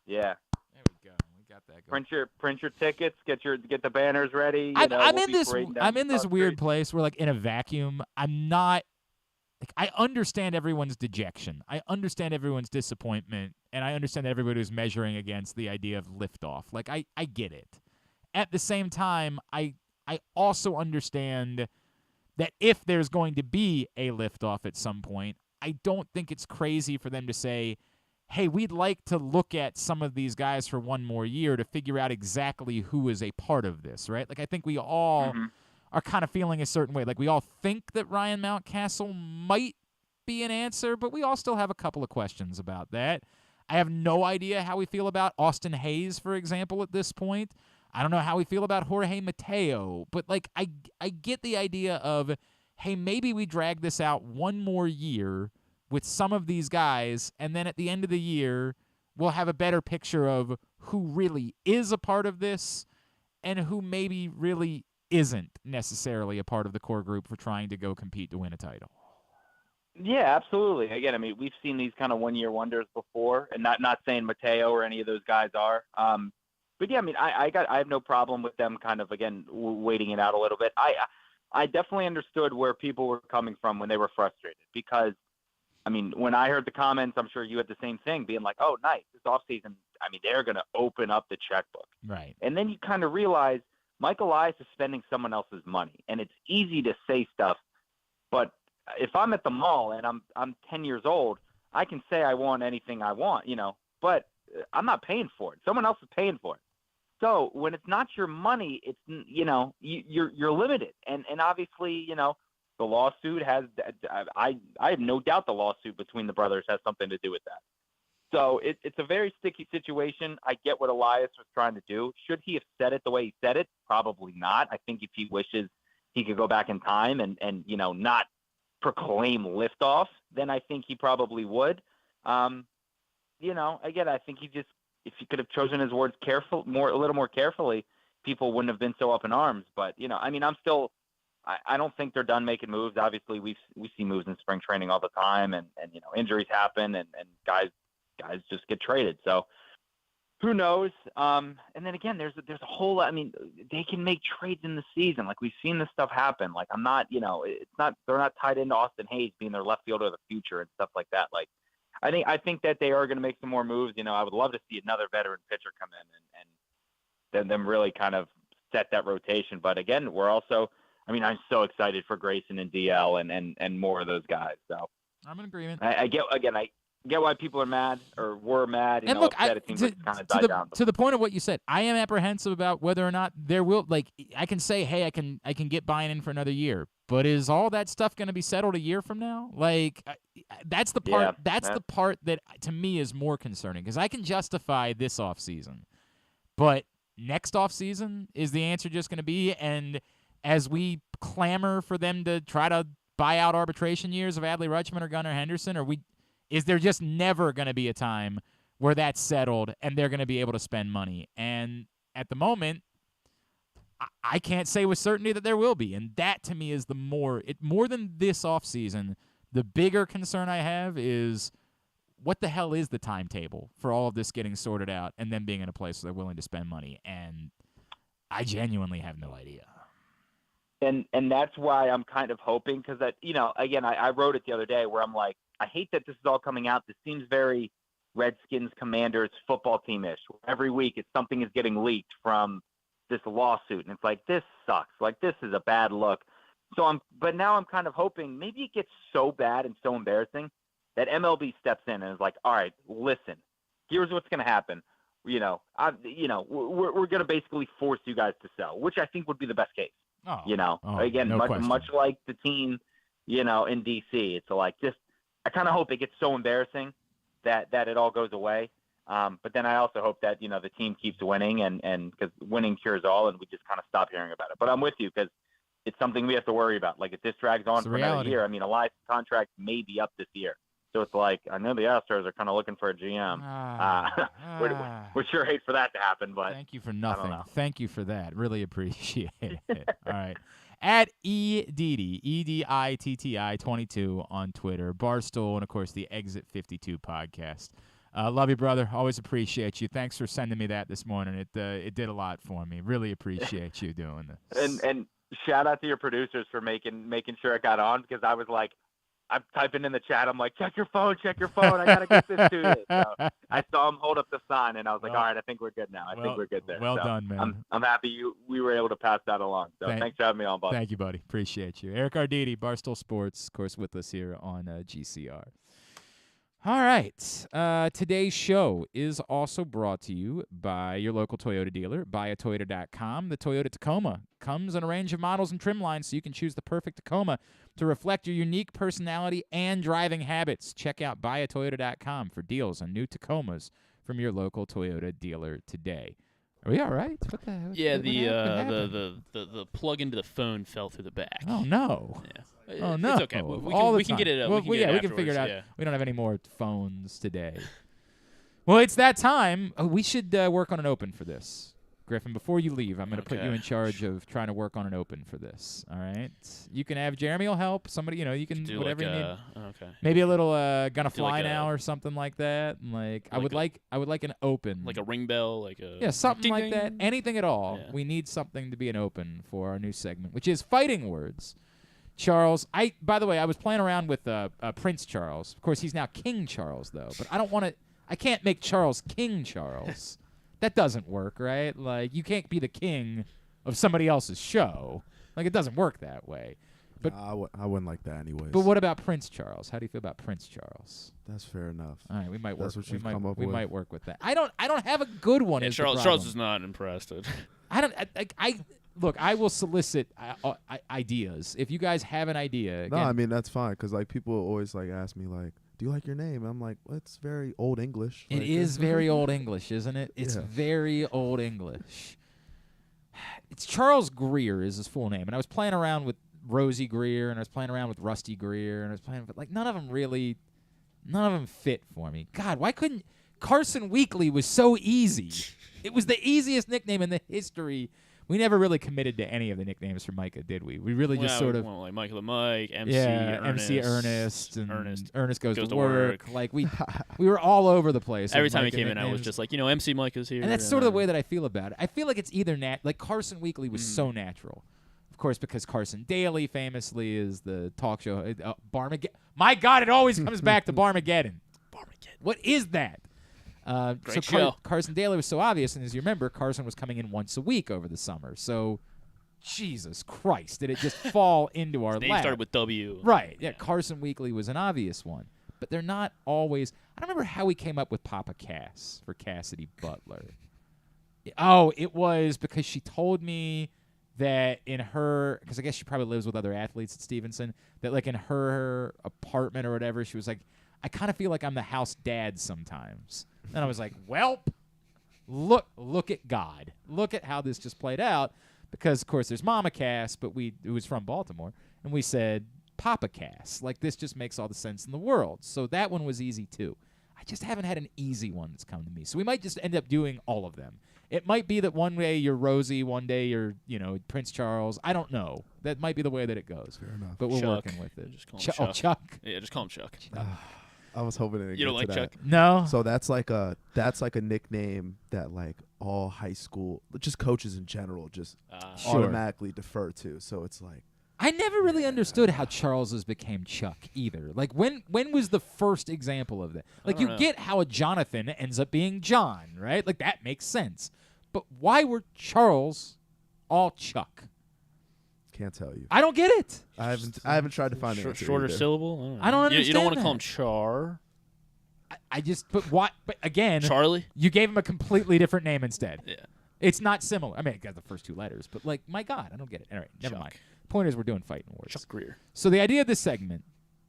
Yeah. There we go. We got that going. Print your tickets, get the banners ready. I'm in this weird place where, like, in a vacuum, I'm not, like, I understand everyone's dejection. I understand everyone's disappointment, and I understand that everybody who's measuring against the idea of liftoff. Like, I get it. At the same time, I also understand that if there's going to be a liftoff at some point, I don't think it's crazy for them to say, hey, we'd like to look at some of these guys for one more year to figure out exactly who is a part of this, right? Like, I think we all are kind of feeling a certain way. Like, we all think that Ryan Mountcastle might be an answer, but we all still have a couple of questions about that. I have no idea how we feel about Austin Hayes, for example, at this point. I don't know how we feel about Jorge Mateo, but, like, I get the idea of, hey, maybe we drag this out one more year with some of these guys, and then at the end of the year, we'll have a better picture of who really is a part of this and who maybe really isn't necessarily a part of the core group for trying to go compete to win a title. Yeah, absolutely. Again, I mean, we've seen these kind of one-year wonders before, and not saying Mateo or any of those guys are. But yeah, I mean, I have no problem with them kind of, again, waiting it out a little bit. I definitely understood where people were coming from when they were frustrated because, I mean, when I heard the comments, I'm sure you had the same thing, being like, oh, nice, this offseason, I mean, they're going to open up the checkbook. Right. And then you kind of realize Mike Elias is spending someone else's money, and it's easy to say stuff, but if I'm at the mall and I'm 10 years old, I can say I want anything I want, you know, but I'm not paying for it. Someone else is paying for it. So when it's not your money, it's, you know, you're limited. And obviously, you know, the lawsuit has, I have no doubt the lawsuit between the brothers has something to do with that. So it's a very sticky situation. I get what Elias was trying to do. Should he have said it the way he said it? Probably not. I think if he wishes he could go back in time and you know, not proclaim liftoff, then I think he probably would. You know, again, I think if he could have chosen his words a little more carefully, people wouldn't have been so up in arms. But, you know, I mean, I don't think they're done making moves. Obviously, we see moves in spring training all the time, and you know, injuries happen, and guys just get traded. So who knows? And then again, there's a whole lot. I mean, they can make trades in the season. Like, we've seen this stuff happen. Like, I'm not, you know, they're not tied into Austin Hayes being their left fielder of the future and stuff like that. Like, I think that they are going to make some more moves. You know, I would love to see another veteran pitcher come in and then them really kind of set that rotation. But again, we're also, I mean, I'm so excited for Grayson and DL and more of those guys. So I'm in agreement. I get why people are mad or were mad. You and know, look, upset. It seems like it's kind of died down. To the point of what you said, I am apprehensive about whether or not there will, like, I can say, hey, I can get buy-in in for another year, but is all that stuff going to be settled a year from now? Like, that's the part. Yeah, that's the part that to me is more concerning because I can justify this offseason, but next offseason is the answer just going to be? And as we clamor for them to try to buy out arbitration years of Adley Rutschman or Gunnar Henderson, is there just never going to be a time where that's settled and they're going to be able to spend money? And at the moment, I can't say with certainty that there will be. And that, to me, is more than this offseason, the bigger concern I have is what the hell is the timetable for all of this getting sorted out and them being in a place where they're willing to spend money? And I genuinely have no idea. And that's why I'm kind of hoping, because you know, again, I wrote it the other day where I'm like, I hate that this is all coming out. This seems very Redskins, Commanders, football team-ish. Every week something is getting leaked from this lawsuit, and it's like, this sucks. Like, this is a bad look. But now I'm kind of hoping maybe it gets so bad and so embarrassing that MLB steps in and is like, all right, listen, here's what's going to happen. We're going to basically force you guys to sell, which I think would be the best case. Again, no much like the team, in D.C. It's like I kind of hope it gets so embarrassing that it all goes away. But then I also hope that, the team keeps winning and because winning cures all and we just kind of stop hearing about it. But I'm with you because it's something we have to worry about. Like if this drags on for another year, Elias' contract may be up this year. So it's like, I know the Astros are kind of looking for a GM. We'd sure hate for that to happen, but thank you for nothing. Thank you for that. Really appreciate it. All right. At EDITTI 22 on Twitter, Barstool, and of course the Exit 52 podcast. Love you, brother. Always appreciate you. Thanks for sending me that this morning. It did a lot for me. Really appreciate you doing this. And shout out to your producers for making sure it got on because I was like, I'm typing in the chat. I'm like, check your phone. I got to get this to you. So I saw him hold up the sign, and I was like, all right, I think we're good now. I think we're good there. Well done, man. I'm happy we were able to pass that along. So thanks for having me on, Bob. Thank you, buddy. Appreciate you. Eric Arditi, Barstool Sports, of course, with us here on GCR. All right. Today's show is also brought to you by your local Toyota dealer, buyatoyota.com. The Toyota Tacoma comes in a range of models and trim lines, so you can choose the perfect Tacoma to reflect your unique personality and driving habits. Check out buyatoyota.com for deals on new Tacomas from your local Toyota dealer today. Are we all right? What the hell? Yeah, the plug into the phone fell through the back. Oh, no. Yeah. Oh, no. It's okay. We can get it. We can figure it out. Yeah. We don't have any more phones today. Well, it's that time. We should work on an open for this. Griffin, before you leave, I'm going to put you in charge of trying to work on an open for this. All right? You can have Jeremy will help. Somebody, you can do whatever like you need. Okay. Maybe a little Gonna Fly Now or something like that. I would like an open. Like a ring bell, something ding, like ding. that. Anything at all. Yeah. We need something to be an open for our new segment, which is Fighting Words. Charles, by the way, I was playing around with Prince Charles. Of course, he's now King Charles, though. But I can't make Charles King Charles. That doesn't work, right? Like, you can't be the king of somebody else's show. Like, it doesn't work that way. But I wouldn't like that anyways. But what about Prince Charles? How do you feel about Prince Charles? That's fair enough. All right, we might That's work. what you've come up we with. might work with that. I don't have a good one. Yeah, is Charles is not impressed. Look, I will solicit ideas. If you guys have an idea. No, again, I mean that's fine because people always ask me do you like your name? I'm like, well, it's very old English. It is very old English, isn't it? It's very old English. It's Charles Greer is his full name, and I was playing around with Rosie Greer, and I was playing around with Rusty Greer, and I was playing with none of them fit for me. God, why couldn't Carson Weekly was so easy? It was the easiest nickname in the history. We never really committed to any of the nicknames for Micah, did we? We really just sort of like Michael the Mike, MC Ernest, and Ernest goes to work. Like we were all over the place. Every time he came in, I was just like, MC Mike is here, and that's sort of the way that I feel about it. I feel like it's either like Carson Weekly was so natural, of course, because Carson Daly famously is the talk show Barmageddon. My God, it always comes back to Barmageddon. What is that? Great show. Carson Daly was so obvious, and as you remember, Carson was coming in once a week over the summer. So, Jesus Christ, did it just fall into our lap? They started with W. Right. Yeah, Carson Weekly was an obvious one. But they're not always. I don't remember how we came up with Papa Cass for Cassidy Butler. Oh, it was because she told me that in her, because I guess she probably lives with other athletes at Stevenson, that in her apartment or whatever, she was like, I kind of feel like I'm the house dad sometimes. And I was like, welp, look at God. Look at how this just played out. Because, of course, there's Mama Cass, but it was from Baltimore. And we said Papa Cass. This just makes all the sense in the world. So that one was easy, too. I just haven't had an easy one that's come to me. So we might just end up doing all of them. It might be that one day you're Rosie, one day you're, Prince Charles. I don't know. That might be the way that it goes. Fair enough. But we're Chuck. working with it. Just call him Chuck. Chuck. Yeah, just call him Chuck. I was hoping it. You don't like to Chuck? That. No. So that's like a nickname that all high school, just coaches in general, just automatically defer to. So it's like. I never really understood how Charles's became Chuck either. When was the first example of that? You get how a Jonathan ends up being John, right? That makes sense. But why were Charles all Chuck? Can't tell you. I don't get it. I haven't tried to find it. Shorter syllable. I don't understand. You don't want to that. call him Char. I just but what? But again, Charlie. You gave him a completely different name instead. Yeah. It's not similar. I mean, it got the first 2 letters, but like, my God, I don't get it. All right, never mind. Point is, we're doing fighting awards. Chuck Greer. So the idea of this segment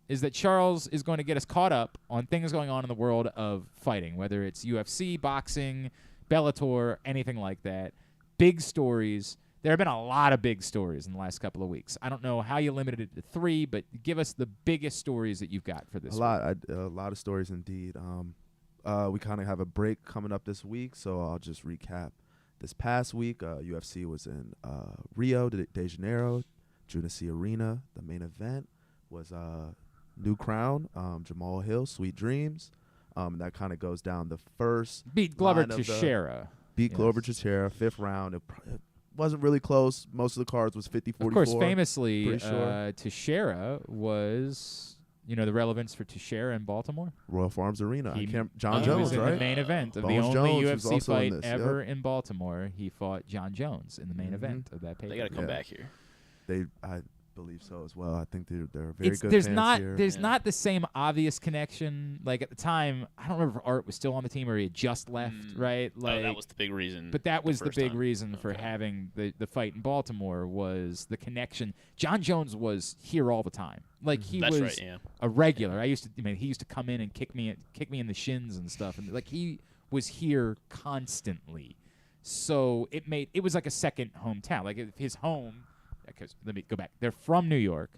is that Charles is going to get us caught up on things going on in the world of fighting, whether it's UFC, boxing, Bellator, anything like that. Big stories. There have been a lot of big stories in the last couple of weeks. I don't know how you limited it to 3, but give us the biggest stories that you've got for this week. A lot of stories indeed. We kind of have a break coming up this week, so I'll just recap. This past week, UFC was in Rio de Janeiro, Judici Arena. The main event was New Crown, Jamal Hill, Sweet Dreams. That kind of goes down the first. Beat Glover Teixeira. Glover Teixeira, 5th round. It wasn't really close. Most of the cards was 50-44. Of course, famously, sure. Teixeira was, the relevance for Teixeira in Baltimore? Royal Farms Arena. Jones, John Jones, was in right? the main event of Bones the only Jones UFC fight this, ever in Baltimore. He fought John Jones in the main event of that pay-per-view. They got to come back here. I believe so as well. I think they're very good there's fans not here. There's not the same obvious connection. Like at the time, I don't remember if Art was still on the team or he had just left, right? Like that was the big reason. But that was the big time. reason for having the fight in Baltimore was the connection. John Jones was here all the time. Like he That's was right, yeah. a regular. He used to come in and kick me in the shins and stuff, and like he was here constantly. So it was like a second hometown. Like his home. Because let me go back. They're from New York,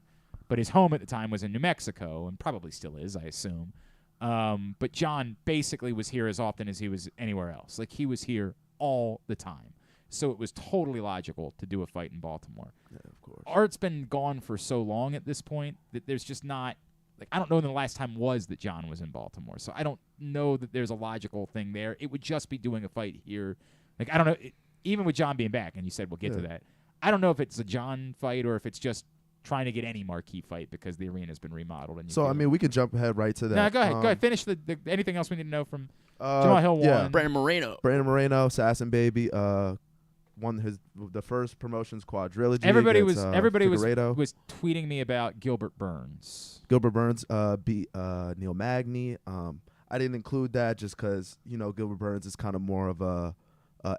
but his home at the time was in New Mexico, and probably still is, I assume. But John basically was here as often as he was anywhere else. Like he was here all the time. So it was totally logical to do a fight in Baltimore. Yeah, of course. Art's been gone for so long at this point that there's just not I don't know when the last time was that John was in Baltimore. So I don't know that there's a logical thing there. It would just be doing a fight here. Like I don't know, even with John being back, and you said we'll get to that. I don't know if it's a John fight or if it's just trying to get any marquee fight because the arena's been remodeled. And so, we could jump ahead right to that. No, go ahead. Go ahead. Finish the anything else we need to know from Jamal Hill won. Brandon Moreno, Assassin Baby, won the first promotions quadrilogy. Everybody was tweeting me about Gilbert Burns. Gilbert Burns beat Neil Magny. I didn't include that just because, Gilbert Burns is kind of more of a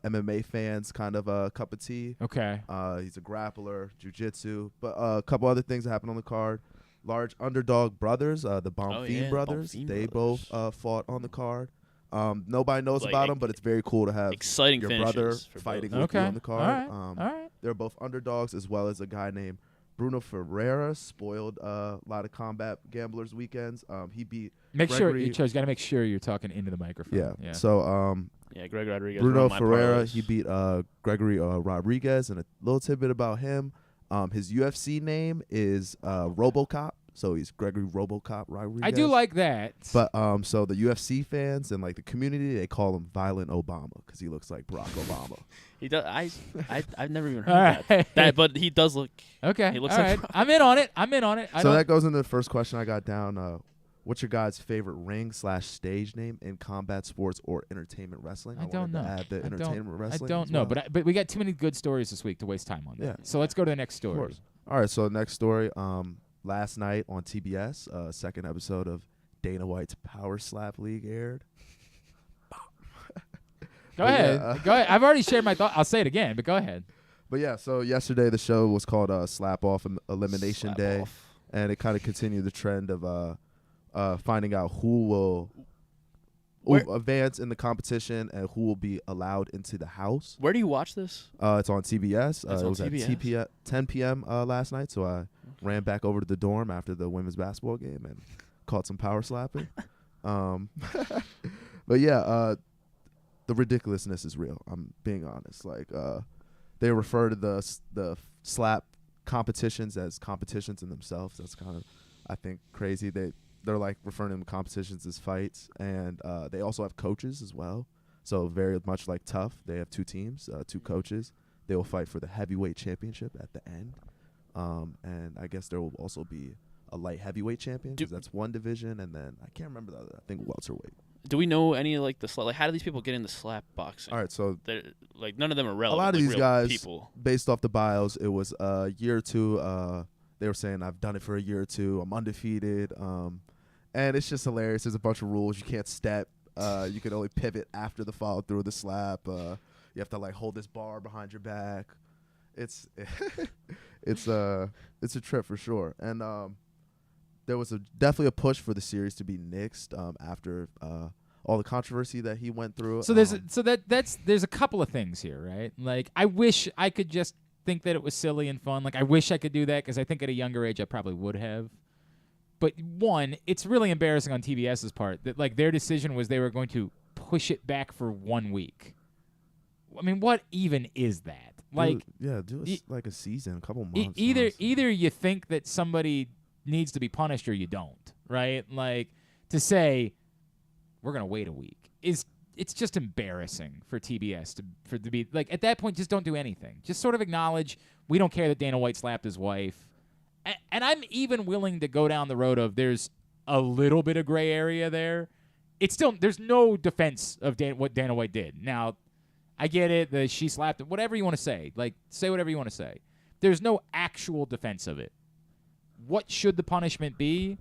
MMA fans kind of a cup of tea. Okay. He's a grappler, jiu-jitsu. But a couple other things that happened on the card. Large underdog brothers, the Bonfim brothers. They both fought on the card. Nobody knows about them, but it's very cool to have exciting your brother fighting with you on the card. All right. They're both underdogs, as well as a guy named Bruno Ferreira. Spoiled a lot of combat gamblers weekends. He beat Gregory. Got to make sure you're talking into the microphone. Yeah. So Greg Rodriguez. Bruno Ferreira, he beat Gregory Rodriguez. And a little tidbit about him, his UFC name is RoboCop. So he's Gregory RoboCop Rodriguez. I do like that. But so the UFC fans and like the community, they call him Violent Obama because he looks like Barack Obama. He does. I've never even heard that. But he does look. Okay. He looks all like right. I'm in on it. So that goes into the first question I got down. What's your guys' favorite ring/stage name in combat sports or entertainment wrestling? I don't know. Add the entertainment wrestling. I don't know, but we got too many good stories this week to waste time on that. Yeah. So let's go to the next story. All right. So the next story. Last night on TBS, second episode of Dana White's Power Slap League aired. Go ahead. Go ahead. I've already shared my thought. I'll say it again, but go ahead. But yeah, so yesterday the show was called Slap Off Elimination Day, and it kind of continued the trend of finding out who will advance in the competition and who will be allowed into the house. Where do you watch this? It's on TBS. It was at 10 p.m. Last night, so I ran back over to the dorm after the women's basketball game and caught some power slapping. But yeah, the ridiculousness is real. I'm being honest. Like they refer to the slap competitions as competitions in themselves. That's kind of, I think, crazy. They're like referring to them competitions as fights, and they also have coaches as well. So very much like Tough, they have two teams, two coaches. They will fight for the heavyweight championship at the end. And I guess there will also be a light heavyweight champion because that's one division, and then I can't remember the other. I think welterweight. Do we know any like the slap? Like, how do these people get into slap boxing? All right, so like none of them are relevant. A lot of these guys, people. Based off the bios, it was a year or two. They were saying I've done it for a year or two. I'm undefeated. And it's just hilarious. There's a bunch of rules. You can't step. You can only pivot after the follow through of the slap. You have to like hold this bar behind your back. It's it's a trip for sure. And there was definitely a push for the series to be nixed after all the controversy that he went through. So there's a couple of things here, right? Like, I wish I could just think that it was silly and fun. Like, I wish I could do that because I think at a younger age I probably would have. But one, it's really embarrassing on TBS's part that like their decision was they were going to push it back for 1 week. I mean, what even is that? Like, do like a season, a couple months. Either you think that somebody needs to be punished or you don't, right? Like, to say we're gonna wait a week it's just embarrassing for TBS to be like, at that point, just don't do anything. Just sort of acknowledge we don't care that Dana White slapped his wife. And I'm even willing to go down the road of there's a little bit of gray area there. It's still, there's no defense of what Dana White did. Now, I get it, that she slapped it, whatever you want to say. Like, say whatever you want to say. There's no actual defense of it. What should the punishment be?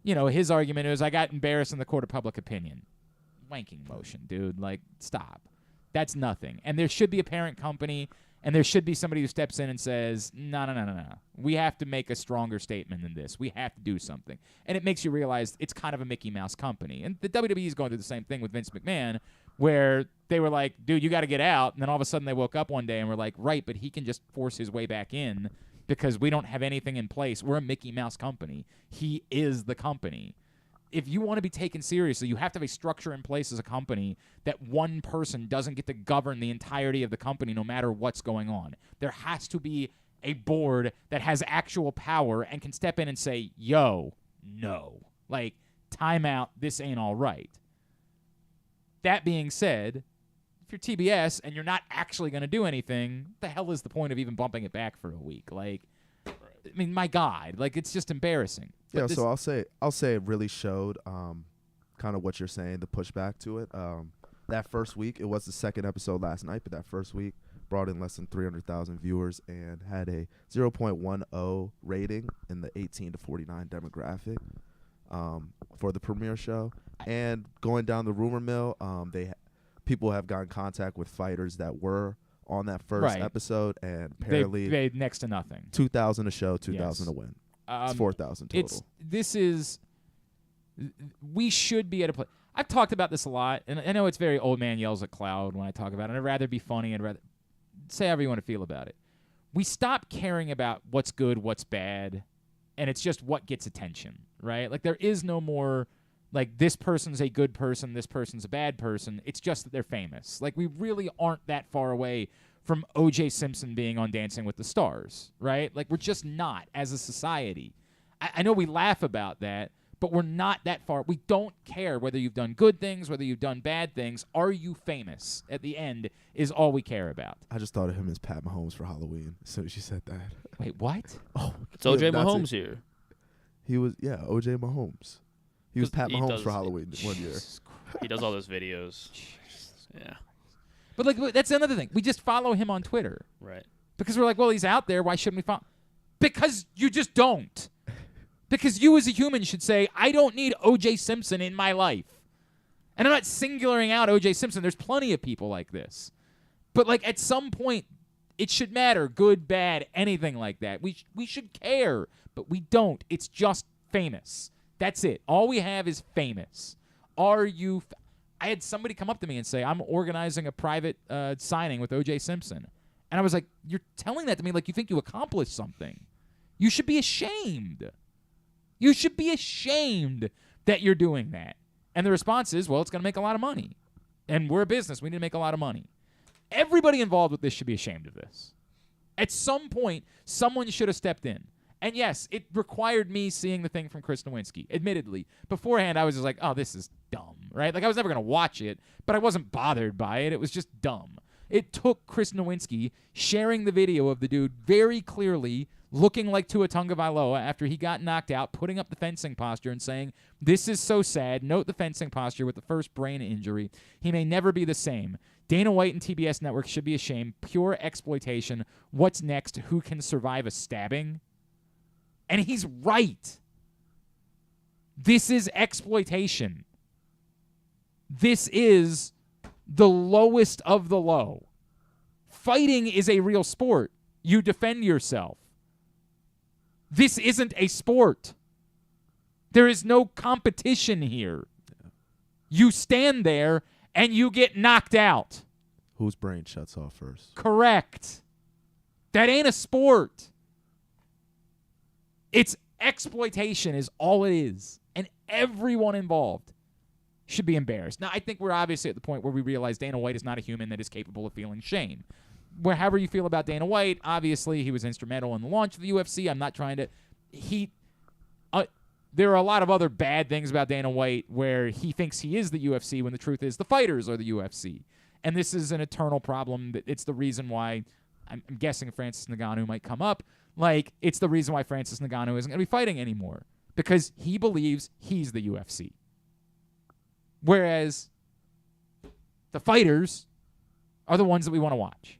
You know, his argument is, I got embarrassed in the court of public opinion. Wanking motion, dude. Like, stop. That's nothing. And there should be a parent company, and there should be somebody who steps in and says, no. We have to make a stronger statement than this. We have to do something. And it makes you realize it's kind of a Mickey Mouse company. And the WWE is going through the same thing with Vince McMahon, where they were like, dude, you got to get out. And then all of a sudden they woke up one day and were like, right, but he can just force his way back in because we don't have anything in place. We're a Mickey Mouse company. He is the company. If you want to be taken seriously, you have to have a structure in place as a company that one person doesn't get to govern the entirety of the company no matter what's going on. There has to be a board that has actual power and can step in and say, yo, no. Like, time out, this ain't all right. That being said, if you're TBS and you're not actually going to do anything, what the hell is the point of even bumping it back for a week? Like, I mean, my God, like, it's just embarrassing. Yeah, so I'll say it really showed kind of what you're saying, the pushback to it. That first week, it was the second episode last night, but that first week brought in less than 300,000 viewers and had a 0.10 rating in the 18 to 49 demographic for the premiere show. And going down the rumor mill, people have gotten contact with fighters that were on that first episode, and apparently they next to nothing. 2,000 a show, 2,000 a win. It's 4,000 total. We should be at a place. I've talked about this a lot, and I know it's very old man yells at cloud when I talk about it. I'd rather be funny and rather say however you want to feel about it. We stop caring about what's good, what's bad, and it's just what gets attention, right? Like, there is no more, like, this person's a good person, this person's a bad person. It's just that they're famous. Like, we really aren't that far away from O.J. Simpson being on Dancing with the Stars, right? Like, we're just not as a society. I know we laugh about that, but we're not that far. We don't care whether you've done good things, whether you've done bad things. Are you famous? At the end is all we care about. I just thought of him as Pat Mahomes for Halloween as soon as you said that. Wait, what? Oh, it's O.J. Mahomes here. He was, O.J. Mahomes. He was Pat Mahomes for Halloween one year. He does all those videos. Yeah. But, like, that's another thing. We just follow him on Twitter. Right. Because we're like, well, he's out there. Why shouldn't we follow? Because you just don't. Because you as a human should say, I don't need O.J. Simpson in my life. And I'm not singling out O.J. Simpson. There's plenty of people like this. But, like, at some point, it should matter. Good, bad, anything like that. We should care. But we don't. It's just famous. That's it. All we have is famous. Are you... I had somebody come up to me and say, I'm organizing a private signing with O.J. Simpson. And I was like, you're telling that to me like you think you accomplished something. You should be ashamed. You should be ashamed that you're doing that. And the response is, well, it's going to make a lot of money. And we're a business. We need to make a lot of money. Everybody involved with this should be ashamed of this. At some point, someone should have stepped in. And yes, it required me seeing the thing from Chris Nowinski. Admittedly, beforehand, I was just like, oh, this is dumb, right? Like, I was never going to watch it, but I wasn't bothered by it. It was just dumb. It took Chris Nowinski sharing the video of the dude very clearly looking like Tua Tagovailoa after he got knocked out, putting up the fencing posture and saying, this is so sad. Note the fencing posture with the first brain injury. He may never be the same. Dana White and TBS Network should be ashamed. Pure exploitation. What's next? Who can survive a stabbing? And he's right. This is exploitation. This is the lowest of the low. Fighting is a real sport. You defend yourself. This isn't a sport. There is no competition here. You stand there and you get knocked out. Whose brain shuts off first? Correct. That ain't a sport. It's exploitation is all it is. And everyone involved should be embarrassed. Now, I think we're obviously at the point where we realize Dana White is not a human that is capable of feeling shame. However you feel about Dana White, obviously he was instrumental in the launch of the UFC. I'm not trying to... there are a lot of other bad things about Dana White where he thinks he is the UFC when the truth is the fighters are the UFC. And this is an eternal problem. It's the reason why I'm guessing Francis Ngannou might come up. Like, it's the reason why Francis Ngannou isn't going to be fighting anymore. Because he believes he's the UFC. Whereas the fighters are the ones that we want to watch.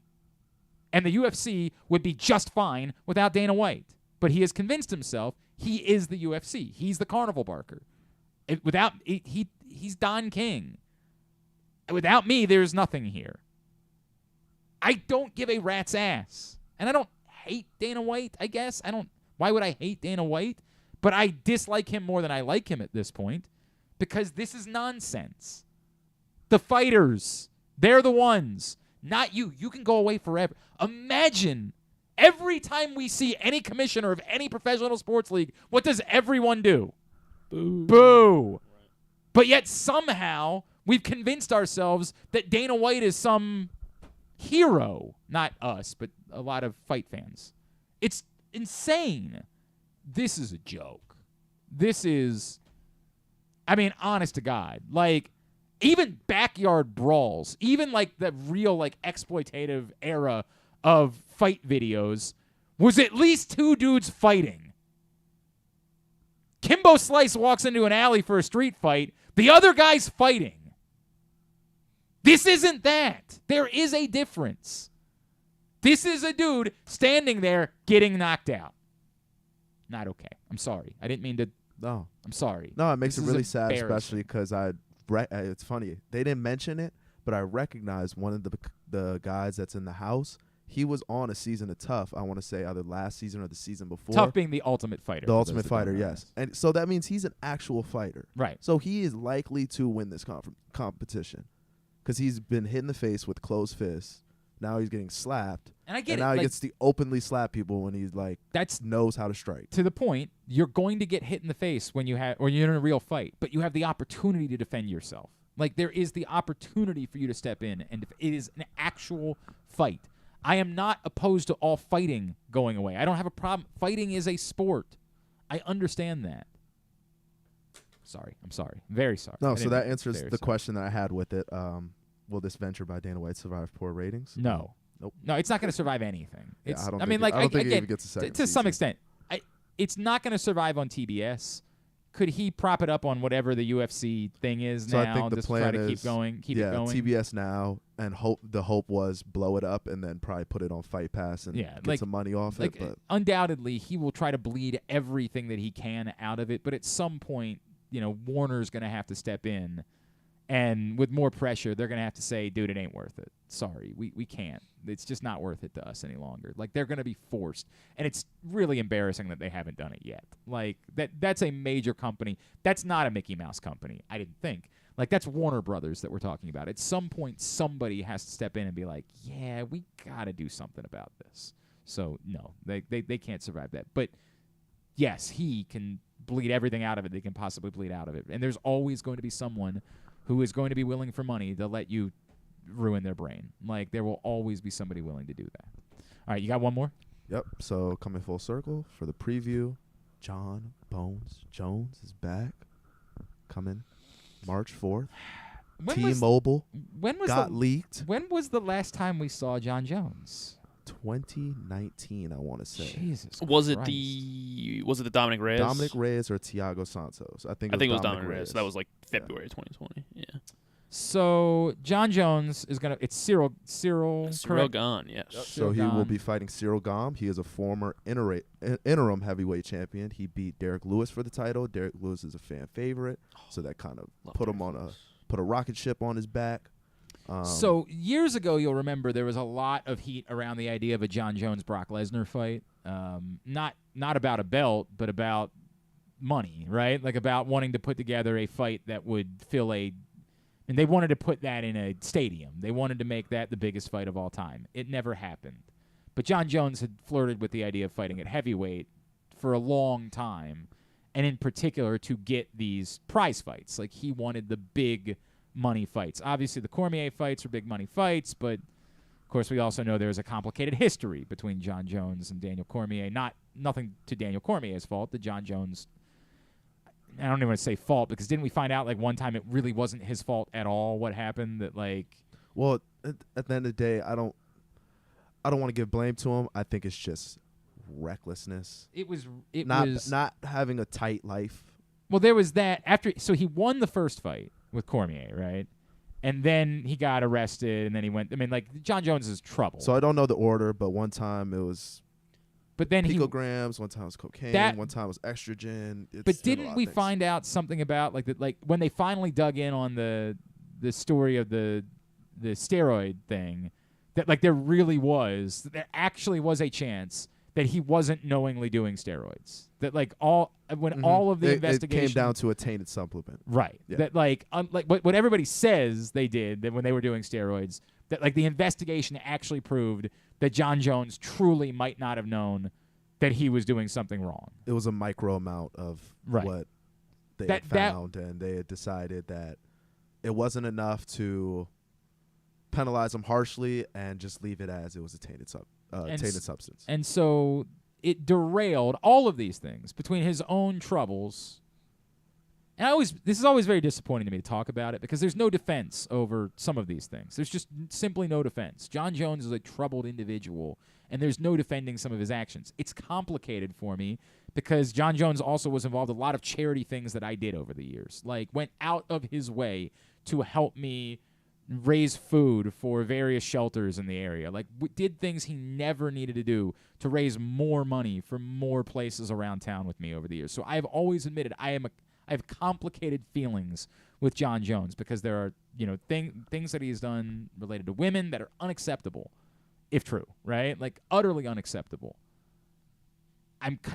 And the UFC would be just fine without Dana White. But he has convinced himself he is the UFC. He's the carnival barker. He's Don King. Without me, there's nothing here. I don't give a rat's ass. And I don't hate Dana White, I guess. Why would I hate Dana White? But I dislike him more than I like him at this point because this is nonsense. The fighters, they're the ones, not you. You can go away forever. Imagine every time we see any commissioner of any professional sports league, what does everyone do? Boo. Boo. But yet somehow we've convinced ourselves that Dana White is some hero. Not us, but a lot of fight fans. It's insane. This is a joke. This is, honest to God. Like, even backyard brawls, even like the real like exploitative era of fight videos was at least two dudes fighting. Kimbo Slice walks into an alley for a street fight. The other guy's fighting. This isn't that. There is a difference. This is a dude standing there getting knocked out. Not okay. I'm sorry. I didn't mean to. No. I'm sorry. No, it makes it really sad, especially because it's funny. They didn't mention it, but I recognize one of the guys that's in the house. He was on a season of Tough, I want to say, either last season or the season before. Tough being the Ultimate Fighter. The Ultimate Fighter, yes. And so that means he's an actual fighter. Right. So he is likely to win this competition because he's been hit in the face with closed fists. Now he's getting slapped. And I get it. Now he gets to openly slap people when he's like knows how to strike. To the point, you're going to get hit in the face when you're in a real fight, but you have the opportunity to defend yourself. Like, there is the opportunity for you to step in, and it is an actual fight. I am not opposed to all fighting going away. I don't have a problem. Fighting is a sport. I understand that. Sorry. I'm sorry. Very sorry. No, so that answers the question that I had with it. Will this venture by Dana White survive poor ratings? No. Nope. No, it's not going to survive anything. I don't think again, it even gets a second to some extent. It's not going to survive on TBS. Could he prop it up on whatever the UFC thing is so now? I think the just plan try to is, keep it going. TBS now, and the hope was blow it up and then probably put it on Fight Pass and get some money off it. But undoubtedly, he will try to bleed everything that he can out of it. But at some point, Warner's going to have to step in. And with more pressure, they're going to have to say, dude, it ain't worth it. Sorry, we can't. It's just not worth it to us any longer. Like, they're going to be forced. And it's really embarrassing that they haven't done it yet. Like, that's a major company. That's not a Mickey Mouse company, I didn't think. Like, that's Warner Brothers that we're talking about. At some point, somebody has to step in and be like, yeah, we got to do something about this. So, no, they can't survive that. But, yes, he can bleed everything out of it they can possibly bleed out of it. And there's always going to be someone who is going to be willing for money to let you ruin their brain. Like, there will always be somebody willing to do that. All right, you got one more? Yep. So, coming full circle for the preview, Jon Bones Jones is back. Coming March 4th. T-Mobile got leaked. When was the last time we saw Jon Jones? 2019, I want to say. Jesus was Christ. Was it the Dominic Reyes? Dominic Reyes or Thiago Santos? I think it was Dominic Reyes. So that was like February 2020. Yeah. So Jon Jones is gonna. It's Cyril. Correct? Gaudin, yes. Yep. So Cyril he will Gaudin. be fighting Cyril Gaudin. He is a former interim heavyweight champion. He beat Derek Lewis for the title. Derek Lewis is a fan favorite, so that kind of put him on a rocket ship on his back. So years ago, you'll remember there was a lot of heat around the idea of a Jon Jones-Brock Lesnar fight. Not about a belt, but about money, right? Like about wanting to put together a fight that would fill and they wanted to put that in a stadium. They wanted to make that the biggest fight of all time. It never happened. But Jon Jones had flirted with the idea of fighting at heavyweight for a long time, and in particular to get these prize fights. Like he wanted the big money fights. Obviously, the Cormier fights are big money fights, but of course we also know there's a complicated history between Jon Jones and Daniel Cormier. Nothing to Daniel Cormier's fault. The Jon Jones, I don't even want to say fault, because didn't we find out like one time it really wasn't his fault at all? What happened? That like, well, at the end of the day, I don't want to give blame to him. I think it's just recklessness. It was not having a tight life. Well, there was that so he won the first fight with Cormier, right? And then he got arrested, and then he went. I mean, like Jon Jones is trouble. So I don't know the order, but one time it was. But then picograms, one time it was cocaine, one time it was estrogen. But didn't we find out something about like when they finally dug in on the story of the steroid thing, that like there actually was a chance that he wasn't knowingly doing steroids. That like all of the investigation it came down to a tainted supplement. Right. Yeah. That like what everybody says they did that when they were doing steroids, that like the investigation actually proved that Jon Jones truly might not have known that he was doing something wrong. It was a micro amount of what they had found, and they had decided that it wasn't enough to penalize him harshly and just leave it as it was a tainted substance. And so it derailed all of these things between his own troubles. And this is always very disappointing to me to talk about it, because there's no defense over some of these things. There's just simply no defense. Jon Jones is a troubled individual, and there's no defending some of his actions. It's complicated for me because Jon Jones also was involved in a lot of charity things that I did over the years. Like went out of his way to help me raise food for various shelters in the area. Like did things he never needed to do to raise more money for more places around town with me over the years. So I've always admitted I have complicated feelings with Jon Jones, because there are, things that he's done related to women that are unacceptable, if true, right? Like utterly unacceptable.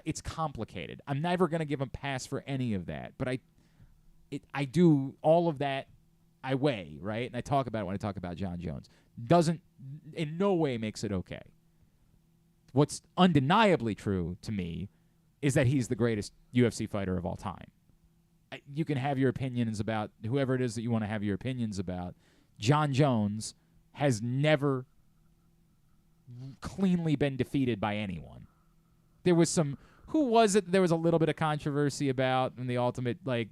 It's complicated. I'm never going to give him pass for any of that, but I do all of that. I weigh, right? And I talk about it when I talk about Jon Jones. Doesn't in no way makes it okay. What's undeniably true to me is that he's the greatest UFC fighter of all time. You can have your opinions about whoever it is that you want to have your opinions about. Jon Jones has never cleanly been defeated by anyone. There was who was it there was a little bit of controversy about in the ultimate, like,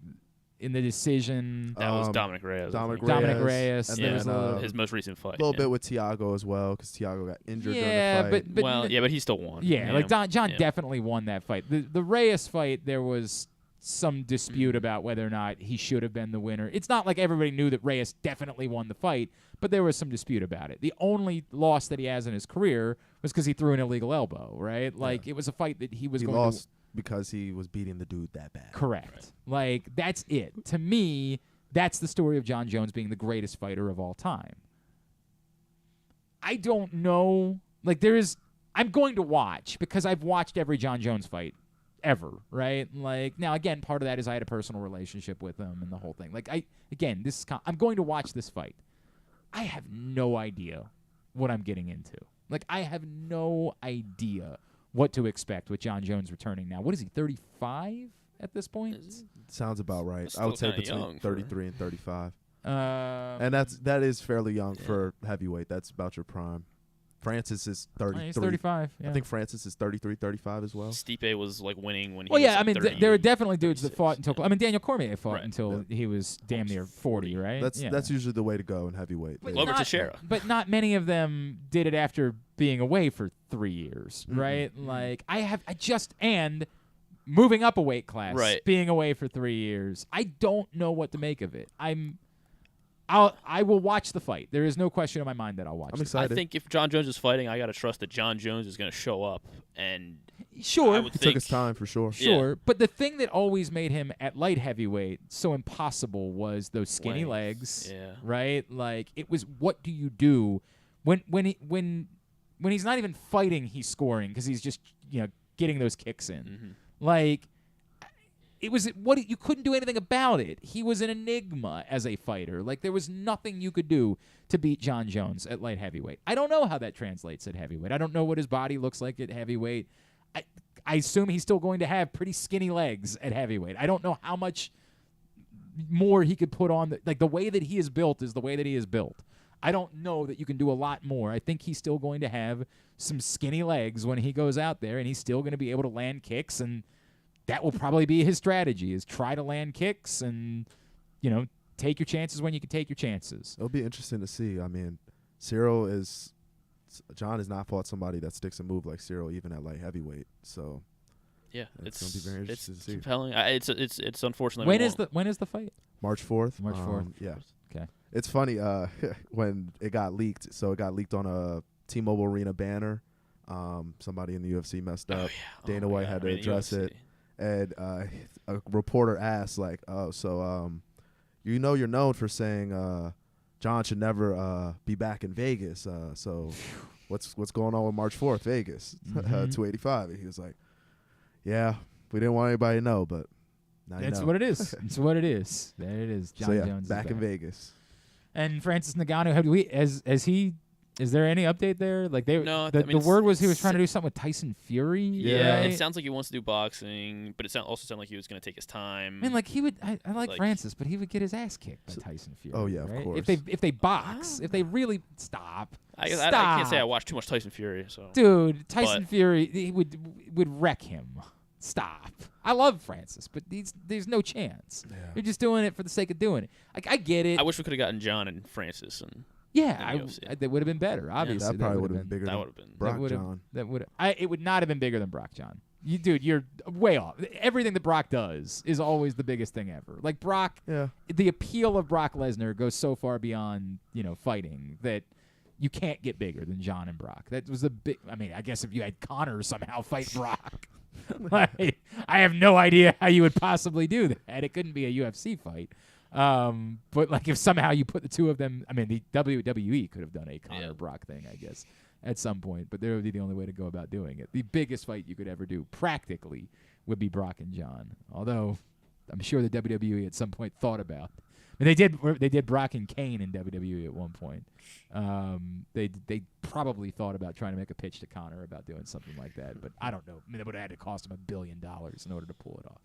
in the decision? That was Dominic Reyes. Dominic Reyes. And then his most recent fight. A little bit with Thiago as well, because Thiago got injured during the fight. But he still won. Yeah, like John definitely won that fight. The Reyes fight, there was some dispute about whether or not he should have been the winner. It's not like everybody knew that Reyes definitely won the fight, but there was some dispute about it. The only loss that he has in his career was because he threw an illegal elbow, right? Like, it was a fight that he lost because he was beating the dude that bad. Correct. Right. Like, that's it. To me, that's the story of Jon Jones being the greatest fighter of all time. I don't know. Like, I'm going to watch, because I've watched every Jon Jones fight ever, right? Like, now, again, part of that is I had a personal relationship with him and the whole thing. Like, I'm going to watch this fight. I have no idea what I'm getting into. Like, I have no idea what to expect with Jon Jones returning now. What is he, 35 at this point? Sounds about right. I would say between 33 and 35. And that is fairly young for heavyweight. That's about your prime. Francis is 33. He's 35. Yeah. I think Francis is 33, 35 as well. Stipe was like winning when he was I mean, there are definitely dudes that fought until. I mean, Daniel Cormier fought until he was damn near 40, right? That's usually the way to go in heavyweight. Glover Teixeira. But not many of them did it after being away for 3 years, right? Like and moving up a weight class, being away for 3 years. I don't know what to make of it. I will watch the fight. There is no question in my mind that I'll watch. I'm the excited. I think if Jon Jones is fighting, I got to trust that Jon Jones is going to show up. And Sure. I would He think, took his time for sure. Sure, Yeah. but the thing that always made him at light heavyweight so impossible was those skinny Length. legs. Yeah. Right? Like it was, what do you do when he's not even fighting, he's scoring because he's just getting those kicks in. Mm-hmm. Like it was what you couldn't do anything about it. He was an enigma as a fighter. Like there was nothing you could do to beat Jon Jones at light heavyweight. I don't know how that translates at heavyweight. I don't know what his body looks like at heavyweight. I assume he's still going to have pretty skinny legs at heavyweight. I don't know how much more he could put on. The way that he is built is the way that he is built. I don't know that you can do a lot more. I think he's still going to have some skinny legs when he goes out there, and he's still going to be able to land kicks, and that will probably be his strategy, is try to land kicks and, take your chances when you can take your chances. It'll be interesting to see. I mean, Jon has not fought somebody that sticks and move like Cyril, even at light heavyweight. So yeah, it's going to be very interesting to see. Compelling. It's unfortunately when is the fight? March 4th. March 4th. Yeah. Okay. It's funny when it got leaked. So it got leaked on a T-Mobile Arena banner. Somebody in the UFC messed up. Dana White had to address it, and a reporter asked, like, "Oh, so you're known for saying Jon should never be back in Vegas. So what's going on with March 4th, Vegas, 285?" And he was like, "Yeah, we didn't want anybody to know, but now you That's know." what it is. It's what it is. There it is. Jon Jones is back in Vegas. And Francis Ngannou, is there any update there? Like No, the word was he was trying to do something with Tyson Fury. Yeah, right? it sounds like he wants to do boxing, but it also sounded like he was going to take his time. I mean, like he would. I like Francis, but he would get his ass kicked by Tyson Fury. Oh yeah, of right? course. If they box, if they really stop. I can't say I watched too much Tyson Fury. So dude, Tyson Fury, he would wreck him. Stop. I love Francis, but there's no chance. Yeah. You're just doing it for the sake of doing it. Like I get it. I wish we could have gotten Jon and Francis and. Yeah, that would have been better. Obviously, that probably would have been bigger. That would have been Brock Jon. It would not have been bigger than Brock Jon. You're way off. Everything that Brock does is always the biggest thing ever. Like Brock, the appeal of Brock Lesnar goes so far beyond fighting that you can't get bigger than Jon and Brock. That was a big. I mean, I guess if you had Connor somehow fight Brock, like, I have no idea how you would possibly do that. It couldn't be a UFC fight. But like if somehow you put the two of them, I mean, the WWE could have done a Conor Brock thing, I guess, at some point, but that would be the only way to go about doing it. The biggest fight you could ever do, practically, would be Brock and Jon. Although, I'm sure the WWE at some point thought about. I mean, they did Brock and Kane in WWE at one point. They probably thought about trying to make a pitch to Conor about doing something like that, but I don't know. I mean, it would have had to cost him $1 billion in order to pull it off.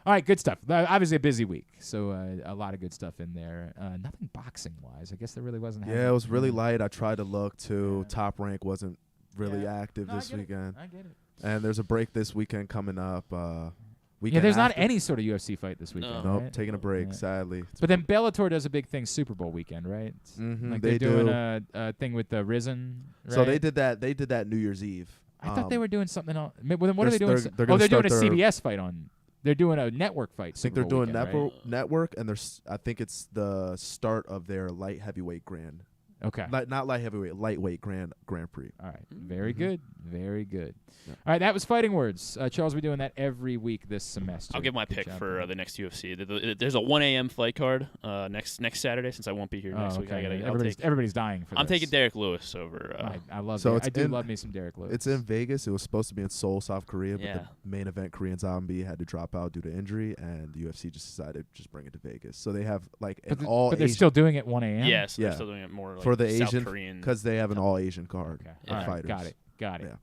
All right, good stuff. Obviously a busy week, so a lot of good stuff in there. Nothing boxing-wise. I guess there really wasn't. Yeah, it was really light. I tried to look, too. Top Rank wasn't really active this weekend. I get it. And there's a break this weekend coming up. There's not any sort of UFC fight this weekend. Nope, right? taking a break, sadly. But then Bellator does a big thing Super Bowl weekend, right? Mm-hmm, like they're doing a thing with the Risen. Right? So they did that New Year's Eve. I thought they were doing something else. What are they doing? They're doing a CBS fight on. They're doing a network fight. I think they're doing network, and I think it's the start of their light heavyweight grand. Okay. Not light heavyweight, lightweight grand prix. All right. Very good. Very good. Yeah. All right, that was Fighting Words. Charles, we're doing that every week this semester. I'll give my pick for the next UFC. There's a 1 a.m. fight card next Saturday, since I won't be here next week. Everybody's dying for this. I'm taking Derek Lewis over. I love so I do love me some Derek Lewis. It's in Vegas. It was supposed to be in Seoul, South Korea, but the main event, Korean Zombie, had to drop out due to injury, and the UFC just decided to just bring it to Vegas. So they have like But they're still doing it 1 a.m.? Yes, they're still doing it more like for the South Asian, Korean. because they have an all-Asian card of fighters. Got it.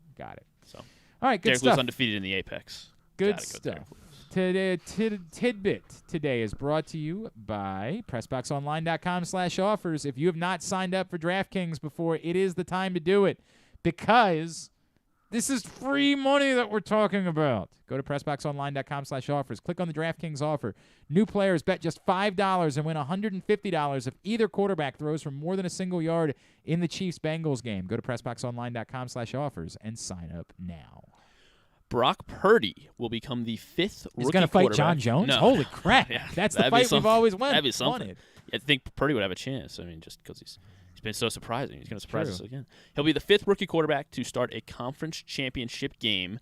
So, all right, good Derek stuff. Lewis undefeated in the Apex. Good stuff. Tidbit today is brought to you by PressBoxOnline.com/offers. If you have not signed up for DraftKings before, it is the time to do it, because this is free money that we're talking about. Go to PressBoxOnline.com/offers. Click on the DraftKings offer. New players bet just $5 and win $150 if either quarterback throws for more than a single yard in the Chiefs-Bengals game. Go to PressBoxOnline.com/offers and sign up now. Brock Purdy will become the 5th rookie He's going to fight quarterback. Jon Jones? No. Holy crap. That's the fight we've always wanted. That'd be something. I think Purdy would have a chance. I mean, just because he's been so surprising. He's going to surprise True. us again. He'll be the 5th rookie quarterback to start a conference championship game,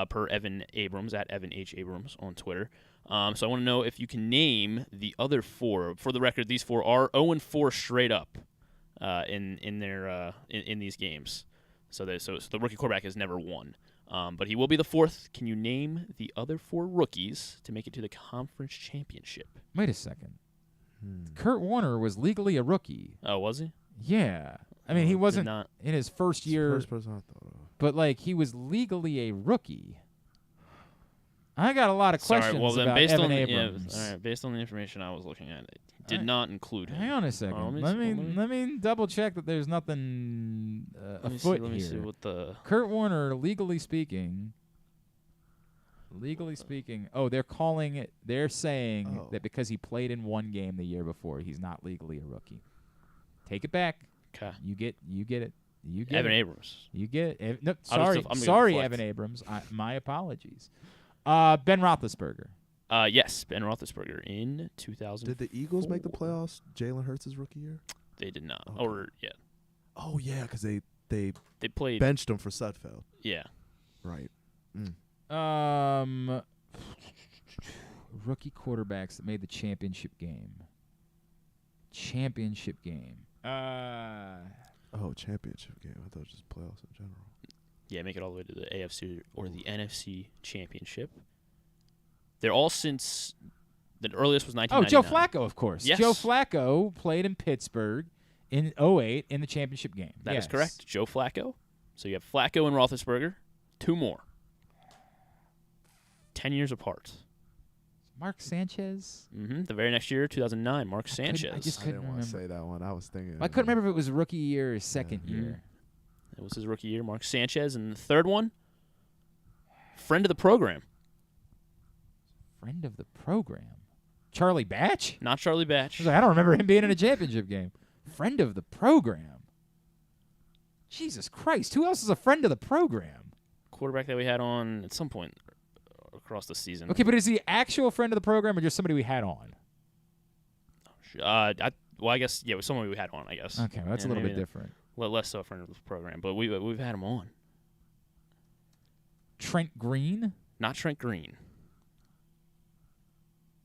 per Evan Abrams, at Evan H. Abrams on Twitter. So I want to know if you can name the other 4. For the record, these 4 are 0-4 straight up in these games. So the rookie quarterback has never won. But he will be the 4th. Can you name the other 4 rookies to make it to the conference championship? Wait a second. Kurt Warner was legally a rookie. Oh, was he? Yeah. I mean, he wasn't in his first year. First person I thought of. But, like, he was legally a rookie. I got a lot of questions about Evan Abrams. All right, based on the information I was looking at, it did not include him. Hang on a second. Let me double check that there's nothing afoot here. Let me see what the Kurt Warner, legally speaking. They're saying that because he played in one game the year before, he's not legally a rookie. Take it back. Okay. You get it. You get Evan it. Abrams. You get it. No, I'm sorry, gonna Evan Abrams. My apologies. Ben Roethlisberger. Yes, Ben Roethlisberger in 2000. Did the Eagles make the playoffs Jalen Hurts' rookie year? They did not. Okay. Oh yeah, because they played benched him for Sudfeld. Yeah. Right. Rookie quarterbacks that made the championship game. Championship game. Championship game. I thought it was just playoffs in general. Yeah, make it all the way to the AFC or the NFC championship. They're all since the earliest was 1999. Joe Flacco, of course. Yes. Joe Flacco played in Pittsburgh in 2008 in the championship game. That is correct. Joe Flacco. So you have Flacco and Roethlisberger. 2 more. 10 years apart. Mark Sanchez? The very next year, 2009, Mark Sanchez. I just couldn't didn't remember. want to say that one. I was thinking. I couldn't remember if it was rookie year or second year. It was his rookie year, Mark Sanchez. And the third one, friend of the program. Friend of the program? Charlie Batch? Not Charlie Batch. I don't remember him being in a championship game. Friend of the program? Jesus Christ, who else is a friend of the program? Quarterback that we had on at some point across the season. Okay, but is he actual friend of the program or just somebody we had on? I guess, it was someone we had on, I guess. Okay, well, that's a little bit different. Less so a friend of the program, but we've had him on. Trent Green? Not Trent Green.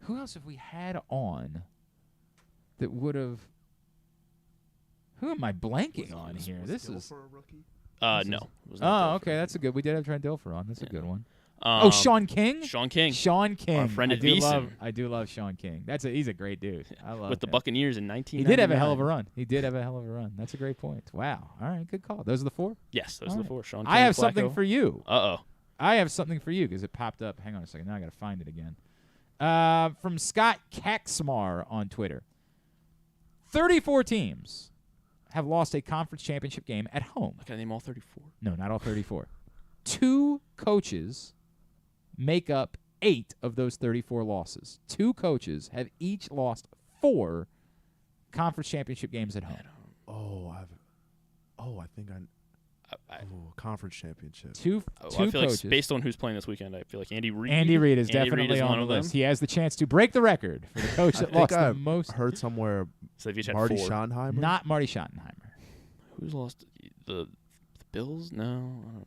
Who else have we had on that would have... Who am I blanking on here? This is... For a rookie? No. Okay, that's a good... We did have Trent Dilfer on. That's a good one. Oh, Sean King? Sean King. Sean King. Our friend at VEASAN. I do love Sean King. He's a great dude. I love With the him. Buccaneers in 1999. He did have a hell of a run. That's a great point. Wow. All right, good call. Those are the 4? Yes, those are the 4. Sean King, I have Flacco. something for you. Uh-oh. I have something for you because it popped up. Hang on a second. Now I got to find it again. From Scott Kaxmar on Twitter. 34 teams have lost a conference championship game at home. Can I name all 34? No, not all 34. 2 coaches make up 8 of those 34 losses. 2 coaches have each lost 4 conference championship games at home. I think conference championship. Two I feel coaches. like based on who's playing this weekend, I feel like Andy Reid. Andy Reid is definitely on the list. He has the chance to break the record for the coach that lost the most. Heard somewhere So if you had Marty 4. Schottenheimer? Not Marty Schottenheimer. Who's lost? The Bills? No, I don't know.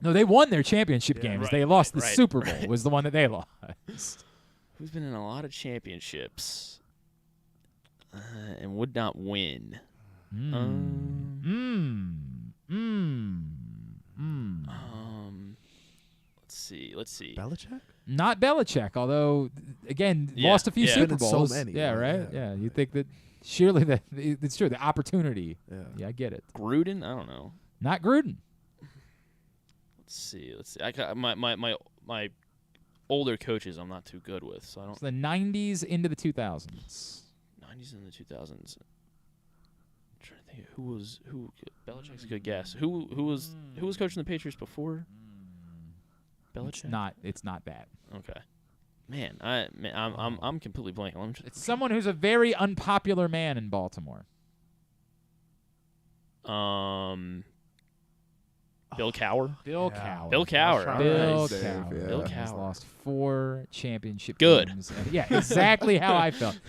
No, they won their championship games. Right, They lost the right, Super Bowl right. was the one that they lost. Who's been in a lot of championships and would not win? Let's see. Belichick? Not Belichick, although again lost a few Super Bowls. So many, yeah, right. Yeah, you think that surely it's true. The opportunity. Yeah, I get it. Gruden? I don't know. Not Gruden. Let's see. My older coaches I'm not too good with, so I don't. It's the 90s into the 2000s. 90s into the 2000s. I'm trying to think who. Belichick's a good guess. Who was coaching the Patriots before? Belichick. It's not that. Okay. Man, I'm completely blanking. It's someone who's a very unpopular man in Baltimore. Bill Cowher. Bill Yeah. Cowher. Bill Cowher. Bill Nice. Cowher. Bill Has Cowher. lost 4 championship Good. games. And yeah, exactly how I felt.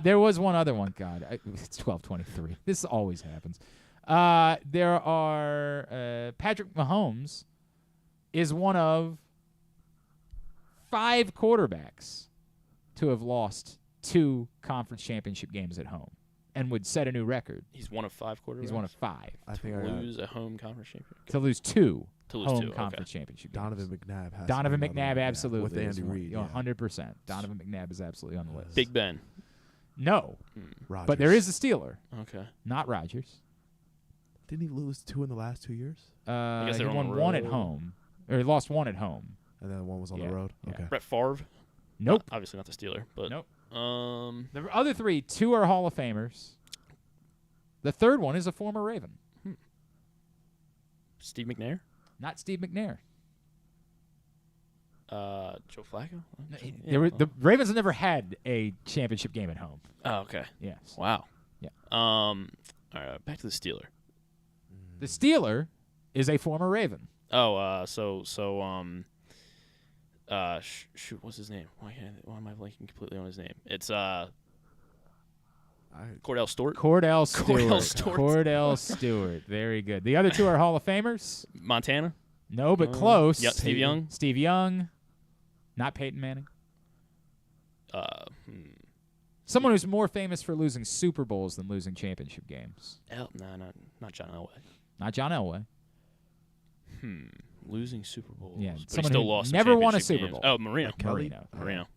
There was one other one. God, it's 12-23. This always happens. There are Patrick Mahomes is one of 5 quarterbacks to have lost 2 conference championship games at home and would set a new record. He's one of 5 quarterbacks. He's one of 5. I think to lose a home conference championship. To lose 2 To lose home 2, conference okay. championship games. Donovan McNabb has Donovan to be another McNabb, one, yeah, absolutely. with Andy Reid. 100%. Donovan McNabb is absolutely on the list. Big Ben. No. Rodgers. But there is a Steeler. Okay. Not Rodgers. Didn't he lose 2 in the last 2 years? guess He they're on won the 1 at road. home. Or he lost 1 at home. And then one was on Yeah, the road. yeah. Okay. Brett Favre. Nope. Obviously not the Steeler, but Nope. Um, The other 3, 2 are Hall of Famers. The third one is a former Raven. Steve McNair. Not Steve McNair. Joe Flacco. The Ravens have never had a championship game at home. Oh, okay. Yes. Wow. Yeah. All right, back to the Steeler. The Steeler is a former Raven. Oh, shoot, what's his name? Why am I blanking completely on his name? It's Cordell Stewart. Cordell Stewart. Cordell Stewart. Cordell Stewart. Very good. The other 2 are Hall of Famers. Montana. No, but close. Yep, Steve Young. Steve Young. Not Peyton Manning. Someone who's more famous for losing Super Bowls than losing championship games. Not John Elway. Not John Elway. Losing Super Bowls. Yeah, but he someone still who lost. never won a championship Super games. Bowl. Oh, Marino. Marino.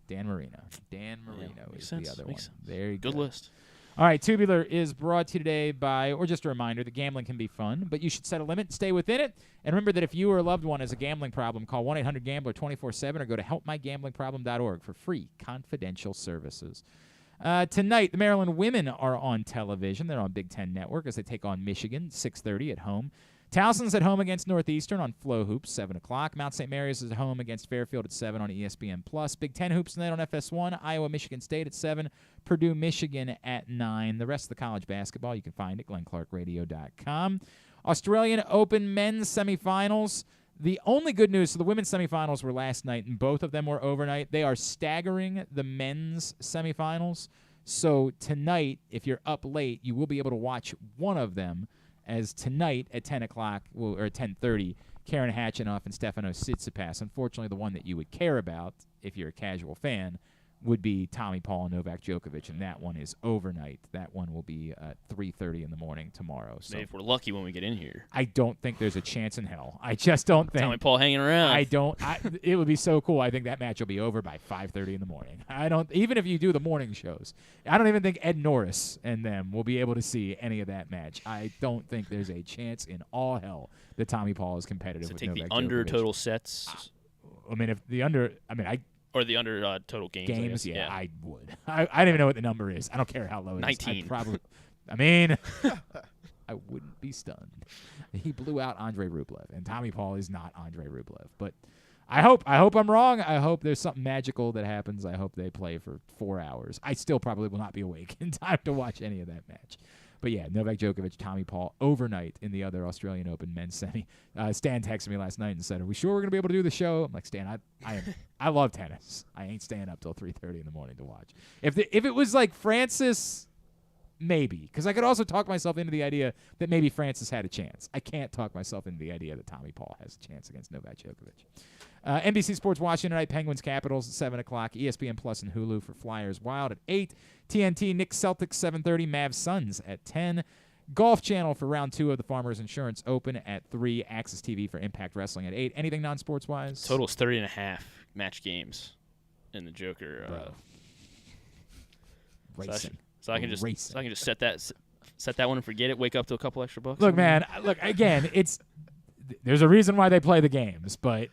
Dan Marino. Dan Marino makes is sense. the other Makes one. Very Good list. All right, Tubular is brought to you today by, or just a reminder, that gambling can be fun, but you should set a limit and stay within it. And remember that if you or a loved one has a gambling problem, call 1-800-GAMBLER 24/7 or go to helpmygamblingproblem.org for free confidential services. Tonight, the Maryland women are on television. They're on Big Ten Network as they take on Michigan, 6:30 at home. Towson's at home against Northeastern on Flow Hoops, 7 o'clock. Mount St. Mary's is at home against Fairfield at 7 on ESPN+. Big Ten Hoops tonight on FS1. Iowa, Michigan State at 7. Purdue, Michigan at 9. The rest of the college basketball you can find at glennclarkradio.com. Australian Open men's semifinals. The only good news, so the women's semifinals were last night, and both of them were overnight. They are staggering the men's semifinals. So tonight, if you're up late, you will be able to watch one of them, as tonight at 10 o'clock, or at 10:30, Karen Hatchinoff and Stefano Tsitsipas. Unfortunately, the one that you would care about, if you're a casual fan, would be Tommy Paul and Novak Djokovic, and that one is overnight. That one will be at 3:30 in the morning tomorrow. So Maybe if we're lucky when we get in here. I don't think there's a chance in hell. I just don't think. Tommy Paul hanging around. It would be so cool. I think that match will be over by 5:30 in the morning. Even if you do the morning shows, I don't even think Ed Norris and them will be able to see any of that match. I don't think there's a chance in all hell that Tommy Paul is competitive So with take Novak the under Djokovic. total sets. I mean, if the under, or the under total games. I guess. yeah, I would. I don't even know what the number is. I don't care how low it is. 19. I wouldn't be stunned. He blew out Andre Rublev, and Tommy Paul is not Andre Rublev. But I hope I'm wrong. I hope there's something magical that happens. I hope they play for 4 hours. I still probably will not be awake in time to watch any of that match. But yeah, Novak Djokovic, Tommy Paul, overnight in the other Australian Open men's semi. Stan texted me last night and said, "Are we sure we're gonna be able to do the show?" I'm like, Stan, I love tennis. I ain't staying up till 3:30 in the morning to watch. If it was like Francis, maybe, because I could also talk myself into the idea that maybe Francis had a chance. I can't talk myself into the idea that Tommy Paul has a chance against Novak Djokovic. NBC Sports watching tonight, Penguins Capitals at 7 o'clock, ESPN Plus and Hulu for Flyers Wild at 8, TNT Knicks Celtics 7:30, Mavs Suns at 10, Golf Channel for round 2 of the Farmers Insurance Open at 3, Access TV for Impact Wrestling at 8. Anything non-sports wise? Total is 30.5 match games in the Joker. Racing. So I can just set that one and forget it. Wake up to a couple extra bucks. Look, man. Again, there's a reason why they play the games, but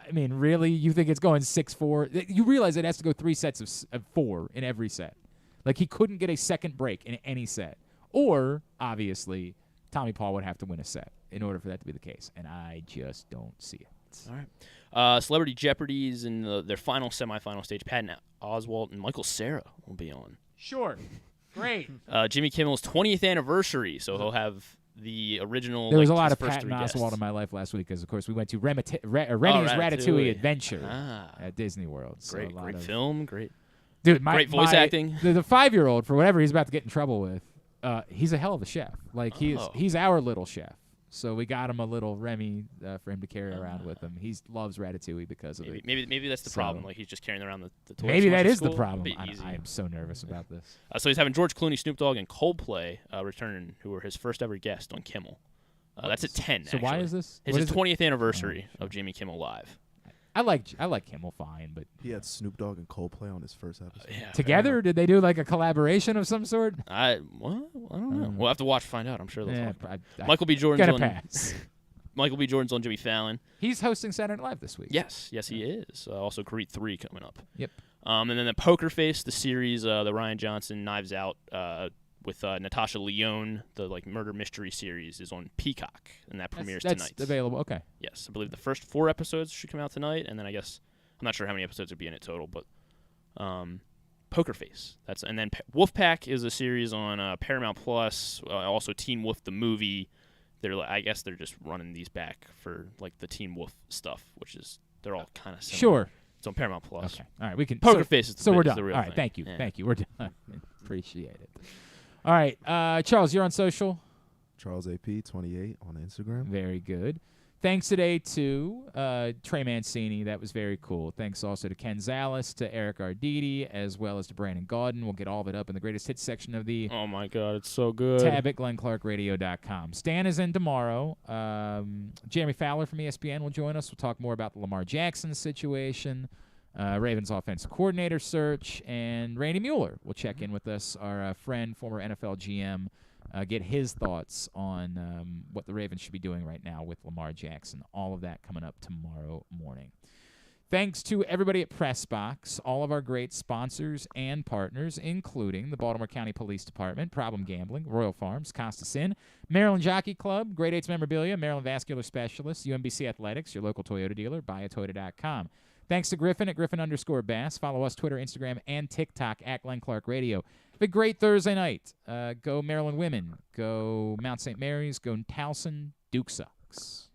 I mean, really, you think it's going 6-4? You realize it has to go 3 sets of 4 in every set. Like, he couldn't get a second break in any set. Or, obviously, Tommy Paul would have to win a set in order for that to be the case, and I just don't see it. All right. Celebrity Jeopardy's in their final semifinal stage. Patton Oswalt and Michael Cera will be on. Sure. Great. Jimmy Kimmel's 20th anniversary, so he'll have the original. There was a like, lot his of first Patton three guests. Oswalt in my life last week because, of course, we went to Rennie's Ratatouille. Ratatouille Adventure Ah. at Disney World. So Great, a lot great of, film, great. Dude, great voice acting. The 5-year-old, for whatever he's about to get in trouble with, he's a hell of a chef. Like he's our little chef. So we got him a little Remy for him to carry around with him. He loves Ratatouille because of it. Maybe that's the problem. Like he's just carrying around the toys. Maybe that is the school. problem. I am so nervous about this. So he's having George Clooney, Snoop Dogg, and Coldplay return, who were his first ever guest on Kimmel. That's at 10. So why is this? His 20th anniversary of Jimmy Kimmel Live. I like Kimmel fine, but he had Snoop Dogg and Coldplay on his first episode. Together, did they do like a collaboration of some sort? I don't know. We'll have to watch to find out. I'm sure they'll talk. I Michael B. Jordan's on. Pass. Michael B. Jordan's on Jimmy Fallon. He's hosting Saturday Night Live this week. Yes, he is. Also, Creed 3 coming up. Yep. And then the Poker Face, the series, the Rian Johnson Knives Out with Natasha Lyonne, the murder mystery series, is on Peacock, and that premieres tonight. That's available. Okay. Yes, I believe the first 4 episodes should come out tonight, and then I guess I'm not sure how many episodes would be in it total, but Poker Face. And then Wolfpack is a series on Paramount Plus. Also, Teen Wolf the movie. I guess they're just running these back for the Teen Wolf stuff, which is they're all kind of similar. Sure. It's on Paramount Plus. Okay. All right. We can. Poker Face is we're done. the real all right. thing. Thank you. Yeah. Thank you. We're done. Appreciate it. All right. Charles, you're on social. Charles AP 28 on Instagram. Very good. Thanks today to Trey Mancini. That was very cool. Thanks also to Ken Zalis, to Eric Arditi, as well as to Brandon Gaudin. We'll get all of it up in the greatest hits section of the Oh, my God. It's so good. tab at glennclarkradio.com. Stan is in tomorrow. Jeremy Fowler from ESPN will join us. We'll talk more about the Lamar Jackson situation, Ravens offensive coordinator search, and Randy Mueller will check in with us, our friend, former NFL GM, get his thoughts on what the Ravens should be doing right now with Lamar Jackson. All of that coming up tomorrow morning. Thanks to everybody at PressBox, all of our great sponsors and partners, including the Baltimore County Police Department, Problem Gambling, Royal Farms, Costas Inn, Maryland Jockey Club, Grade 8's Memorabilia, Maryland Vascular Specialists, UMBC Athletics, your local Toyota dealer, buyatoyota.com. Thanks to Griffin at Griffin_Bass. Follow us Twitter, Instagram, and TikTok at Glenn Clark Radio. Have a great Thursday night. Go Maryland women. Go Mount St. Mary's. Go Towson. Duke sucks.